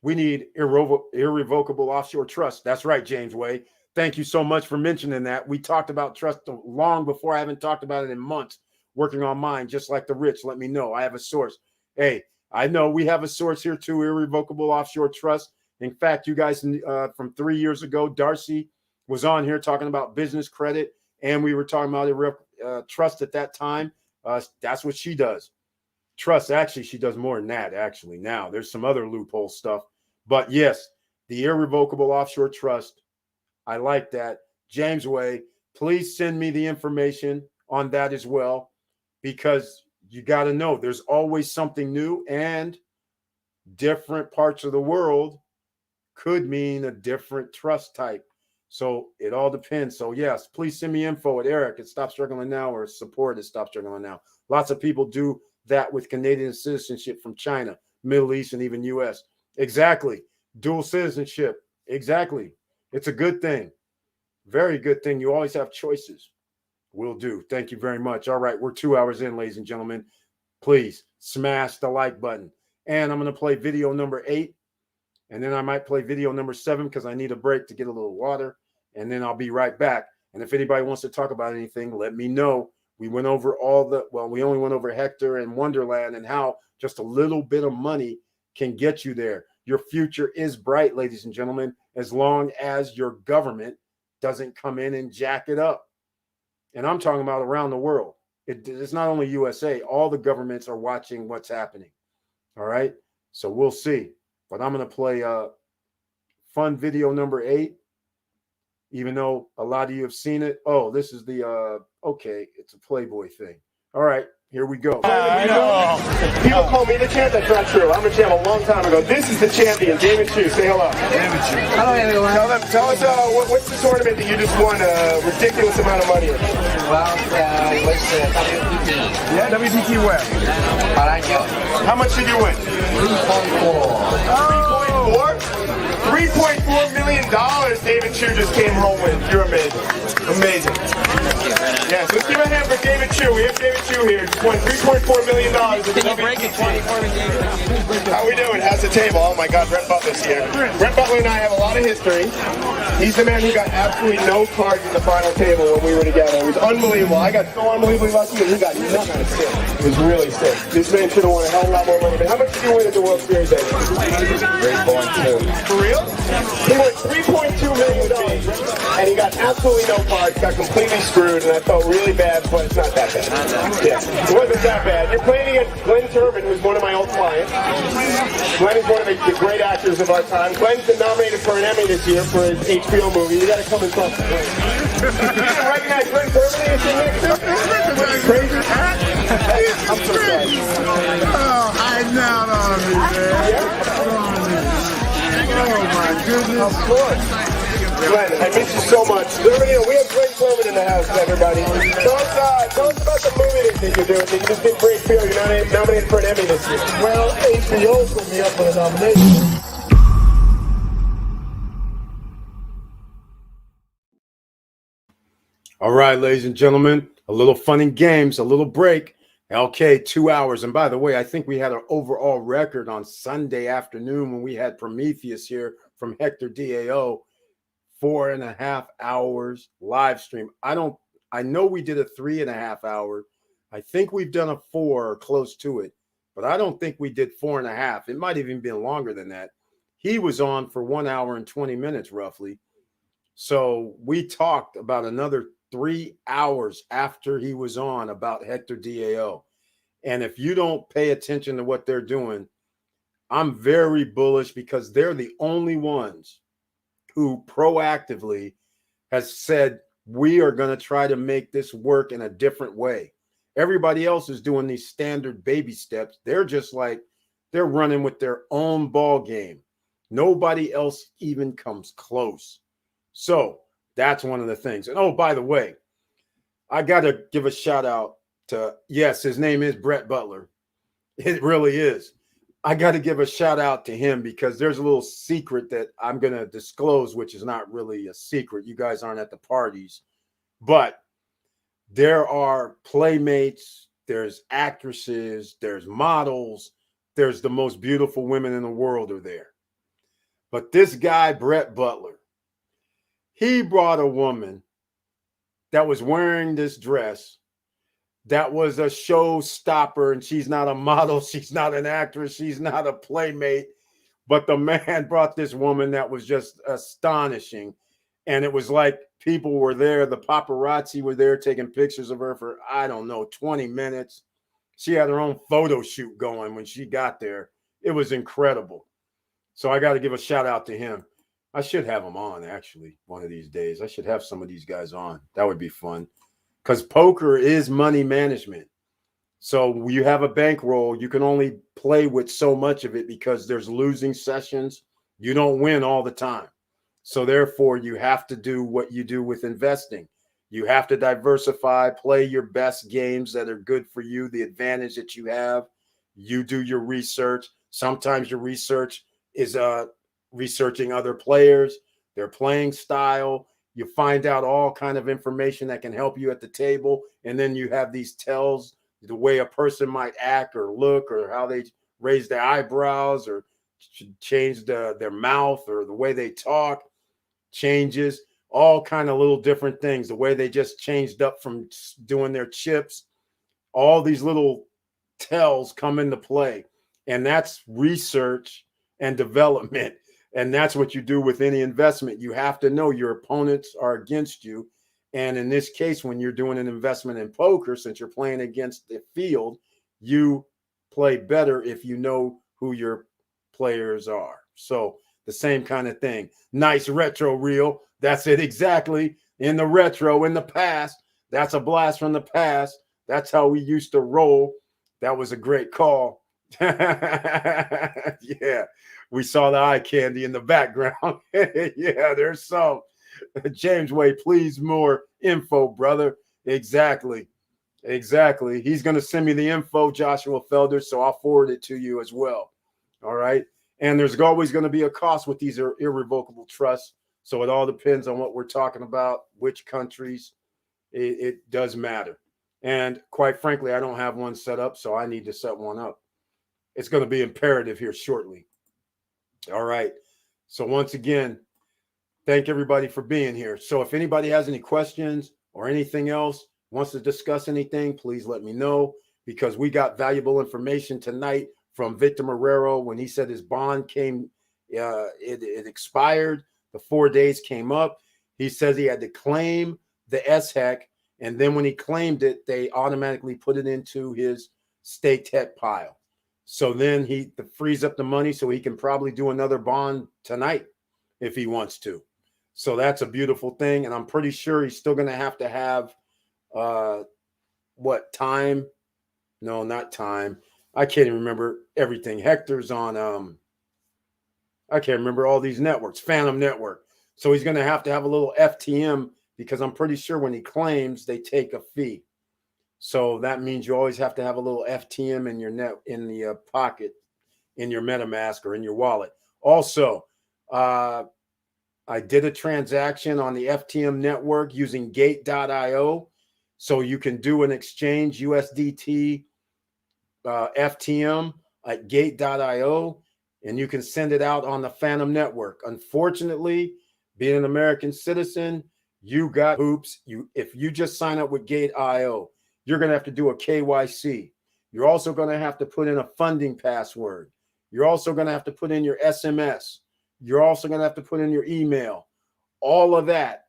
We need irrevocable offshore trust. That's right, James Way. Thank you so much for mentioning that. We talked about trust long before. I haven't talked about it in months. Working on mine, just like the rich. Let me know. I have a source. Hey, I know we have a source here too, irrevocable offshore trust. In fact, you guys from 3 years ago, Darcy was on here talking about business credit, and we were talking about trust at that time. That's what she does. Trust, actually, she does more than that, actually. Now, there's some other loophole stuff. But yes, the irrevocable offshore trust, I like that. James Way, please send me the information on that as well, because you got to know there's always something new, and different parts of the world could mean a different trust type. So it all depends. So yes, please send me info at Eric at Stop Struggling Now, or support at Stop Struggling Now. Lots of people do that with Canadian citizenship from China, Middle East, and even US. Exactly. Dual citizenship. Exactly. It's a good thing. Very good thing. You always have choices. Will do. Thank you very much. All right. We're 2 hours in, ladies and gentlemen. Please smash the like button. And I'm going to play video number 8. And then I might play video number 7, because I need a break to get a little water. And then I'll be right back. And if anybody wants to talk about anything, let me know. We went over we only went over Hector and Wonderland, and how just a little bit of money can get you there. Your future is bright, ladies and gentlemen, as long as your government doesn't come in and jack it up. And I'm talking about around the world. It's not only USA. All the governments are watching what's happening. All right. So we'll see. But I'm going to play fun video number 8. Even though a lot of you have seen it. Oh, this is the, okay, it's a Playboy thing. All right, Here we go. People call me the champ. That's not true. I'm a champ a long time ago. This is the champion, David Chu. Say hello. David Chu. Hello, everyone. Tell us what's the tournament that you just won a ridiculous amount of money in? Well, it was WPT. Yeah, WPT where? Barangay. How much did you win? 3.4. 3.4 million dollars. David Chu just came home with. You're amazing. Amazing. Yes, let's give a hand for David Chu. We have David Chu here. Just won $3.4 million. Can you break it for me, David? How we doing? How's the table? Oh my God, Brett Butler's here. Brett Butler and I have a lot of history. He's the man who got absolutely no cards at the final table when we were together. It was unbelievable. I got so unbelievably lucky, and he got nothing to sick. It was really sick. This man should have won a hell of a lot more money. But how much did you win at the World Series, David? 3.2. For real? He won $3.2 million, and he got absolutely no cards, got completely screwed, and I felt really bad, but it's not that bad. Yeah, it wasn't that bad. You're playing against Glenn Turvin, who's one of my old clients. Glenn is one of the great actors of our time. Glenn's been nominated for an Emmy this year for his HBO movie. You gotta come and talk to Glenn. You didn't recognize Glenn Turvin in your next to? Crazy. I'm so sorry. Oh, hiding out on me, man. Oh, my goodness. Of course. Glenn, I miss you so much. We have Glenn Turvin in the house, everybody. Tell us about the movie that you're doing. You just did great feel. You're nominated for an Emmy this year. Well, HBO put me up for a nomination. All right, ladies and gentlemen, a little fun and games, a little break. Okay, 2 hours. And by the way, I think we had an overall record on Sunday afternoon when we had Prometheus here from Hector DAO. 4.5 hours live stream. I know we did a 3.5 hour. I think we've done a 4 or close to it, but I don't think we did 4.5. It might have even been longer than that. He was on for 1 hour and 20 minutes roughly. So we talked about another 3 hours after he was on about Hector DAO. And if you don't pay attention to what they're doing, I'm very bullish because they're the only ones who proactively has said, we are going to try to make this work in a different way. Everybody else is doing these standard baby steps. They're just like, they're running with their own ball game. Nobody else even comes close. So that's one of the things. And oh, by the way, I got to give a shout out to, yes, his name is Brett Butler. It really is. I got to give a shout out to him because there's a little secret that I'm going to disclose, which is not really a secret. You guys aren't at the parties, but there are playmates, there's actresses, there's models, there's the most beautiful women in the world are there. But this guy, Brett Butler, he brought a woman that was wearing this dress that was a showstopper, and she's not a model, she's not an actress, she's not a playmate, but the man brought this woman that was just astonishing. And it was like people were there, the paparazzi were there taking pictures of her for, I don't know, 20 minutes. She had her own photo shoot going when she got there. It was incredible. So I got to give a shout out to him. I should have him on, actually, one of these days. I should have some of these guys on. That would be fun. Because poker is money management. So you have a bankroll. You can only play with so much of it because there's losing sessions. You don't win all the time. So therefore, you have to do what you do with investing. You have to diversify, play your best games that are good for you, the advantage that you have. You do your research. Sometimes your research is researching other players, their playing style. You find out all kind of information that can help you at the table. And then you have these tells, the way a person might act or look or how they raise their eyebrows or change their mouth or the way they talk changes, all kind of little different things. The way they just changed up from doing their chips, all these little tells come into play. And that's research and development. And that's what you do with any investment. You have to know your opponents are against you. And in this case, when you're doing an investment in poker, since you're playing against the field, you play better if you know who your players are. So the same kind of thing. Nice retro reel. That's it exactly. In the retro, in the past. That's a blast from the past. That's how we used to roll. That was a great call. Yeah, we saw the eye candy in the background. Yeah, there's some. James Way, please more info, brother. Exactly. Exactly. He's going to send me the info, Joshua Felder, so I'll forward it to you as well. All right. And there's always going to be a cost with these irrevocable trusts. So it all depends on what we're talking about, which countries. It does matter. And quite frankly, I don't have one set up, so I need to set one up. It's going to be imperative here shortly. All right. So once again, thank everybody for being here. So if anybody has any questions or anything else, wants to discuss anything, please let me know, because we got valuable information tonight from Victor Marrero when he said his bond came, it expired. The 4 days came up. He says he had to claim the SHEC, and then when he claimed it, they automatically put it into his state tech pile. So then he frees up the money so he can probably do another bond tonight if he wants to. So that's a beautiful thing. And I'm pretty sure he's still going to have what time? No, not time. I can't even remember everything. Hector's on, I can't remember all these networks, Phantom Network. So he's going to have a little FTM, because I'm pretty sure when he claims, they take a fee. So that means you always have to have a little FTM in your in the pocket, in your MetaMask or in your wallet. Also, I did a transaction on the FTM network using Gate.io. So you can do an exchange USDT FTM at Gate.io, and you can send it out on the Phantom Network. Unfortunately, being an American citizen, you got hoops. If you just sign up with Gate.io, you're going to have to do a KYC. You're also going to have to put in a funding password. You're also going to have to put in your SMS. You're also going to have to put in your email, all of that.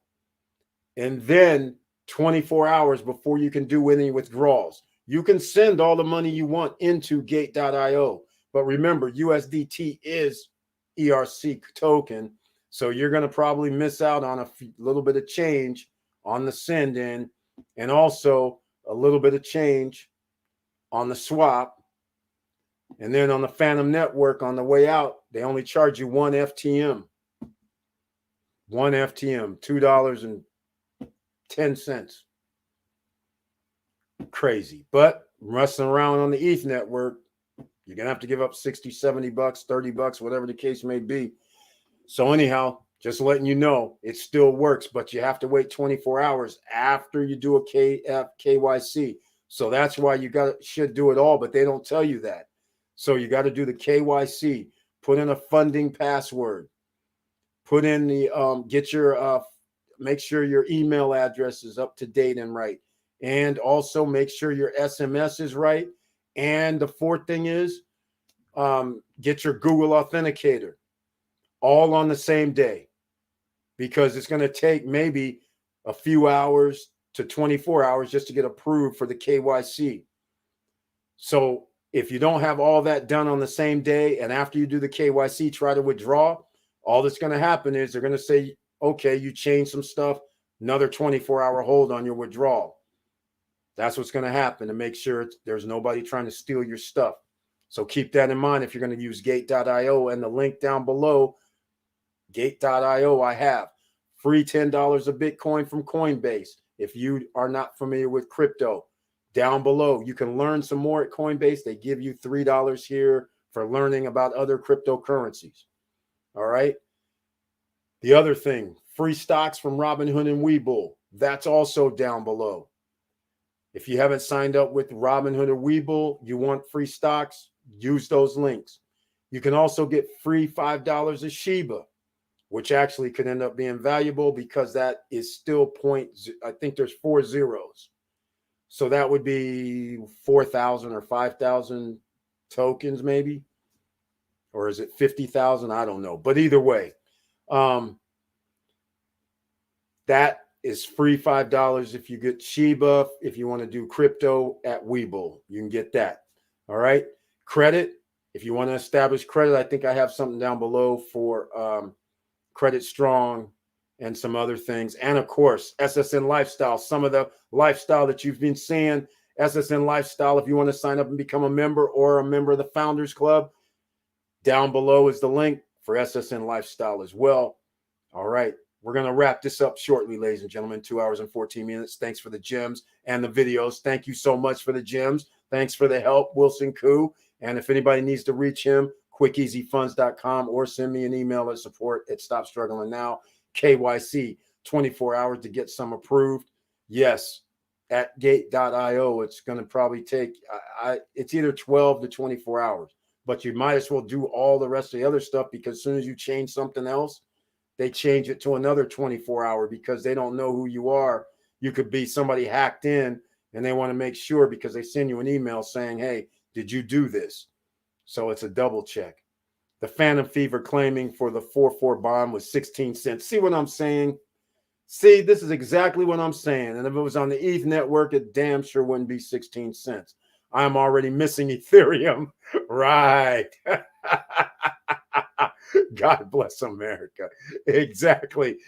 And then 24 hours before you can do any withdrawals. You can send all the money you want into Gate.io. But remember, USDT is ERC token. So you're going to probably miss out on a little bit of change on the send in, and also a little bit of change on the swap. And then on the Phantom Network, on the way out, they only charge you one FTM. One FTM, $2.10. Crazy. But wrestling around on the ETH network, you're going to have to give up 60, 70 bucks, 30 bucks, whatever the case may be. So anyhow, just letting you know, it still works, but you have to wait 24 hours after you do a KYC. So that's why you should do it all, but they don't tell you that. So you got to do the KYC, put in a funding password, put in the, make sure your email address is up to date and right. And also make sure your SMS is right. And the fourth thing is get your Google Authenticator all on the same day, because it's going to take maybe a few hours to 24 hours just to get approved for the KYC. So if you don't have all that done on the same day, and after you do the KYC, try to withdraw, all that's going to happen is they're going to say, okay, you changed some stuff, another 24-hour hold on your withdrawal. That's what's going to happen, to make sure there's nobody trying to steal your stuff. So keep that in mind if you're going to use Gate.io, and the link down below, Gate.io, I have free $10 of Bitcoin from Coinbase. If you are not familiar with crypto, down below, you can learn some more at Coinbase. They give you $3 here for learning about other cryptocurrencies. All right. The other thing, free stocks from Robinhood and Webull. That's also down below. If you haven't signed up with Robinhood or Webull, you want free stocks, use those links. You can also get free $5 of Shiba, which actually could end up being valuable, because that is still I think there's 4 zeros. So that would be 4,000 or 5,000 tokens maybe. Or is it 50,000? I don't know. But either way, that is free $5 if you get Shiba. If you want to do crypto at Webull, you can get that. All right. Credit. If you want to establish credit, I think I have something down below for Credit Strong and some other things. And of course, SSN Lifestyle, some of the lifestyle that you've been seeing, SSN Lifestyle. If you want to sign up and become a member or a member of the Founders Club, down below is the link for SSN Lifestyle as well. All right. We're going to wrap this up shortly, ladies and gentlemen. 2 hours and 14 minutes. Thanks for the gems and the videos. Thank you so much for the gems. Thanks for the help, Wilson Koo. And if anybody needs to reach him, quickeasyfunds.com or send me an email at support@stopstrugglingnow. KYC, 24 hours to get some approved. Yes, at gate.io, it's going to probably take, it's either 12 to 24 hours. But you might as well do all the rest of the other stuff, because as soon as you change something else, they change it to another 24-hour because they don't know who you are. You could be somebody hacked in, and they want to make sure because they send you an email saying, hey, did you do this? So it's a double check. The Phantom Fever claiming for the 4-4 bomb was 16 cents. See what I'm saying? See, this is exactly what I'm saying. And if it was on the ETH network, it damn sure wouldn't be 16 cents. I'm already missing Ethereum. Right. God bless America. Exactly.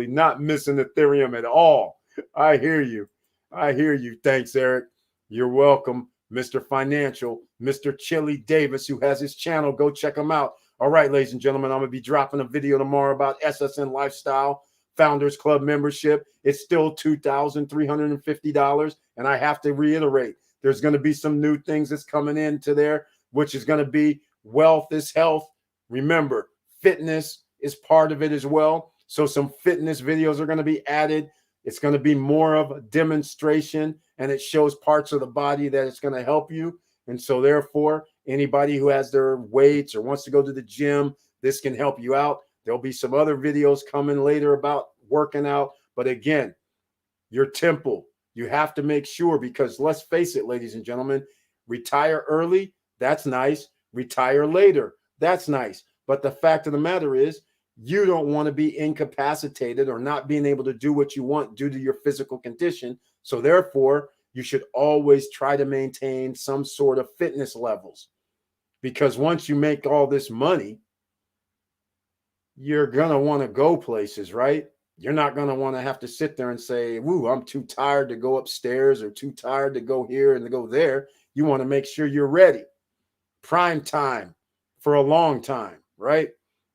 Not missing Ethereum at all. I hear you. Thanks, Eric. You're welcome, Mr. Financial, Mr. Chili Davis, who has his channel. Go check him out. All right, ladies and gentlemen, I'm going to be dropping a video tomorrow about SSN Lifestyle Founders Club membership. It's still $2,350. And I have to reiterate, there's going to be some new things that's coming into there, which is going to be wealth is health. Remember, fitness is part of it as well. So some fitness videos are going to be added. It's going to be more of a demonstration, and it shows parts of the body that it's going to help you. And so therefore, anybody who has their weights or wants to go to the gym, this can help you out. There'll be some other videos coming later about working out. But again, your temple, you have to make sure, because let's face it, ladies and gentlemen, retire early, that's nice. Retire later, that's nice. But the fact of the matter is, you don't want to be incapacitated or not being able to do what you want due to your physical condition. So therefore, you should always try to maintain some sort of fitness levels, because once you make all this money, you're going to want to go places, right? You're not going to want to have to sit there and say, woo, I'm too tired to go upstairs or too tired to go here and to go there. You want to make sure you're ready. Prime time for a long time, right?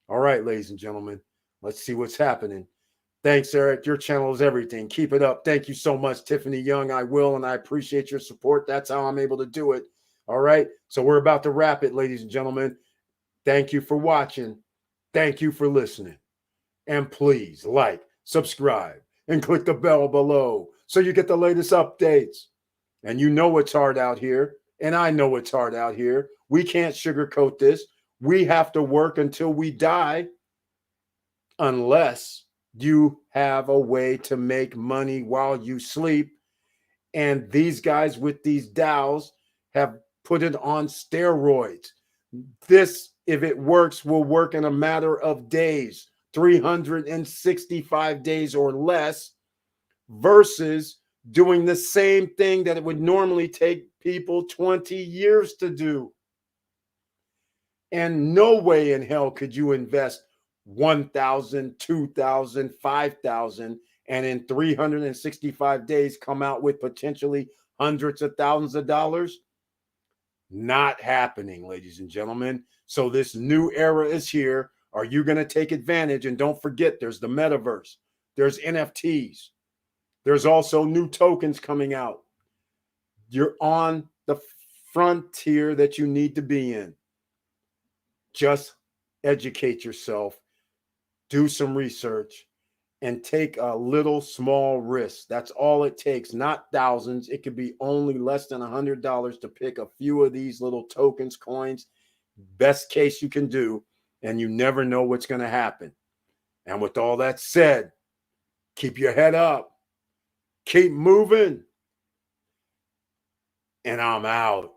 All right, ladies and gentlemen, let's see what's happening. Thanks, Eric. Your channel is everything. Keep it up. Thank you so much, Tiffany Young. I will, and I appreciate your support. That's how I'm able to do it. All right, so we're about to wrap it, ladies and gentlemen. Thank you for watching. Thank you for listening. And please like, subscribe, and click the bell below so you get the latest updates. And you know it's hard out here, and I know it's hard out here. We can't sugarcoat this. We have to work until we die, unless you have a way to make money while you sleep. And these guys with these DAOs have put it on steroids. This, if it works, will work in a matter of days, 365 days or less, versus doing the same thing that it would normally take people 20 years to do. And no way in hell could you invest 1,000, 2,000, 5,000, and in 365 days come out with potentially hundreds of thousands of dollars. Not happening, ladies and gentlemen. So this new era is here. Are you going to take advantage? And don't forget, there's the metaverse. There's NFTs. There's also new tokens coming out. You're on the frontier that you need to be in. Just educate yourself, do some research, and take a little small risk. That's all it takes, not thousands. It could be only less than $100 to pick a few of these little tokens, coins. Best case you can do, and you never know what's going to happen. And with all that said, keep your head up, keep moving, and I'm out.